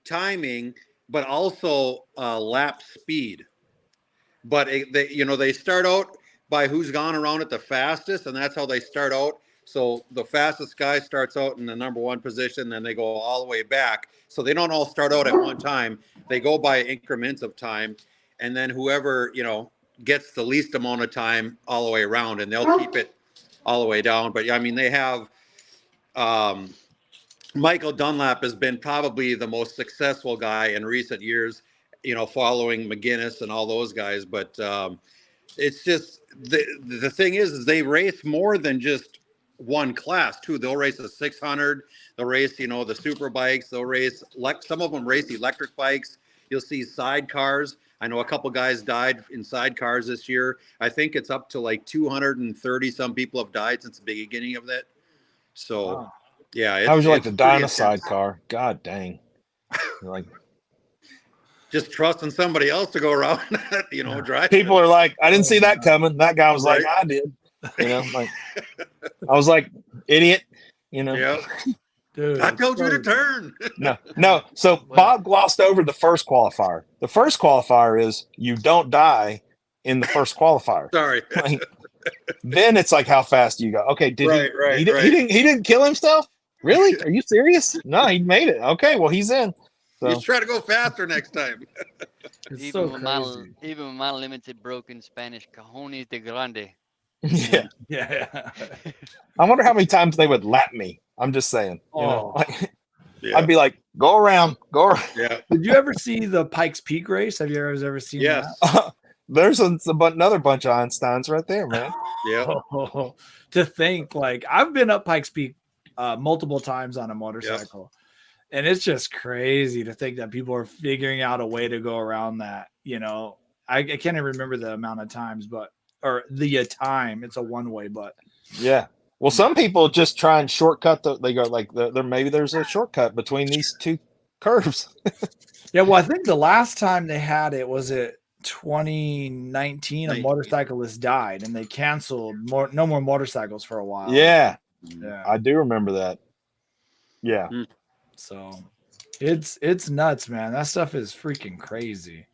timing, but also lap speed. But they start out by who's gone around it the fastest, and that's how they start out. So the fastest guy starts out in the number one position, then they go all the way back. So they don't all start out at one time. They go by increments of time, and then whoever gets the least amount of time all the way around, and they'll keep it all the way down. But they have Michael Dunlap has been probably the most successful guy in recent years, following McGuinness and all those guys. But it's just the thing is they race more than just one class too. They'll race a 600. They'll race, the super bikes. They'll race, some of them race electric bikes. You'll see sidecars. I know a couple guys died in sidecars this year. I think it's up to like 230 some people have died since the beginning of it. So, Wow. yeah. How would you like to die in a intense. sidecar? God dang. You're like, just trusting somebody else to go around, driving. people are like, I didn't see that coming. That guy was like, I did. Like, I was like, idiot. Yeah. Dude, I told you to turn. No. So Bob glossed over the first qualifier. The first qualifier is you don't die in the first qualifier. Sorry. Like, then it's like how fast you go. Okay, did he right. He didn't kill himself? Really? Are you serious? No, he made it. Okay, well he's in. So. You try to go faster next time. It's Even so with my limited broken Spanish, cojones de grande. Yeah. I wonder how many times they would lap me. I'm just saying. Yeah. I'd be like, go around. Yeah. Did you ever see the Pikes Peak race? Have you ever seen Yes. that? There's another bunch of Einsteins right there, man. Yeah. To think, like, I've been up Pikes Peak multiple times on a motorcycle. And it's just crazy to think that people are figuring out a way to go around that. I can't even remember the amount of times, or the time. It's a one-way, but yeah. Well, some people just try and shortcut. They go like, maybe there's a shortcut between these two curves. Yeah. Well, I think the last time they had it was at 2019. A motorcyclist died, and they canceled no more motorcycles for a while. Yeah. I do remember that. Yeah. So it's nuts, man. That stuff is freaking crazy.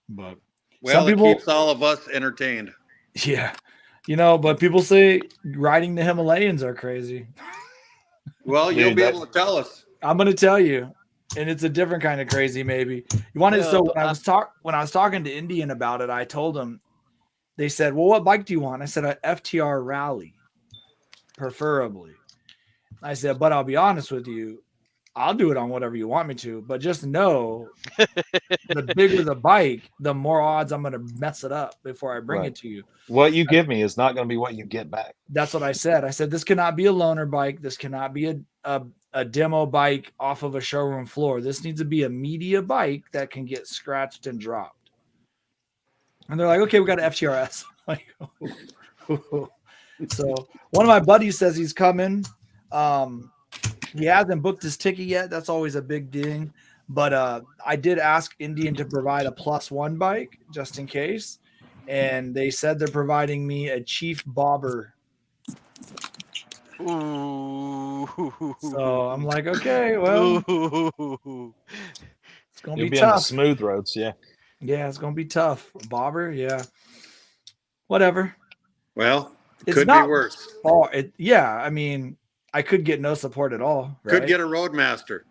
But some people, it keeps all of us entertained. Yeah. But people say riding the Himalayas are crazy. Well, you'll be able to tell us. I'm going to tell you. And it's a different kind of crazy, maybe. You wanted so when I was talking to Indian about it, I told him, they said, well, what bike do you want? I said, an FTR Rally, preferably. I said, but I'll be honest with you, I'll do it on whatever you want me to, but just know the bigger the bike, the more odds I'm going to mess it up before I bring it to you. What you give me is not going to be what you get back. That's what I said. I said, this cannot be a loaner bike. This cannot be a demo bike off of a showroom floor. This needs to be a media bike that can get scratched and dropped. And they're like, okay, we got an FTRS. So one of my buddies says he's coming. He hasn't booked his ticket yet. That's always a big ding. But I did ask Indian to provide a +1 bike just in case. And they said they're providing me a Chief Bobber. Ooh. So I'm like, okay, well, it's going to be on the tough. Smooth roads, yeah. Yeah, it's going to be tough. Bobber, yeah. Whatever. Well, it's could be worse. I mean, I could get no support at all. Right? Could get a Roadmaster.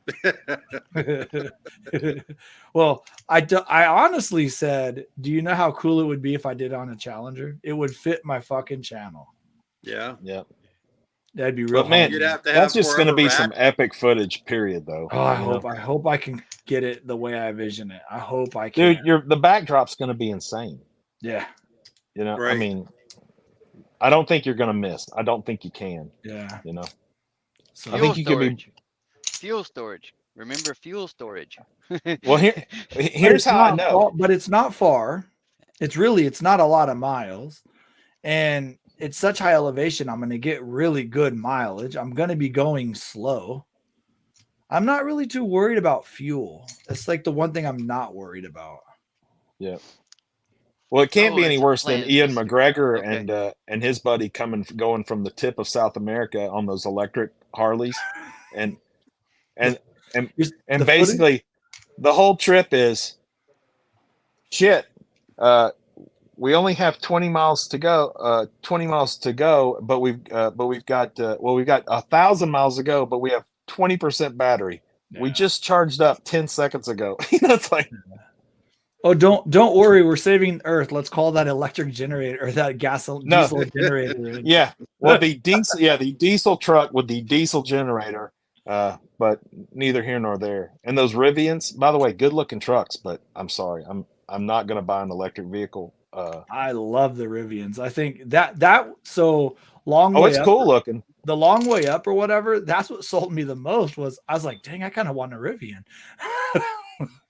Well, I honestly said, do you know how cool it would be if I did on a Challenger? It would fit my fucking channel. Yeah. That'd be real. But man, that's just going to be some epic footage, period, though. Oh, I hope I can get it the way I vision it. I hope I can. Dude, the backdrop's going to be insane. Yeah. Right. I mean, I don't think you're going to miss. I don't think you can. Yeah. So I think you could be fuel storage. Remember fuel storage. Well, here's how I know. But it's not far. It's not a lot of miles. And it's such high elevation. I'm going to get really good mileage. I'm going to be going slow. I'm not really too worried about fuel. It's like the one thing I'm not worried about. Yeah. Well, it can't be any worse than Ian McGregor and his buddy going from the tip of South America on those electric Harleys, and basically the whole trip is shit. We only have 20 miles to go. 20 miles to go, but we've got 1,000 miles to go, but we have 20% battery. Yeah. We just charged up 10 seconds ago. It's like. Oh, don't worry. We're saving Earth. Let's call that electric generator or that diesel generator. Yeah. Well, the diesel truck with the diesel generator, but neither here nor there. And those Rivians, by the way, good looking trucks, but I'm sorry. I'm not going to buy an electric vehicle I love the Rivians. I think that so long way it's up, cool looking. The long way up or whatever, that's what sold me the most. Was I was like, dang, I kind of want a Rivian.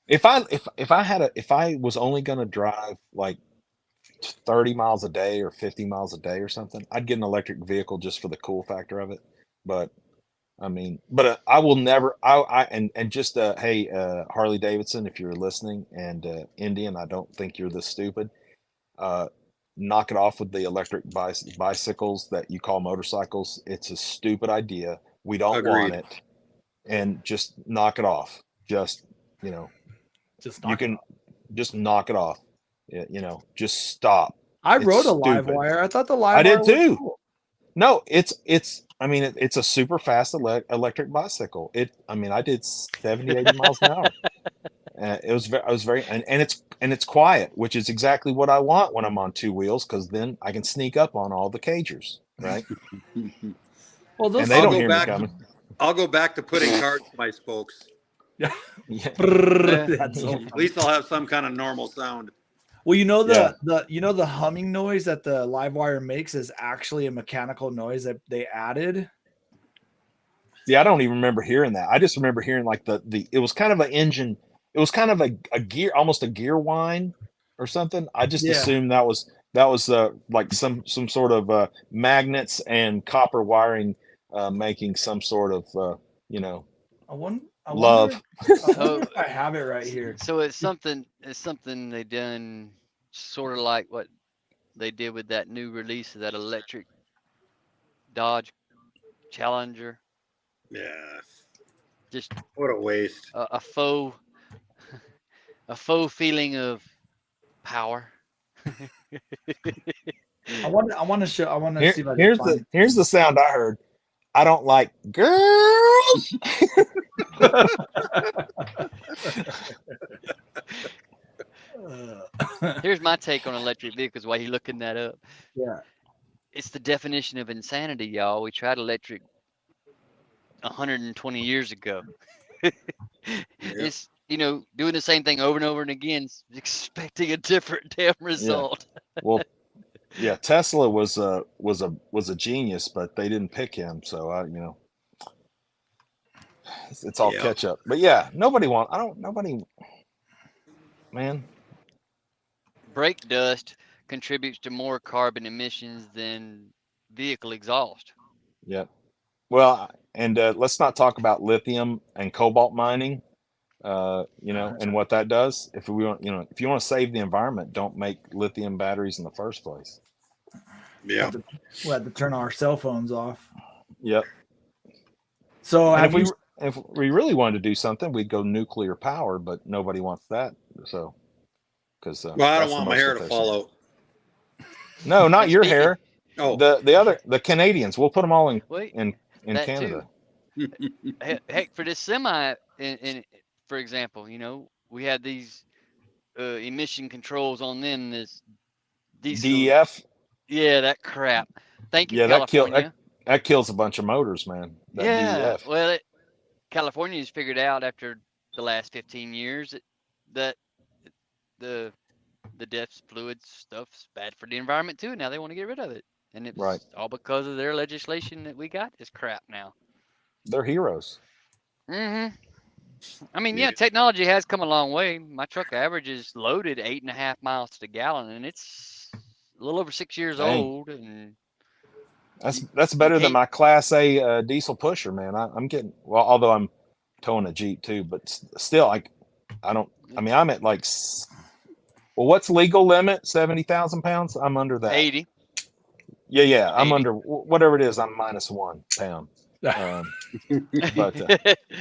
If I was only gonna drive like 30 miles a day or 50 miles a day or something, I'd get an electric vehicle just for the cool factor of it. But I mean, I will never. And just hey, Harley Davidson, if you're listening, and Indian, I don't think you're this stupid. Knock it off with the electric bicycles that you call motorcycles. It's a stupid idea. We don't want it, and just knock it off. Just just knock it off. Just stop. I rode a Livewire. I thought the Livewire I did too. was cool. No, it's a super fast electric bicycle. I did 70, 80 miles an hour. It was very, and it's quiet, which is exactly what I want when I'm on two wheels, because then I can sneak up on all the cagers, right? Well, and they don't hear me coming. I'll go back to putting cards in my spokes. Yeah. At least I'll have some kind of normal sound. Well, the humming noise that the Livewire makes is actually a mechanical noise that they added. Yeah, I don't even remember hearing that. I just remember hearing like it was kind of an engine. It was kind of a gear, almost a gear whine or something. I just assumed that was like some sort of magnets and copper wiring making some sort of love. I have it right here. So it's something they done sort of like what they did with that new release of that electric Dodge Challenger. Yeah. Just what a waste. A faux feeling of power. I want to see if I can find here's the sound I heard. I don't like girls. Here's my take on electric vehicles while you're looking that up. Yeah. It's the definition of insanity, y'all. We tried electric 120 years ago. It's, doing the same thing over and over and again, expecting a different damn result. Yeah. Well, yeah, Tesla was a genius, but they didn't pick him, so it's all catch up. But yeah, nobody, man. Brake dust contributes to more carbon emissions than vehicle exhaust. Yep. Well, and let's not talk about lithium and cobalt mining, and what that does. If you want to save the environment, don't make lithium batteries in the first place. Yeah. We had to turn our cell phones off. Yep. So if we really wanted to do something, we'd go nuclear power, but nobody wants that. So, because I don't want my hair to fall out. No, not your hair. Oh, the Canadians. We'll put them all in Canada. Heck, for this semi, for example, we had these emission controls on them. This DEF. Yeah, that crap. Thank you, yeah, California. That kills a bunch of motors, man. DEF. Well, California has figured out after the last 15 years that the DEF fluid stuff's bad for the environment too. Now they want to get rid of it, and it's all because of their legislation that we got is crap now. They're heroes. Mm-hmm. I mean, technology has come a long way. My truck averages loaded 8.5 miles to the gallon, and it's a little over 6 years old. And that's better than my Class A diesel pusher, man. I'm getting although I'm towing a Jeep too, but still, I'm at like. Well, what's legal limit? 70,000 pounds. I'm under that. 80. Yeah. I'm under whatever it is. I'm -1 pound. But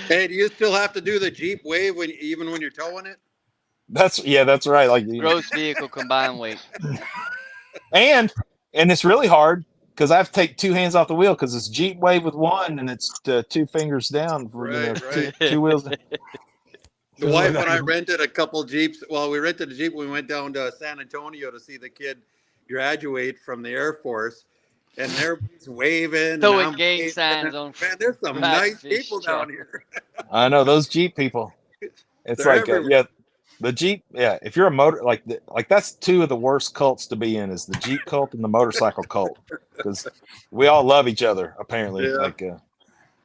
hey, do you still have to do the Jeep wave even when you're towing it? That's right. Like gross vehicle combined weight. And it's really hard because I have to take two hands off the wheel because it's Jeep wave with one and it's two fingers down for two wheels. The wife and I rented a couple Jeeps. Well, we rented a Jeep when we went down to San Antonio to see the kid graduate from the Air Force. And they're waving. Throwing gang signs on. Man, there's some nice people down here. I know those Jeep people. It's they're like, The Jeep, yeah. If you're a motor, like that's two of the worst cults to be in is the Jeep cult and the motorcycle cult, because we all love each other apparently. Yeah. Like,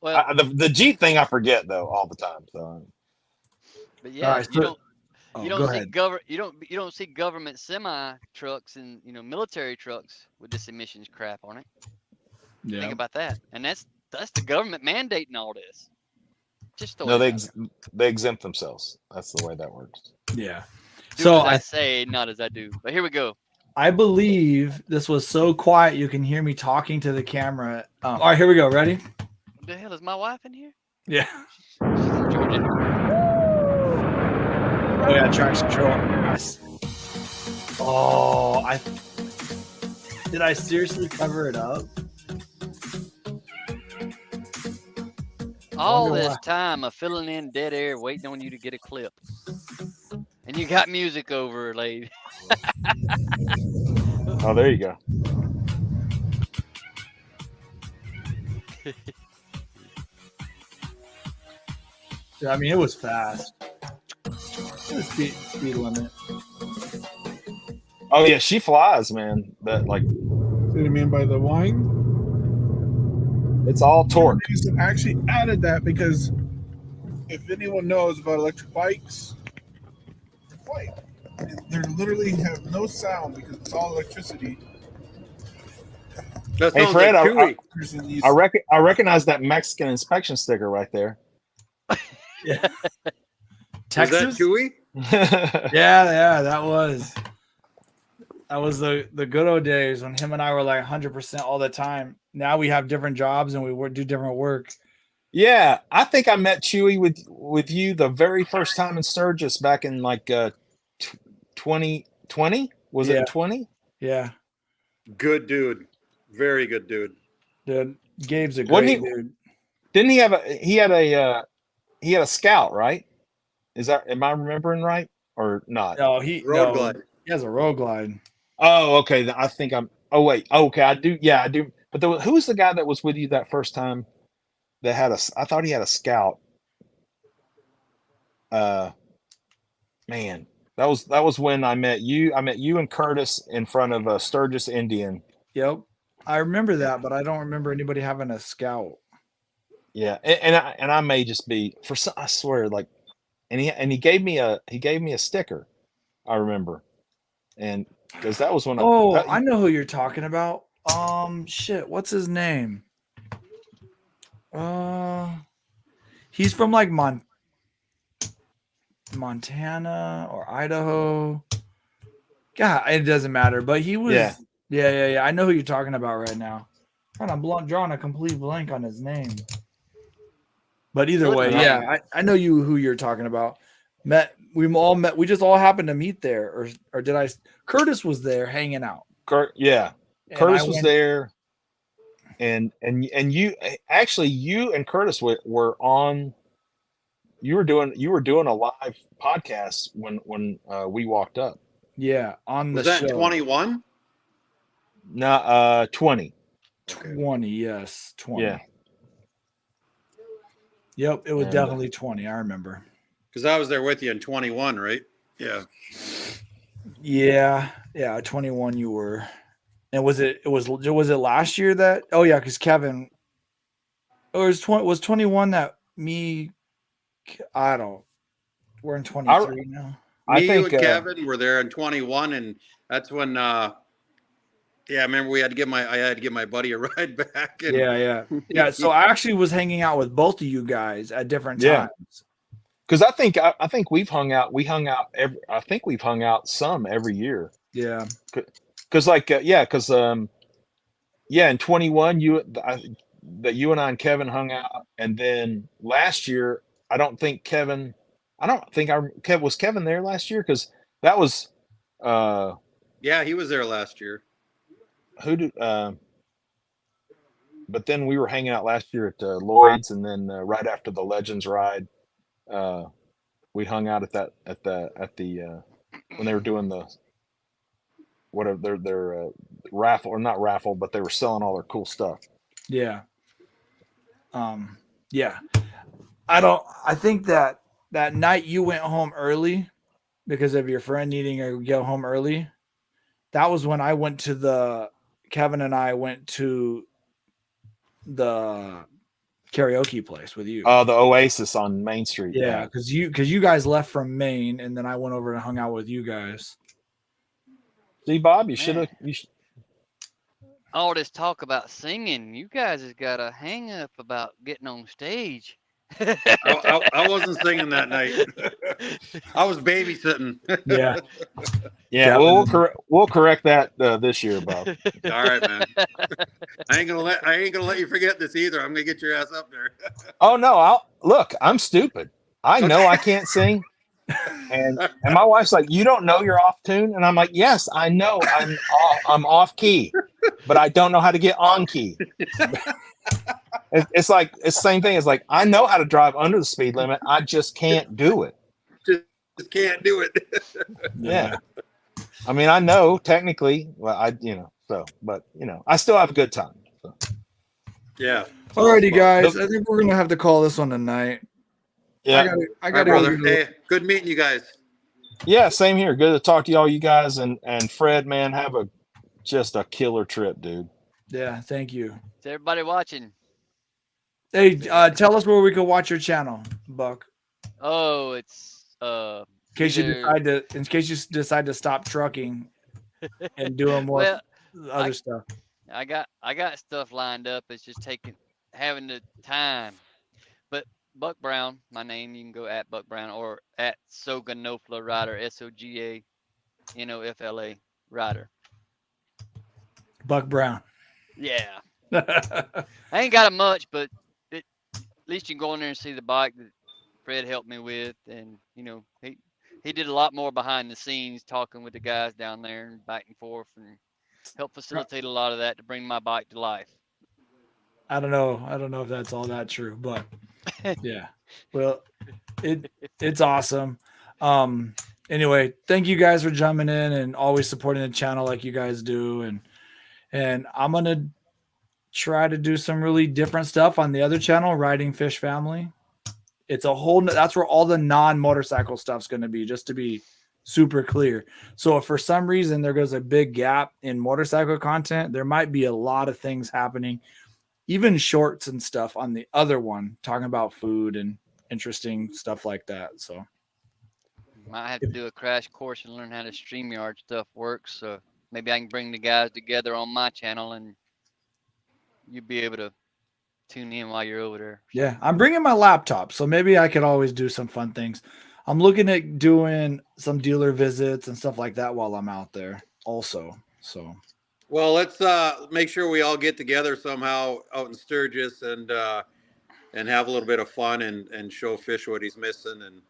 Well, the Jeep thing I forget though all the time. So, but yeah, right, you go don't see ahead. you don't see government semi trucks and military trucks with this emissions crap on it. Yeah. Think about that, and that's the government mandating all this. Just no, throwing they exempt themselves. That's the way that works. Yeah. do So as I say, not as I do. But here we go. I believe this was so quiet you can hear me talking to the camera. All right, here we go. Ready? What the hell is my wife in here? Yeah. She's in Georgia. Oh yeah, traction control. Oh, did I seriously cover it up? All Wonder this why. time of filling in dead air, waiting on you to get a clip, and you got music overlaid. Oh, there you go. Yeah, I mean, it was fast. It was speed limit. Oh yeah, she flies, man. That like, See what I mean by the wine? it's all torque. I actually added that because if anyone knows about electric bikes, they're quiet. They literally have no sound because it's all electricity. That Hey sounds Fred, like Chewy. I recognize that Mexican inspection sticker right there. Yeah. Is Texas? that Chewy? Yeah, that was the good old days when him and I were like 100% all the time. Now we have different jobs and we do different work. Yeah, I think I met Chewy with you the very first time in Sturgis back in like 2020. Was it 20? Yeah. Good dude. Very good dude. Dude, Gabe's a great dude. Didn't he have he had a Scout, right? Am I remembering right or not? No, Road glide. He has a road glide. Oh, okay. I think oh wait. Okay, I do. Yeah, I do. But who was the guy that was with you that first time that had I thought he had a Scout. Man, that was when I met you. I met you and Curtis in front of Sturgis Indian. Yep. I remember that, but I don't remember anybody having a Scout. Yeah, and I may just be I swear, like, and he gave me a sticker. I remember, and because that was when I know who you're talking about. Shit, what's his name? He's from like Montana or Idaho. God, it doesn't matter. But he was. Yeah. I know who you're talking about right now. I'm drawing a complete blank on his name. But either way, yeah, I know who you're talking about. We all met. We just all happened to meet there, or did I? Curtis was there hanging out. Curtis was there, and you actually you and Curtis were on. You were doing a live podcast when we walked up. Yeah, on the show. Was that 21? No, 20. 20, yes, 20. Yeah. Yep, it was definitely 20. I remember. Because I was there with you in 21, right? Yeah. Yeah, 21 you were. And was it last year that? Oh yeah, because Kevin. Or was 21 that me? I don't. We're in 23 now. Me, you and Kevin were there in 21, and that's when. Yeah, I remember I had to give my buddy a ride back. And, yeah. So I actually was hanging out with both of you guys at different times. Because I think we've hung out. I think we've hung out some every year. Yeah. Because in 21 you and I and Kevin hung out, and then last year was Kevin there last year, because that was. Yeah, he was there last year. But then we were hanging out last year at Lloyd's, and then right after the Legends ride, we hung out at the when they were doing the whatever their raffle, or not raffle, but they were selling all their cool stuff. Yeah. Yeah. I think that night you went home early, because of your friend needing to go home early. That was when I went to Kevin and I went to the karaoke place with you. The Oasis on Main Street. Yeah, because you guys left from Maine, and then I went over and hung out with you guys. See, Bob, you should have. All this talk about singing, you guys has got a hang up about getting on stage. I wasn't singing that night. I was babysitting. Yeah. Well, we'll correct that this year, Bob. All right, man. I ain't gonna let you forget this either. I'm gonna get your ass up there. Oh no! I'm stupid. I know I can't sing, and my wife's like, "You don't know you're off tune," and I'm like, "Yes, I know I'm off key, but I don't know how to get on key." It's like it's the same thing. It's like I know how to drive under the speed limit. I just can't do it. Just can't do it. Yeah. I mean, I know technically. Well, but I still have a good time. So. Yeah. Alrighty, guys. I think we're gonna have to call this one tonight. Yeah. I got brother. Hey, good meeting you guys. Yeah, same here. Good to talk to all you guys, and Fred, man, have just a killer trip, dude. Yeah, thank you. To everybody watching. Hey, tell us where we can watch your channel, Buck. Oh, it's in case you decide to stop trucking and doing more other stuff. I got stuff lined up. It's just having the time. But Buck Brown, my name, you can go at Buck Brown or at Soganofla Rider, SOGANOFLA Rider. Buck Brown. Yeah. I ain't got it much, but at least you can go in there and see the bike that Fred helped me with, and he did a lot more behind the scenes, talking with the guys down there and back and forth, and helped facilitate a lot of that to bring my bike to life. I don't know if that's all that true, but yeah. Well, it's awesome. Anyway, thank you guys for jumping in and always supporting the channel like you guys do, and I'm gonna try to do some really different stuff on the other channel, Ridingfish Family. It's that's where all the non-motorcycle stuff's going to be, just to be super clear. So if for some reason there goes a big gap in motorcycle content, there might be a lot of things happening, even shorts and stuff on the other one, talking about food and interesting stuff like that. So might have to do a crash course and learn how the StreamYard stuff works. So maybe I can bring the guys together on my channel and you'll be able to tune in while you're over there. Yeah, I'm bringing my laptop, so maybe I could always do some fun things. I'm looking at doing some dealer visits and stuff like that while I'm out there also. So, well, let's make sure we all get together somehow out in Sturgis and have a little bit of fun and show Fish what he's missing, and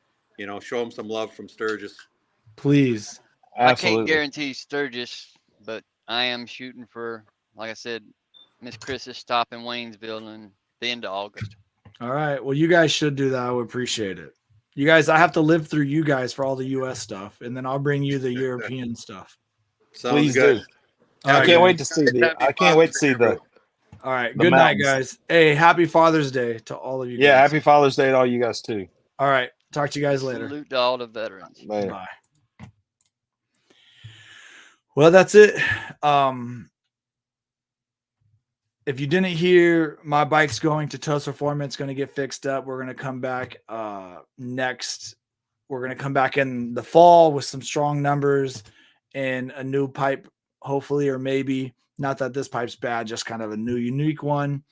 show him some love from Sturgis. Please. Absolutely. I can't guarantee Sturgis, but I am shooting for, like I said, Miss Chris's stop in Waynesville in the end of August. All right. Well, you guys should do that. I would appreciate it. You guys, I have to live through you guys for all the U.S. stuff, and then I'll bring you the European stuff. Sounds good. I can't wait to see the. All right. Good night, guys. Hey, happy Father's Day to all of you guys. Yeah, happy Father's Day to all you guys too. All right. Talk to you guys later. Salute to all the veterans. Later. Bye. Well, that's it. If you didn't hear, my bike's going to Toast Performance. It's going to get fixed up. We're going to come back next. We're going to come back in the fall with some strong numbers and a new pipe, hopefully, or maybe. Not that this pipe's bad, just kind of a new, unique one.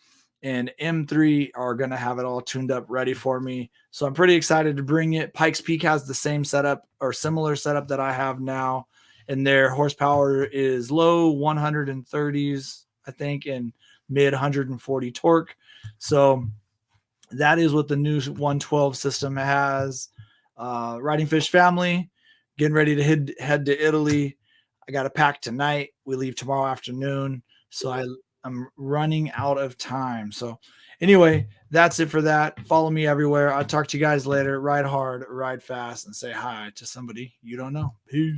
And M3 are going to have it all tuned up, ready for me. So I'm pretty excited to bring it. Pikes Peak has the same setup or similar setup that I have now. And their horsepower is low 130s, I think, and mid 140 torque. So that is what the new 112 system has. Ridingfish Family, getting ready to head to Italy. I got to pack tonight. We leave tomorrow afternoon. So I'm running out of time. So anyway, that's it for that. Follow me everywhere. I'll talk to you guys later. Ride hard, ride fast, and say hi to somebody you don't know. Peace.